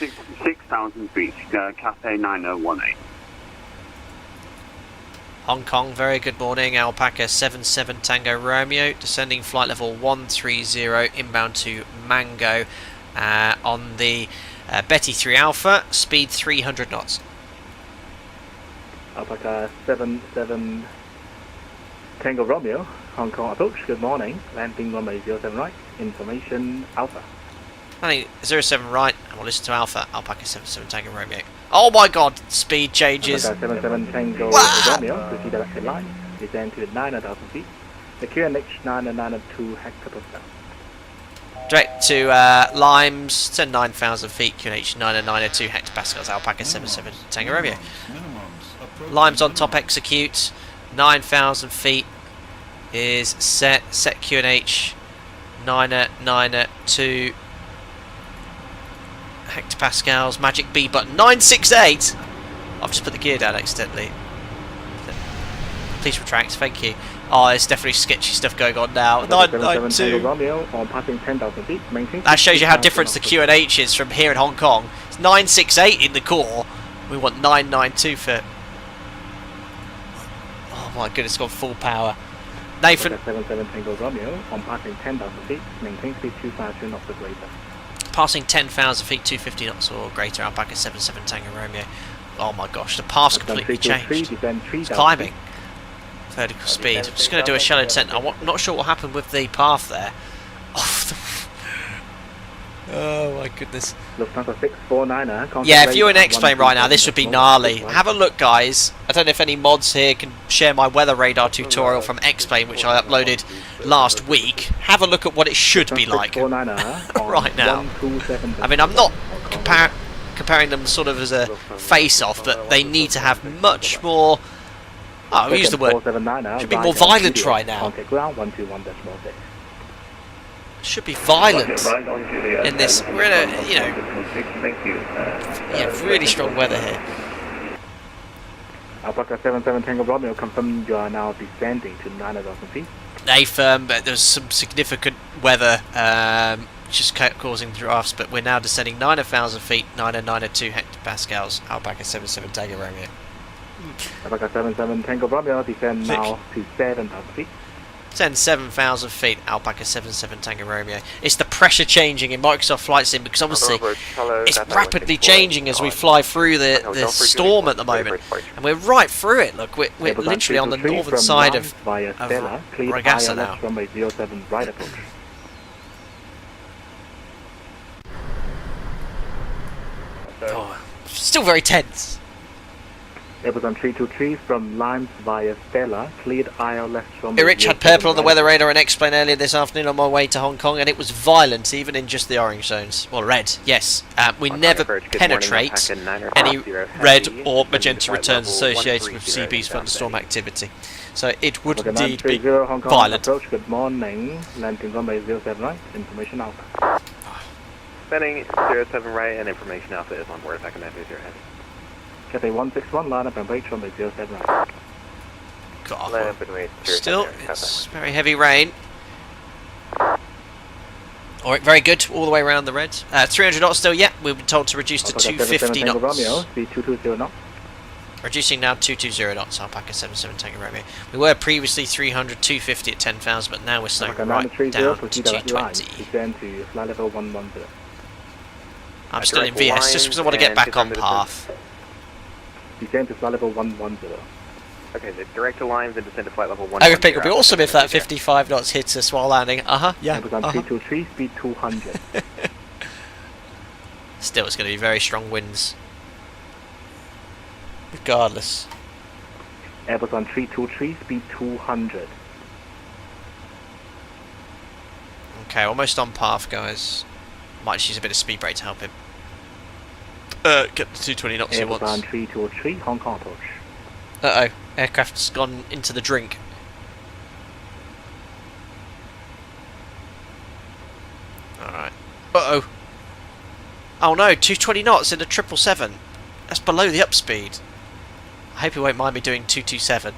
6,000 feet, Cathay 9018. Hong Kong, very good morning. Alpaca 77 Tango Romeo, descending flight level 130 inbound to Mango on the Betty 3 Alpha, speed 300 knots. Alpaca 77 Tango Romeo, Hong Kong approach, good morning. Landing runway 07 right, information Alpha. Landing 07 right, and we'll listen to Alpha, Alpaca 77 Tango Romeo. Oh my god, speed changes. Alpaca 77 Tango Romeo, proceed directed line, descend to 9,000 feet. The QNH 992 hectopascal. Direct to Limes, to 9,000 feet, QNH 992 hectopascals, Alpaca 77 Tango Romeo. Limes on top, execute, 9,000 feet is set QNH 992 hectopascals, magic B button, 968! I've just put the gear down accidentally. Please retract, thank you. Oh, there's definitely sketchy stuff going on now. 992. That shows you how different the QNH is from here in Hong Kong. It's 968 in the core. We want 992 for... Oh my goodness, it's gone full power. Nathan. 77 Tango Romeo, on passing 10,000 feet, maintain speed 2,000 knots or greater. Passing 10,000 feet, 250 knots or greater, Alpaca 77 Tango Romeo. Oh my gosh, the path's completely changed. It's climbing. Vertical speed. I'm just going to do a shallow descent. I'm not sure what happened with the path there. Oh my goodness. Yeah, if you were an X-plane right now, this would be gnarly. Have a look, guys. I don't know if any mods here can share my weather radar tutorial from X-plane, which I uploaded last week. Have a look at what it should be like right now. I mean, I'm not comparing them sort of as a face-off, but they need to have much more... Oh, I'll use the word. Should be more violent right now. Should be violent in this. We're in a, really strong weather here. Alpaca 77 Tango Romeo, confirm you are now descending to 9,000 feet. But there's some significant weather just causing drafts, but we're now descending 9,000 feet, 992 hectopascals, Alpaca 77 Tango Romeo. Alpaca 77 Tango Romeo, descend now to 7,000 feet. Descend 7,000 feet, Alpaca 77 Tango Romeo. It's the pressure changing in Microsoft Flight Sim, because obviously it's rapidly changing as we fly through the storm at the moment. And we're right through it, look, we're literally on the northern side of Ragasa now. Oh, still very tense. Airbus on 323 from Limes via Stella, cleared aisle left from... Rich had purple on the weather radar and X-plane earlier this afternoon on my way to Hong Kong, and it was violent even in just the orange zones. Well, red, yes. We never penetrate any red or magenta returns associated with CB's thunderstorm activity. So it would indeed be violent. Good morning, landing runway 07 right, information Alpha. Landing 07 right and information Alpha is on board if I can navigate your head. Cathay 161, line up and wait from the 07 right. God, still, it's very heavy rain. Alright, very good, all the way around the red. 300 knots still, yeah, we've been told to reduce to 250 knots. Romeo, speed 220 knots. Reducing now 220 knots, Alpaca 77 Tango Romeo. We were previously 300, 250 at 10,000, but now we're slowing right down to 220. Descend to flight level 110. I'm still in VS, just because I want to get back on path. Descend to flight level 110. Okay, the direct to lines and descend to flight level 110. I would think it would be awesome if that 55 knots hits us while landing. Yeah. 323, speed 200. Still, it's going to be very strong winds. Regardless. Airbus on 323, speed 200. Okay, almost on path, guys. Might just use a bit of speed brake to help him. Get the 220 knots he wants. Airbus 323, Hong Kong approach. Uh-oh, aircraft's gone into the drink. Alright. Uh-oh. Oh no, 220 knots in a 777. That's below the upspeed. I hope he won't mind me doing 227.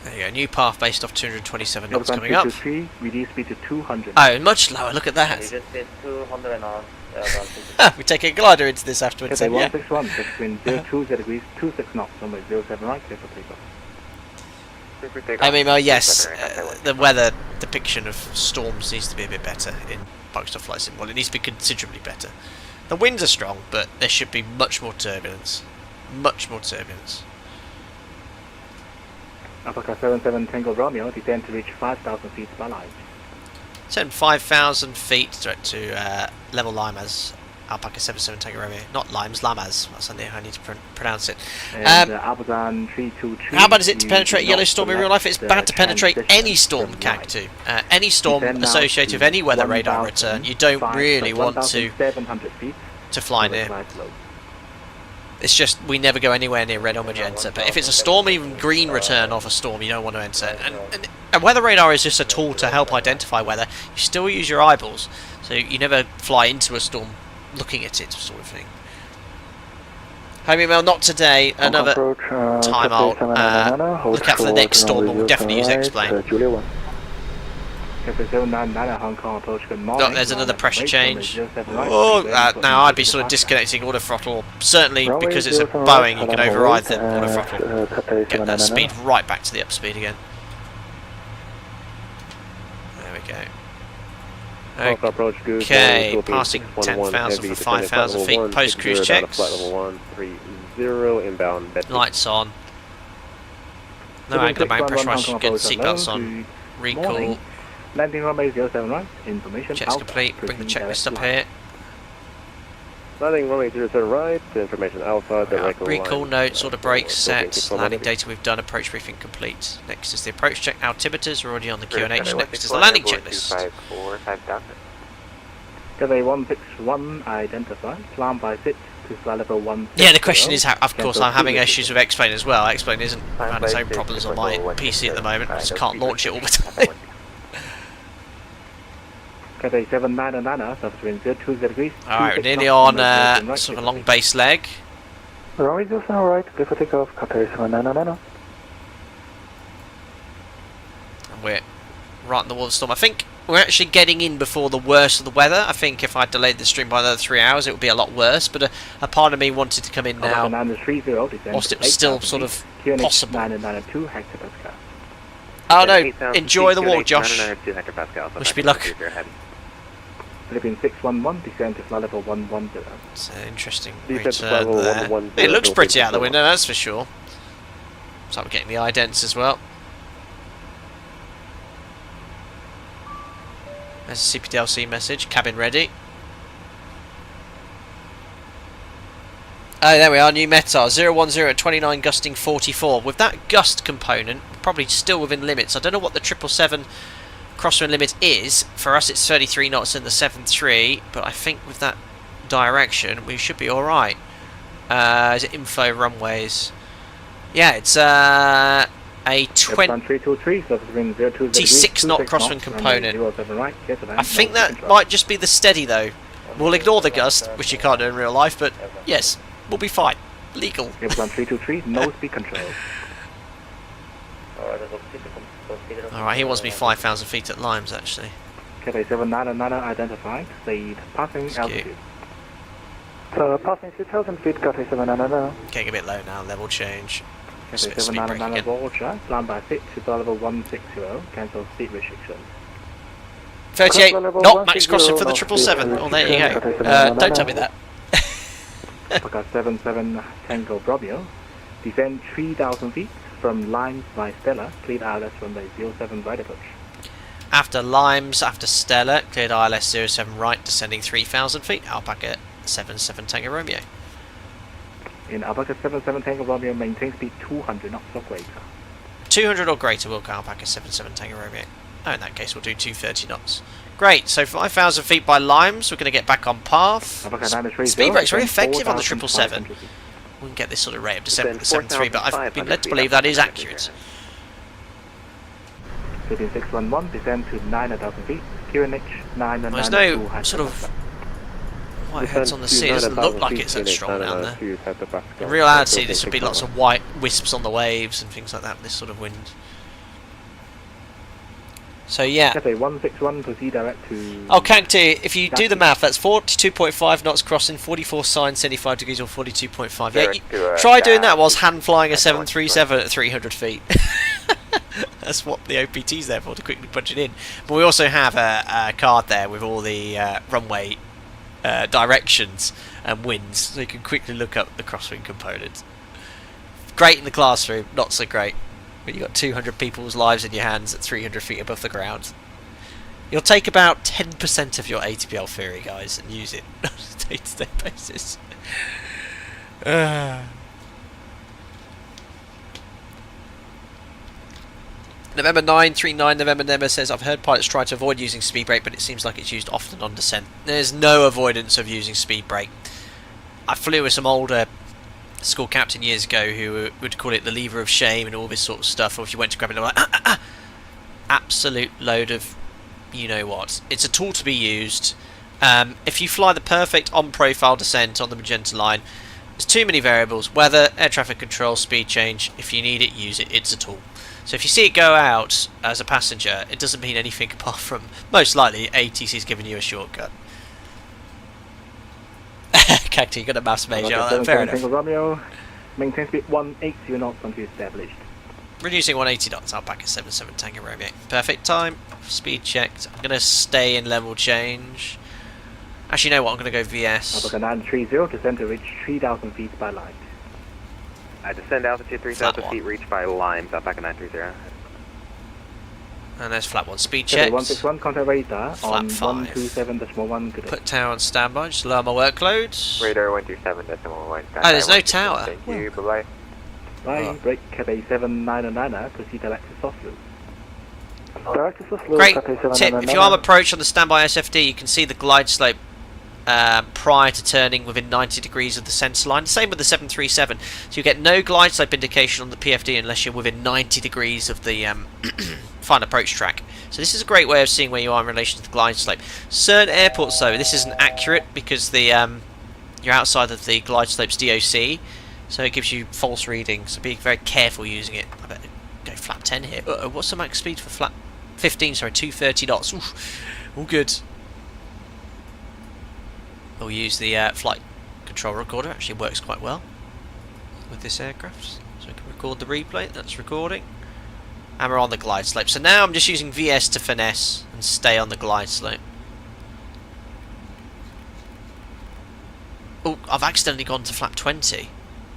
There you go, new path based off 227 knots Airbus coming up. 323, release speed to 200. Oh, much lower, look at that. just hit 200 knots. We're taking a glider into this afterwards. Okay, So, yeah. 161, between 02 degrees, 26 knots, runway 07 right, clear for takeoff. I mean, well, yes, the weather depiction of storms needs to be a bit better in Microsoft Flight Sim. Well, it needs to be considerably better. The winds are strong, but there should be much more turbulence. Much more turbulence. Alpha 77 Tango Romeo, descend to reach 5,000 feet by line. Send 5,000 feet direct to level Limas. Alpaca 77 Tango Romeo. Not Limes, Lamas. That's how I need to pronounce it. And Alpha 323. How bad is it to penetrate yellow storm in real life? It's bad to penetrate any storm, Cactu. Any storm associated with any weather radar return. You don't really want to fly near. It's just, we never go anywhere near red or magenta. But if it's a storm, even green return of a storm, you don't want to enter. And weather radar is just a tool to help identify weather. You still use your eyeballs. So you never fly into a storm looking at it, sort of thing. Home email, not today. Another time I'll look out for the next storm, and we'll definitely use X-Plane. Oh, there's another pressure change. Oh, now I'd be sort of disconnecting auto throttle. Certainly, because it's a Boeing, you can override the auto throttle. Get that speed right back to the upspeed again. There we go. Okay, passing 10,000 for 5,000 feet. Post cruise checks. Lights on. No angular bank pressure. I should get seatbelts on. Recall. Landing runway 07 right. Information. Checks complete. Bring the checklist up here. Landing runway 07 right. Information alpha. Recall notes. Order brakes set. Landing data we've done. Approach briefing complete. Next is the approach check. Altimeters. We're already on the QNH. Next is the landing checklist. Gateway 161 identified. Climb by 6 to flight level 1. Yeah, the question is, how, of course, I'm having issues with X-Plane as well. X-Plane isn't having its own problems on my PC at the moment. I just can't launch it all the time. Gateway 799, submarine 02 degrees. Alright, we're nearly on sort of a long base leg. Runway 07 right, clear for takeoff. Gateway 799. And we're right in the wall of the storm. I think we're actually getting in before the worst of the weather. I think if I delayed the stream by another 3 hours, it would be a lot worse. But a part of me wanted to come in now, whilst it was still sort of possible. Oh no, enjoy the walk, Josh. Wish me luck. Philippines 611, descend to flight level 110. It's an interesting return there. It looks pretty out the window, that's for sure. So I'm getting the idents as well. There's a CPDLC message, cabin ready. Oh, there we are, new METAR, 010 at 29, gusting 44. With that gust component, probably still within limits. I don't know what the 777 crosswind limit is. For us it's 33 knots in the 7.3, but I think with that direction we should be alright. Is it info runways? Yeah, it's a 26 knot crosswind component. I think that might just be the steady though. We'll ignore the gust, which you can't do in real life, but yes, we'll be fine. Legal. Airplane 323, no speed control. Alright, he wants me 5,000 feet at Limes actually. Cathay 799 identified, speed passing altitude. So passing 6,000 feet, Cathay 799. Getting a bit low now, level change. Cathay 799 Roger, climb by 6 to flight level 160, cancel speed restriction. 38, not max crossing for the 777. Oh, there you go. Don't tell me that. Paka 77 Tango Bromeo, descend 3,000 feet from Limes by Stella, cleared ILS runway 07 right approach. After Limes, after Stella, cleared ILS 07 right, descending 3,000 feet, Alpaca 77 Tango Romeo. In Alpaca 77 Tango Romeo, maintain speed 200 knots or greater. 200 or greater will go Alpaca 77 Tango Romeo. Oh, in that case we'll do 230 knots. Great, so 5,000 feet by Limes, we're going to get back on path. Speed brake's very effective on the 777. We can get this sort of rate up to 73, but I've been led to believe that is accurate. 15611, descend to 9,000 feet. QNH 9,900. There's no sort of white heads on the sea. It doesn't look like it's that strong down there. In reality, this would be lots of white wisps on the waves and things like that with this sort of wind. So yeah. Cathay 161, proceed direct to... Oh, Cacti, if you do the math, that's 42.5 knots crossing, 44 sine, 75 degrees or 42.5. Yeah, try doing that whilst hand flying a 737 at 300 feet. That's what the OPT's there for, to quickly punch it in. But we also have a card there with all the runway directions and winds, so you can quickly look up the crosswind component. Great in the classroom, not so great when you've got 200 people's lives in your hands at 300 feet above the ground. You'll take about 10% of your ATPL theory, guys, and use it on a day-to-day basis. November 939 November Never says, I've heard pilots try to avoid using speed brake, but it seems like it's used often on descent. There's no avoidance of using speed brake. I flew with some older school captain years ago who would call it the lever of shame and all this sort of stuff, or if you went to grab it, they're like, absolute load of you know what. It's a tool to be used. If you fly the perfect on-profile descent on the magenta line, there's too many variables: weather, air traffic control, speed change. If you need it, use it. It's a tool. So if you see it go out as a passenger, it doesn't mean anything apart from, most likely, ATC's giving you a shortcut. Cacti, you got a maths major. Fair enough. Romeo, maintain speed 180 knots until established. Reducing 180 knots out back at 77 Tango Romeo. Perfect time. Speed checked. I'm going to stay in level change. Actually, you know what? I'm going to go VS. Alpaca 930, descend to reach 3,000 feet by line. Descend altitude 3,000 feet, reached by Limes, Alpaca 930. And there's flat one. Speed checked. 161, contact radar on 5. 127.1. Good. Put tower on standby. Just lower my workload. Radar 127.1. Oh, there's no tower. Thank you. Bye-bye. Bye. Break Cathay 799, proceed direct to Soslu. Direct to Soslu. Great tip. If you arm approach on the standby SFD, you can see the glide slope prior to turning within 90 degrees of the centre line. Same with the 737. So you get no glide slope indication on the PFD unless you're within 90 degrees of the final approach track. So this is a great way of seeing where you are in relation to the glide slope. Certain airports though, this isn't accurate because the you're outside of the glide slope's DOC, so it gives you false readings. So be very careful using it. I better go flap 10 here. What's the max speed for flap 15? Sorry, 230 knots. Oof. All good. We'll use the flight control recorder. Actually works quite well with this aircraft, so we can record the replay. That's recording, and we're on the glide slope. So now I'm just using VS to finesse and stay on the glide slope. Oh, I've accidentally gone to flap 20.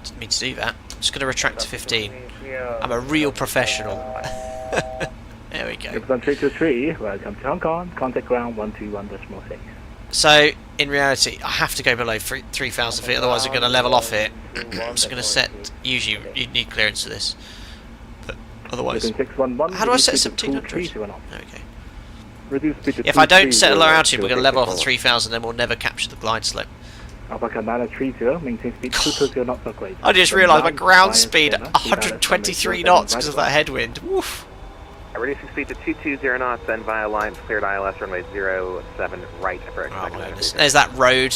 Didn't mean to do that. I'm just going to retract to 15. I'm a real professional. There we go. 323, welcome to Hong Kong. Contact ground 121.6. So, in reality, I have to go below 3,000 feet, otherwise I'm going to level off it. I'm just going to set, usually you need clearance for this, but otherwise... How do I set 1700? Okay. If I don't set a low altitude, we're going to level off at 3,000, then we'll never capture the glide slope. Alpaca 930, maintain speed 220 knots per grade. I just realised my ground speed at 123 knots because of that headwind. Woof. Reducing speed to 220 knots, then via lines cleared ILS runway 07 right for oh, there's that road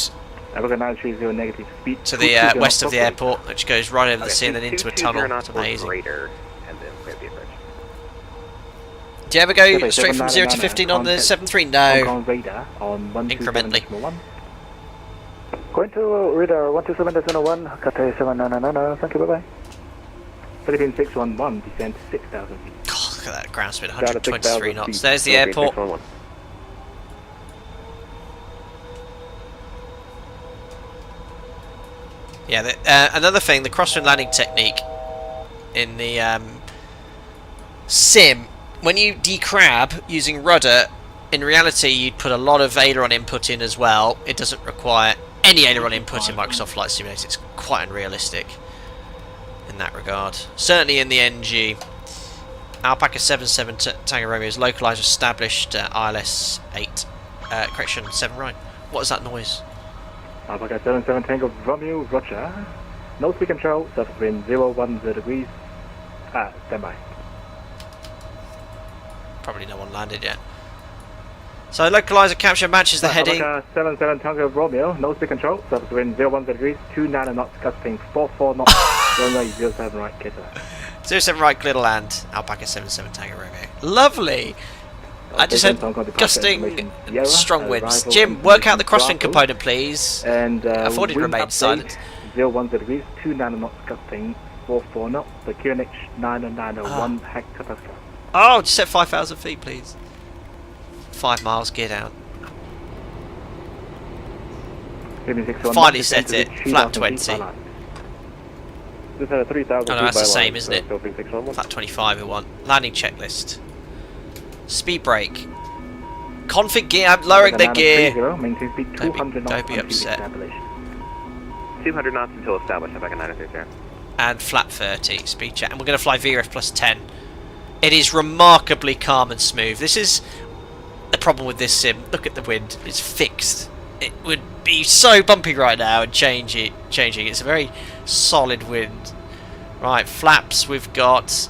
negative speed to the west of the airport, which goes right over the sea and then into a tunnel. It's amazing. Do you ever go straight from 0 to 15 on the 73? No. Incrementally. Going to radar 127.01, Cathay 799, thank you, bye-bye. Philippine 611, descend to 6,000 feet. God, look at that ground speed, 123 knots. There's the airport. Yeah, another thing, the crosswind landing technique in the sim, when you decrab using rudder, in reality you'd put a lot of aileron input in as well. It doesn't require any aileron input in Microsoft Flight Simulator. It's quite unrealistic in that regard. Certainly in the NG. Alpaca 77 Tango Romeo is localised, established ILS 8. Correction, 7 right. What is that noise? Alpaca 77 Tango Romeo, roger. No speed control, surface wind 010 degrees. Standby. Probably no one landed yet. So localizer capture matches the heading. Alpaca 77 Tango Romeo, no speed control, surface wind 010 degrees, 29 knots, gusting 44 knots, runway 07 right, clear to land. 07 right, clear to land. Alpaca 77 Tango Romeo. Lovely! I just had gusting strong winds. Jim, work out the crosswind component, please. And I thought it remained silent. 010 degrees, 29 knots, gusting 44 knots, the QNH 9901 hectopascal. Oh, just set 5,000 feet, please. 5 miles, gear down. Finally set it, flat 20. Oh no, that's the same, isn't it? Flat 25 we want. Landing checklist. Speed brake. Config gear, I'm lowering the gear. Don't be upset. 200 knots until established, Alpaca 930. And flat 30, speed check. And we're going to fly VRF plus 10. It is remarkably calm and smooth. This is the problem with this sim. Look at the wind, it's fixed. It would be so bumpy right now and changing. It's a very solid wind. Right, flaps we've got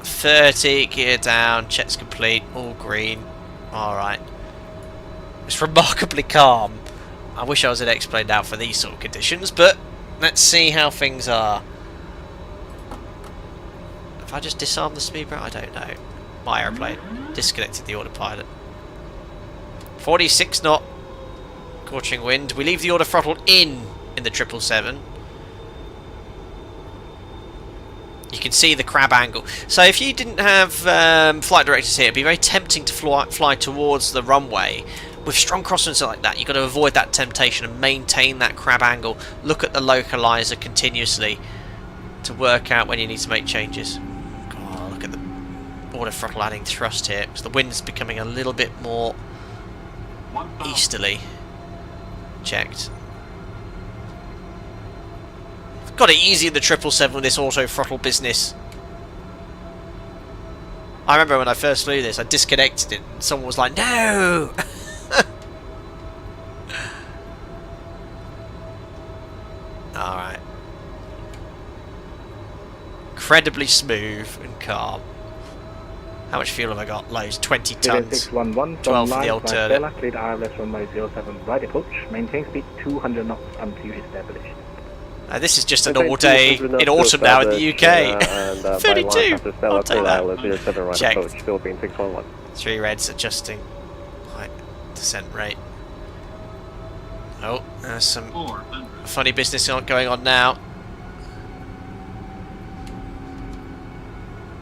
30, gear down, checks complete, all green. Alright. It's remarkably calm. I wish I was an explained out for these sort of conditions, but let's see how things are. If I just disarm the speed brake, I don't know. My aeroplane disconnected the autopilot. 46 knot. Scorching wind. We leave the auto throttle in the 777. You can see the crab angle. So if you didn't have flight directors here, it'd be very tempting to fly towards the runway. With strong crosswinds like that, you've got to avoid that temptation and maintain that crab angle. Look at the localizer continuously to work out when you need to make changes. Oh, look at the auto throttle adding thrust here, because the wind's becoming a little bit more easterly. Checked. Got it easy in the 777 with this auto throttle business. I remember when I first flew this, I disconnected it and someone was like, no! Alright. Incredibly smooth and calm. How much fuel have I got? Loads, 20 tons. 611 12 for the alternate. Cleared ILS runway 07 right approach. Maintain speed 200 knots until established. This is just a normal day in autumn now in the UK. 32! I'll take that. Check. 3 reds adjusting. Right, descent rate. Oh, there's some funny business going on now.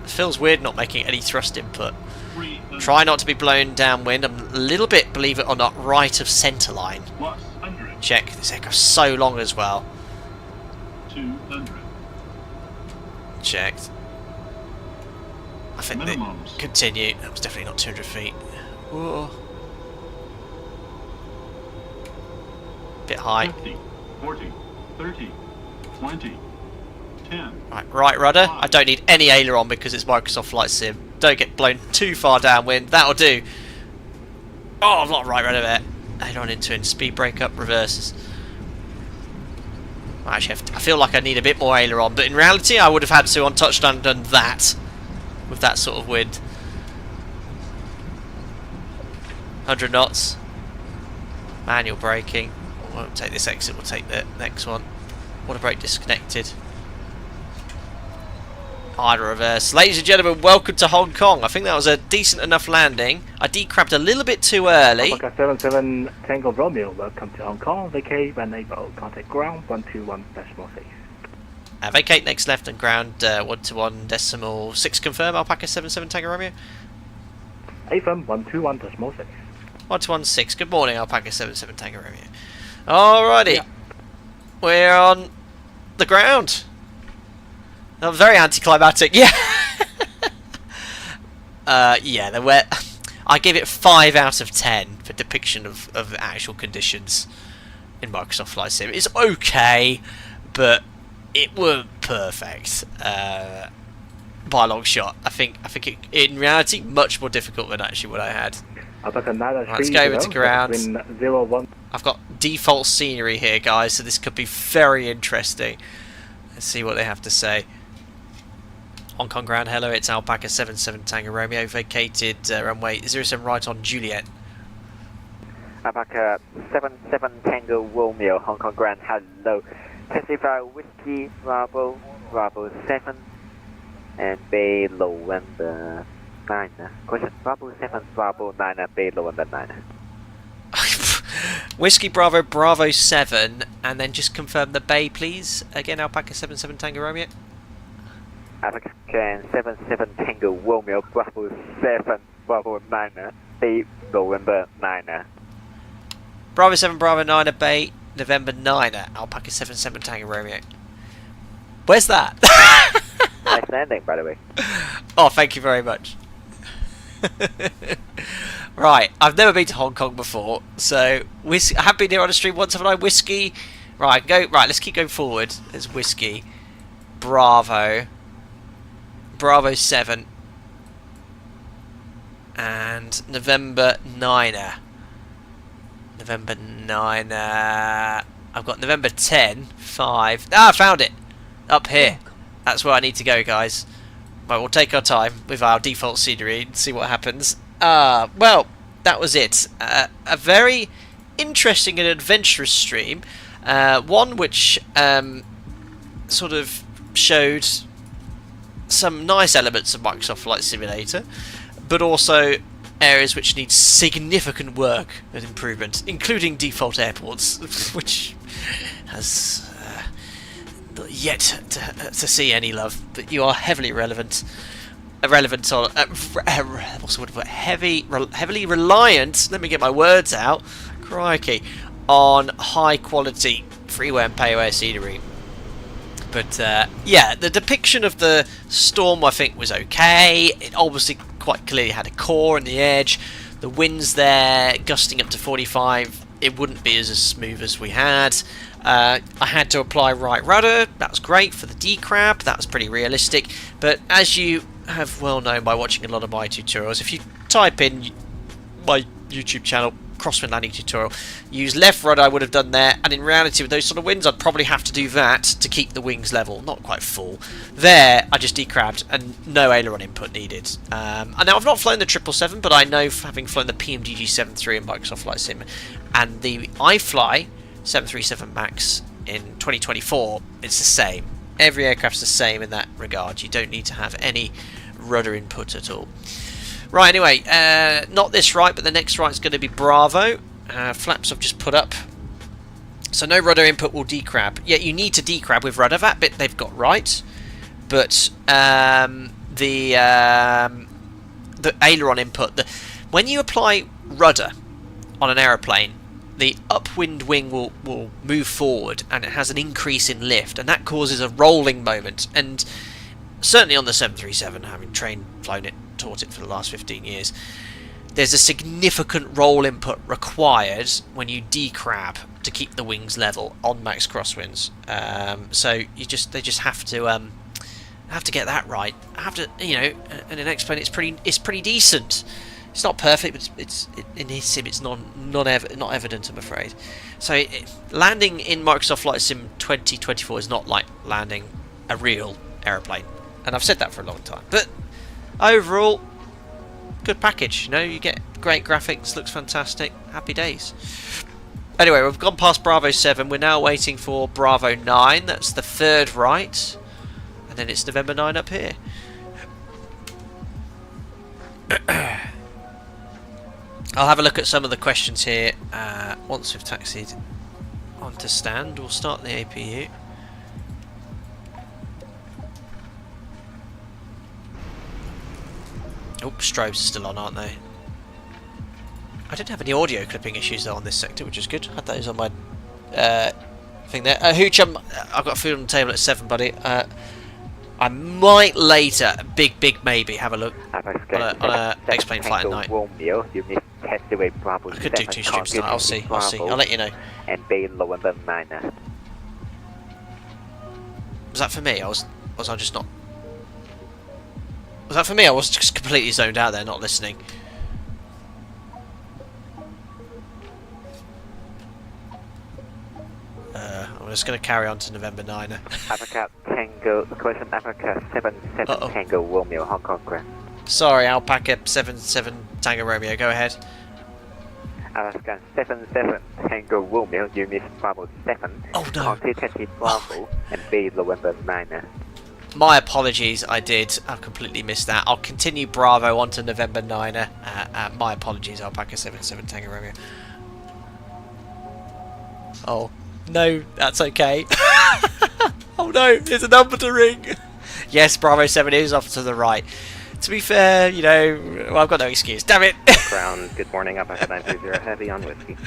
It feels weird not making any thrust input. Try not to be blown downwind. I'm a little bit, believe it or not, right of centre line. Check. This aircraft's so long as well. 200. Checked. I think they continue. That was definitely not 200 feet. Whoa. Bit high. 50, 40, 30, 20, 10. Right rudder. I don't need any aileron because it's Microsoft Flight Sim. Don't get blown too far downwind. That'll do. Oh, I'm not right rudder there. Aileron into and speed brake up, reverses. Actually, I feel like I need a bit more aileron, but in reality I would have had to on touchdown done that with that sort of wind. 100 knots. Manual braking. We won't take this exit, we'll take the next one. Water brake disconnected. Idle reverse. Ladies and gentlemen, welcome to Hong Kong. I think that was a decent enough landing. I decrabbed a little bit too early. Alpaca 77 Tango Romeo, welcome to Hong Kong. Vacate when able. Contact ground 121.6. Vacate next left and ground 121.6. Confirm. Alpaca 77 Tango Romeo. AFM 121.6. 121.6. Good morning, Alpaca 77 Tango Romeo. Alrighty. Yeah. We're on the ground. Oh, very anticlimactic. Yeah. Yeah, they were. I give it 5 out of 10 for depiction of actual conditions. in Microsoft Flight Sim. It's okay, but it weren't perfect by a long shot. I think it, in reality, much more difficult than actually what I had. Right, let's go over to ground. I've got default scenery here, guys, so this could be very interesting. Let's see what they have to say. Hong Kong ground, hello, it's Alpaca 77 Tango Romeo, vacated runway 07 right on Juliet. Alpaca 77 Tango Romeo, Hong Kong ground, hello. Taxify Whiskey Bravo 7 and Bay November 9. Question Bravo 7 Bravo 9 Bay November 9. Whiskey Bravo 7, and then just confirm the bay, please. Again, Alpaca 77 Tango Romeo. Alpaca 77 Tango Romeo Bravo 7 Bravo 9 Bay November 9. Bravo 7 Bravo 9 Bay November 9 Alpaca 77 Tango Romeo. Where's that? Nice landing, by the way. Oh, thank you very much. Right, I've never been to Hong Kong before, so I have been here on a stream once, haven't I? Whiskey. Right, let's keep going forward. There's Whiskey Bravo 7 and November 9er. November 9er. I've got November 10 5. I found it up here. That's where I need to go, guys. Right, we'll take our time with our default scenery and see what happens. Well, that was it. A very interesting and adventurous stream. One which sort of showed some nice elements of Microsoft Flight Simulator, but also areas which need significant work and improvement, including default airports, which has yet to see any love. But you are heavily relevant on what's the word for it? Heavily reliant. Let me get my words out. Crikey, on high quality freeway and payway scenery. But yeah, the depiction of the storm I think was okay. It obviously quite clearly had a core in the edge. The winds there gusting up to 45. It wouldn't be as smooth as we had. I had to apply right rudder. That was great for the decrab. That was pretty realistic. But as you have well known by watching a lot of my tutorials, if you type in my YouTube channel crosswind landing tutorial, use left rudder, I would have done there, and in reality with those sort of winds I'd probably have to do that to keep the wings level, not quite full. There I just decrabbed and no aileron input needed. And now I've not flown the 777, but I know having flown the PMDG 73 in Microsoft Flight Sim and the iFly 737 MAX in 2024, it's the same. Every aircraft's the same in that regard. You don't need to have any rudder input at all. Right, anyway, not this right, but the next right is going to be Bravo. Flaps I've just put up. So no rudder input will decrab. Yeah, you need to decrab with rudder. That bit they've got right. But the aileron input, when you apply rudder on an aeroplane, the upwind wing will move forward and it has an increase in lift, and that causes a rolling moment. And certainly on the 737, having flown it, taught it for the last 15 years, there's a significant roll input required when you decrab to keep the wings level on max crosswinds. So they just have to get that right. Have to, you know, and an X-plane it's pretty decent. It's not perfect, but in his sim it's not evident, I'm afraid. So landing in Microsoft Flight Sim 2024 is not like landing a real aeroplane, and I've said that for a long time. But overall, good package. You know, you get great graphics, looks fantastic, happy days. Anyway, we've gone past Bravo 7. We're now waiting for Bravo 9. That's the third right, and then it's November 9 up here. I'll have a look at some of the questions here once we've taxied onto stand. We'll start the APU. Oh, strobes are still on, aren't they? I didn't have any audio clipping issues though on this sector, which is good. I had those on my thing there. Hooch, I've got food on the table at 7, buddy. I might later, big maybe, have a look on a X-plane flight at night. Romeo, you need taxiway Bravo I could do 7, 2 streams tonight. I'll see. Bravo, I'll let you know. And Bay November 9. Was that for me? Was I just not? Was that for me? I was just completely zoned out there, not listening. I'm just going to carry on to November 9. Africa Tango, question Africa 77 Tango Romeo, Hong Kong Grand. Sorry, Alpaca 77 Tango Romeo, go ahead. Alaska 77 Tango Romeo, Unit Bravo 7. Oh no. County Taxi Bravo, and Bay November 9. My apologies, I completely missed that. I'll continue Bravo on to November 9. My apologies, Alpaca 77 Tango Romeo. Oh, no, that's okay. Oh no, there's a number to ring. Yes, Bravo 7 is off to the right. To be fair, you know, well, I've got no excuse. Damn it! Ground, good morning, up at 930 heavy on whiskey.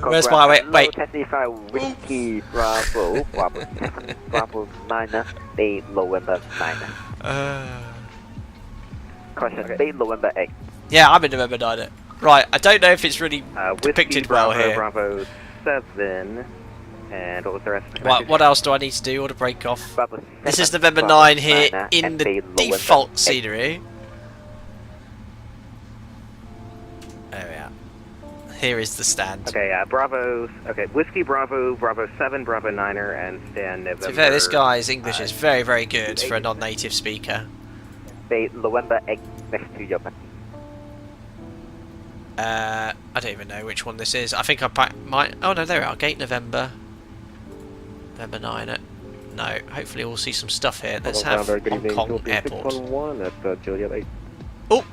Where's my wait? Testify Whiskey Bravo, Bravo 7, Bravo 9, Bay November 9. Question, Bay November 8. Yeah, I'm in November 9. Right, I don't know if it's really depicted well Bravo, here. Bravo 7, and what was the rest of the Right, what else do I need to do or to break off? Bravo 7, This is November Bravo 9 here 9, in and the Bay November default 8. scenery. There we are. Here is the stand. Okay, Bravo, okay, Whiskey Bravo, Bravo 7, Bravo 9er, and stand November... To be fair, this guy's English is very, very good for a non-native speaker. Bay November 8 next to your button. I don't even know which one this is. I think I might... Oh no, there we are. Gate November. November 9. No, hopefully we'll see some stuff here. Let's have Hong Kong Airport. Oh!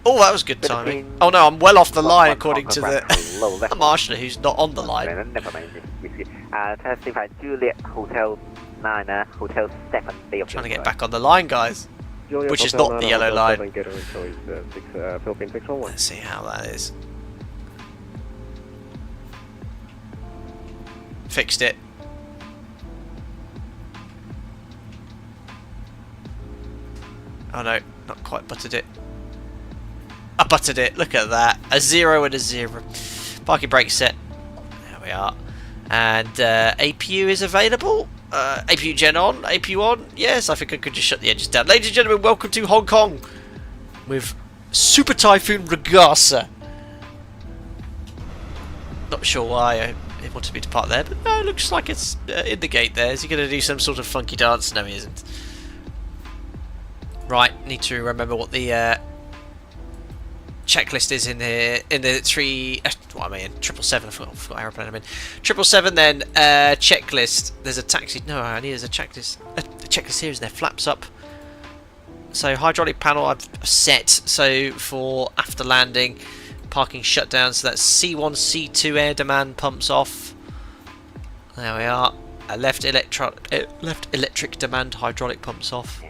Oh, that was good timing. Oh no, I'm well off the line according to the Marshall, who's not on the line. Never mind. Testify Juliet Hotel 9, Hotel 7. Trying to get back on the line, guys. Which is not the yellow line. Let's see how that is. Fixed it. Oh no, not quite buttered it. I buttered it, look at that. A 0 and a 0. Parking brake set. There we are. And APU is available. APU gen on, APU on. Yes, I think I could just shut the engines down. Ladies and gentlemen, welcome to Hong Kong with Super Typhoon Ragasa. Not sure why it wanted me to park there, but no, it looks like it's in the gate there. Is he going to do some sort of funky dance? No, he isn't. Right, need to remember what the checklist is in here. In the 777. I forgot aeroplane I'm in. 777 then, checklist. There's a taxi. No, I need a checklist. A checklist here is there. Flaps up. So hydraulic panel I've set. So for after landing, parking shut down. So that's C1, C2 air demand pumps off. There we are. Left electric demand hydraulic pumps off.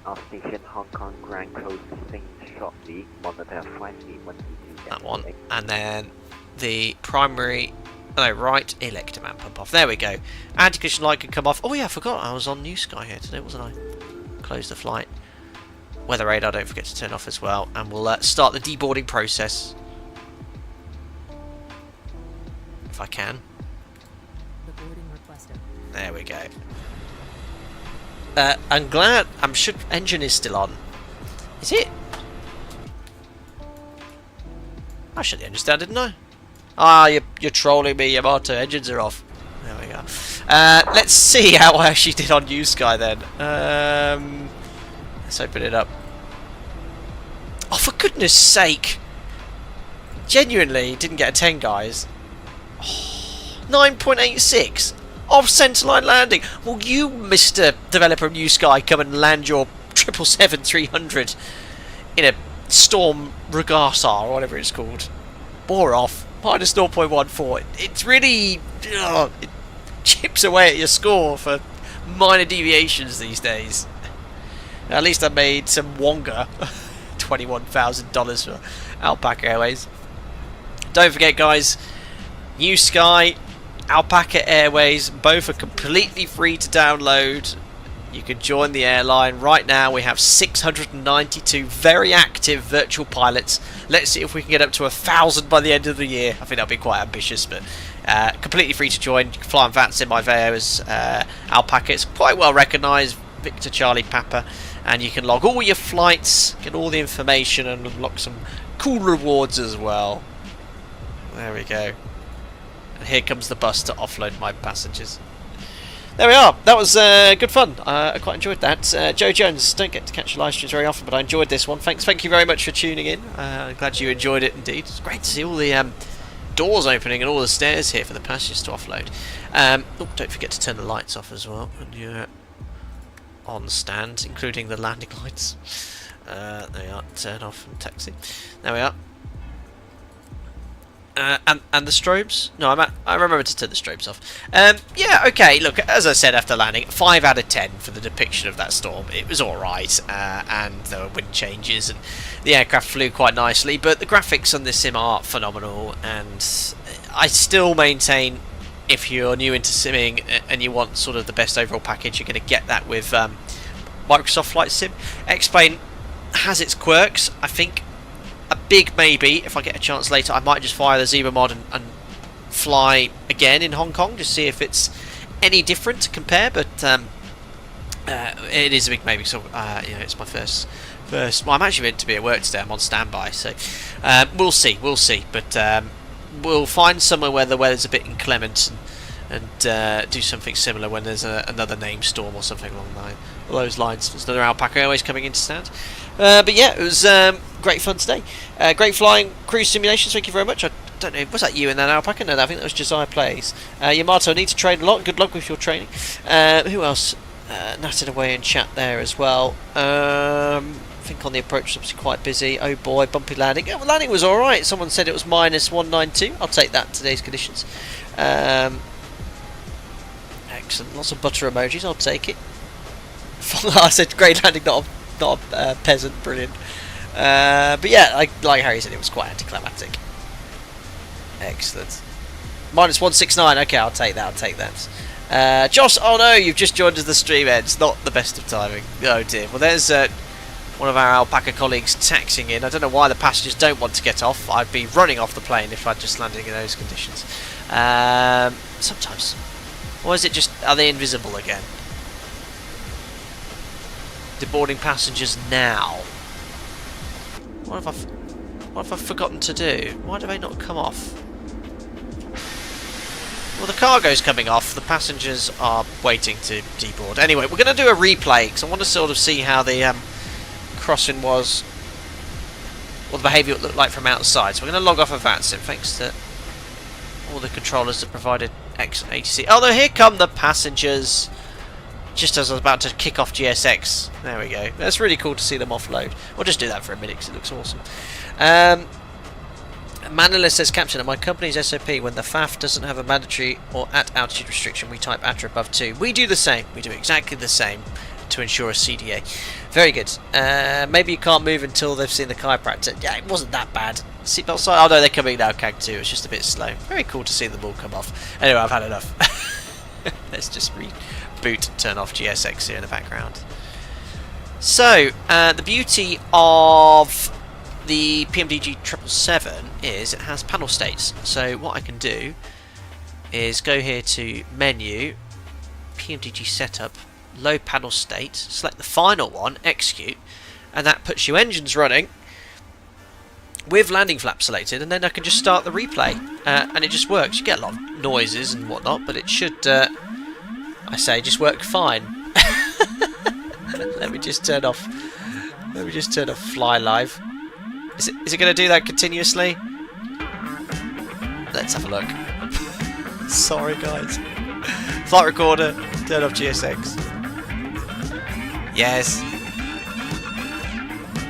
Off station, Hong Kong Grand closing shortly. Monitor flight speed 122. That one, and then the primary. No, right elect demand pump off. There we go. Anti-collision light can come off. Oh yeah, I forgot I was on New Sky here today, wasn't I? Close the flight. Weather radar, don't forget to turn off as well, and we'll start the deboarding process if I can. There we go. I'm glad. I'm sure engine is still on. Is it? I shut the engines down, didn't I? Ah, you're trolling me, Yamato. Engines are off. There we go. Let's see how I actually did on New Sky then. Let's open it up. Oh, for goodness sake! Genuinely didn't get a 10, guys. Oh, 9.86. Off centerline landing. Will you, Mr. Developer of New Sky, come and land your 777-300 in a Storm Ragasa or whatever it's called? Bore off. Minus 0.14. It's really... it chips away at your score for minor deviations these days. At least I made some Wonga. $21,000 for Alpaca Airways. Don't forget, guys, New Sky, Alpaca Airways, both are completely free to download. You can join the airline. Right now we have 692 very active virtual pilots. Let's see if we can get up to 1,000 by the end of the year. I think that'll be quite ambitious, but completely free to join. You can fly on VATSIM Iveo's Alpaca. It's quite well recognised, Victor Charlie Papa, and you can log all your flights, get all the information, and unlock some cool rewards as well. There we go. And here comes the bus to offload my passengers. There we are. That was good fun. I quite enjoyed that. Joe Jones, don't get to catch your live streams very often, but I enjoyed this one. Thank you very much for tuning in. I'm glad you enjoyed it indeed. It's great to see all the doors opening and all the stairs here for the passengers to offload. Don't forget to turn the lights off as well when you're on stand, including the landing lights. There we are. Turn off and taxi. There we are. And the strobes? No, I remember to turn the strobes off. Yeah, okay, look, as I said after landing, 5 out of 10 for the depiction of that storm. It was alright, and there were wind changes, and the aircraft flew quite nicely, but the graphics on this sim are phenomenal, and I still maintain if you're new into simming and you want sort of the best overall package, you're going to get that with Microsoft Flight Sim. X-Plane has its quirks, I think. A big maybe, if I get a chance later, I might just fire the Zebra mod and fly again in Hong Kong, just see if it's any different to compare, but it is a big maybe, so you know, it's my first, well, I'm actually meant to be at work today, I'm on standby, so we'll see, but we'll find somewhere where the weather's a bit inclement and do something similar when there's another name storm or something along those lines. There's another Alpaca Airways coming into stand. But yeah, it was great fun today. Great flying cruise simulations, thank you very much. I don't know, was that you in that Alpaca? No, I think that was Josiah Plays. Yamato, need to train a lot. Good luck with your training. Who else? Natted away in chat there as well. I think on the approach was obviously quite busy. Oh boy, bumpy landing. Yeah, well, landing was alright. Someone said it was minus 192. I'll take that in today's conditions. Excellent. Lots of butter emojis. I'll take it. I said great landing, not a peasant. Brilliant. But yeah, like Harry said, it was quite anticlimactic. Excellent. Minus 169. Okay, I'll take that. Josh, oh no, you've just joined us. The stream ends. Not the best of timing. Oh dear. Well, there's one of our Alpaca colleagues taxiing in. I don't know why the passengers don't want to get off. I'd be running off the plane if I'd just landed in those conditions. Sometimes. Or is it just, are they invisible again? Deboarding passengers now. What have I forgotten to do? Why do they not come off? Well, the cargo's coming off. The passengers are waiting to deboard. Anyway, we're going to do a replay because I want to sort of see how the crossing was, what the behaviour looked like from outside. So we're going to log off of VATSIM thanks to all the controllers that provided ATC. Oh no, here come the passengers. Just as I was about to kick off GSX. There we go. That's really cool to see them offload. We'll just do that for a minute because it looks awesome. Manila says, Captain, at my company's SOP, when the FAF doesn't have a mandatory or at altitude restriction, we type ATRA above 2. We do the same. We do exactly the same to ensure a CDA. Very good. Maybe you can't move until they've seen the chiropractor. Yeah, it wasn't that bad. Seatbelt side. Oh no, they're coming now, CAG 2. It's just a bit slow. Very cool to see them all come off. Anyway, I've had enough. Let's just reboot and turn off GSX here in the background. So, the beauty of the PMDG 777 is it has panel states. So what I can do is go here to menu, PMDG setup, load panel state, select the final one, execute, and that puts your engines running with landing flap selected, and then I can just start the replay, and it just works. You get a lot of noises and whatnot, but it should, I say, just work fine. Let me just turn off fly live. Is it going to do that continuously? Let's have a look. Sorry guys. Flight recorder, turn off GSX. Yes.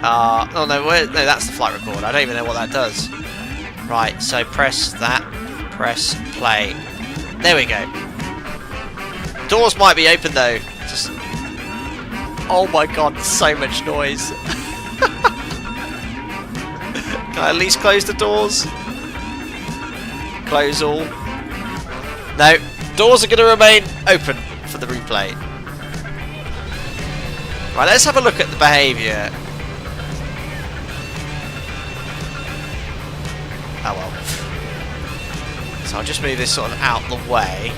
Oh no, no, that's the flight recorder. I don't even know what that does. Right, so press that, press play. There we go. Doors might be open though. Just, oh my god, so much noise. Can I at least close the doors? Close all. No, doors are going to remain open for the replay. Right, let's have a look at the behaviour. Oh well. So I'll just move this sort of out the way.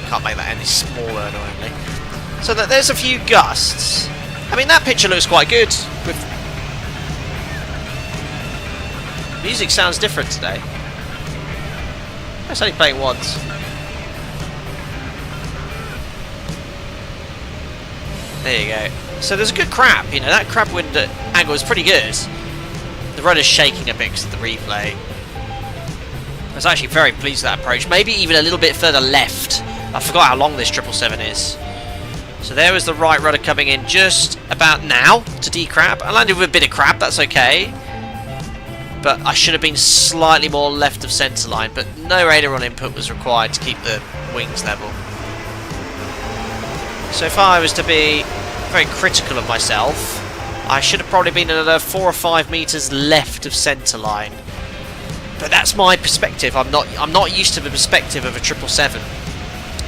Can't make that any smaller, annoyingly. So that there's a few gusts. I mean, that picture looks quite good. With music sounds different today. It's only playing once. There you go. So there's a good crab. You know, that crab wind angle is pretty good. The rudder's shaking a bit because of the replay. I was actually very pleased with that approach. Maybe even a little bit further left. I forgot how long this 777 is. So there was the right rudder coming in just about now to decrab. I landed with a bit of crab, that's okay. But I should have been slightly more left of centre line, but no aileron input was required to keep the wings level. So if I was to be very critical of myself, I should have probably been another 4 or 5 metres left of centre line. But that's my perspective. I'm not used to the perspective of a 777,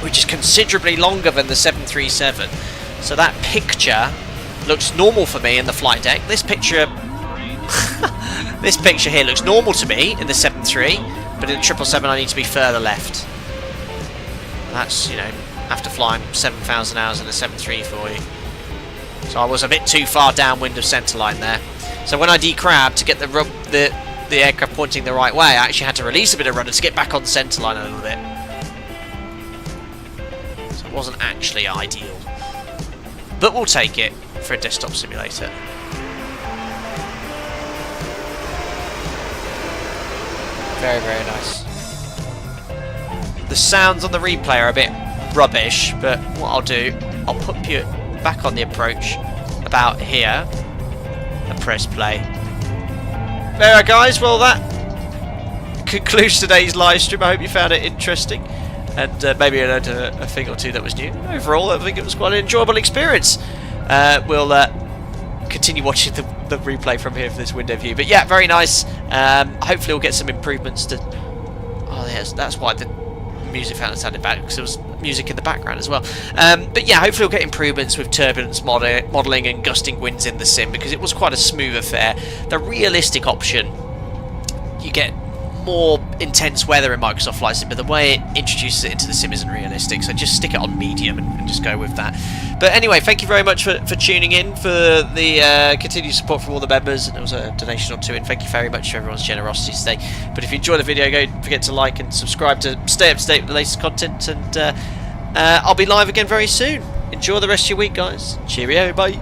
which is considerably longer than the 737. So that picture looks normal for me in the flight deck. This picture this picture here looks normal to me in the 73, but in the 777 I need to be further left. That's, you know, after flying 7,000 hours in a 73 for you. So I was a bit too far downwind of centre line there. So when I decrabbed to get the aircraft pointing the right way, I actually had to release a bit of rudder to get back on centre line a little bit. So it wasn't actually ideal. But we'll take it for a desktop simulator. Very, very nice. The sounds on the replay are a bit rubbish, but what I'll do, I'll put you back on the approach about here and press play. There, guys. Well, that concludes today's live stream. I hope you found it interesting, and maybe I learned a thing or two that was new. Overall, I think it was quite an enjoyable experience. We'll continue watching the replay from here for this window view. But yeah, very nice. Hopefully, we'll get some improvements to. Oh, yes, that's why the music fountain sounded bad, because there was music in the background as well. But yeah, hopefully we'll get improvements with turbulence modelling and gusting winds in the sim, because it was quite a smooth affair. The realistic option, you get more intense weather in Microsoft Flight Sim, but the way it introduces it into the sim isn't realistic, so just stick it on medium and just go with that. But anyway, thank you very much for tuning in, for the continued support from all the members, and there was a donation or two, and thank you very much for everyone's generosity today. But if you enjoyed the video, don't forget to like and subscribe to stay up to date with the latest content, and I'll be live again very soon. Enjoy the rest of your week, guys. Cheerio, bye.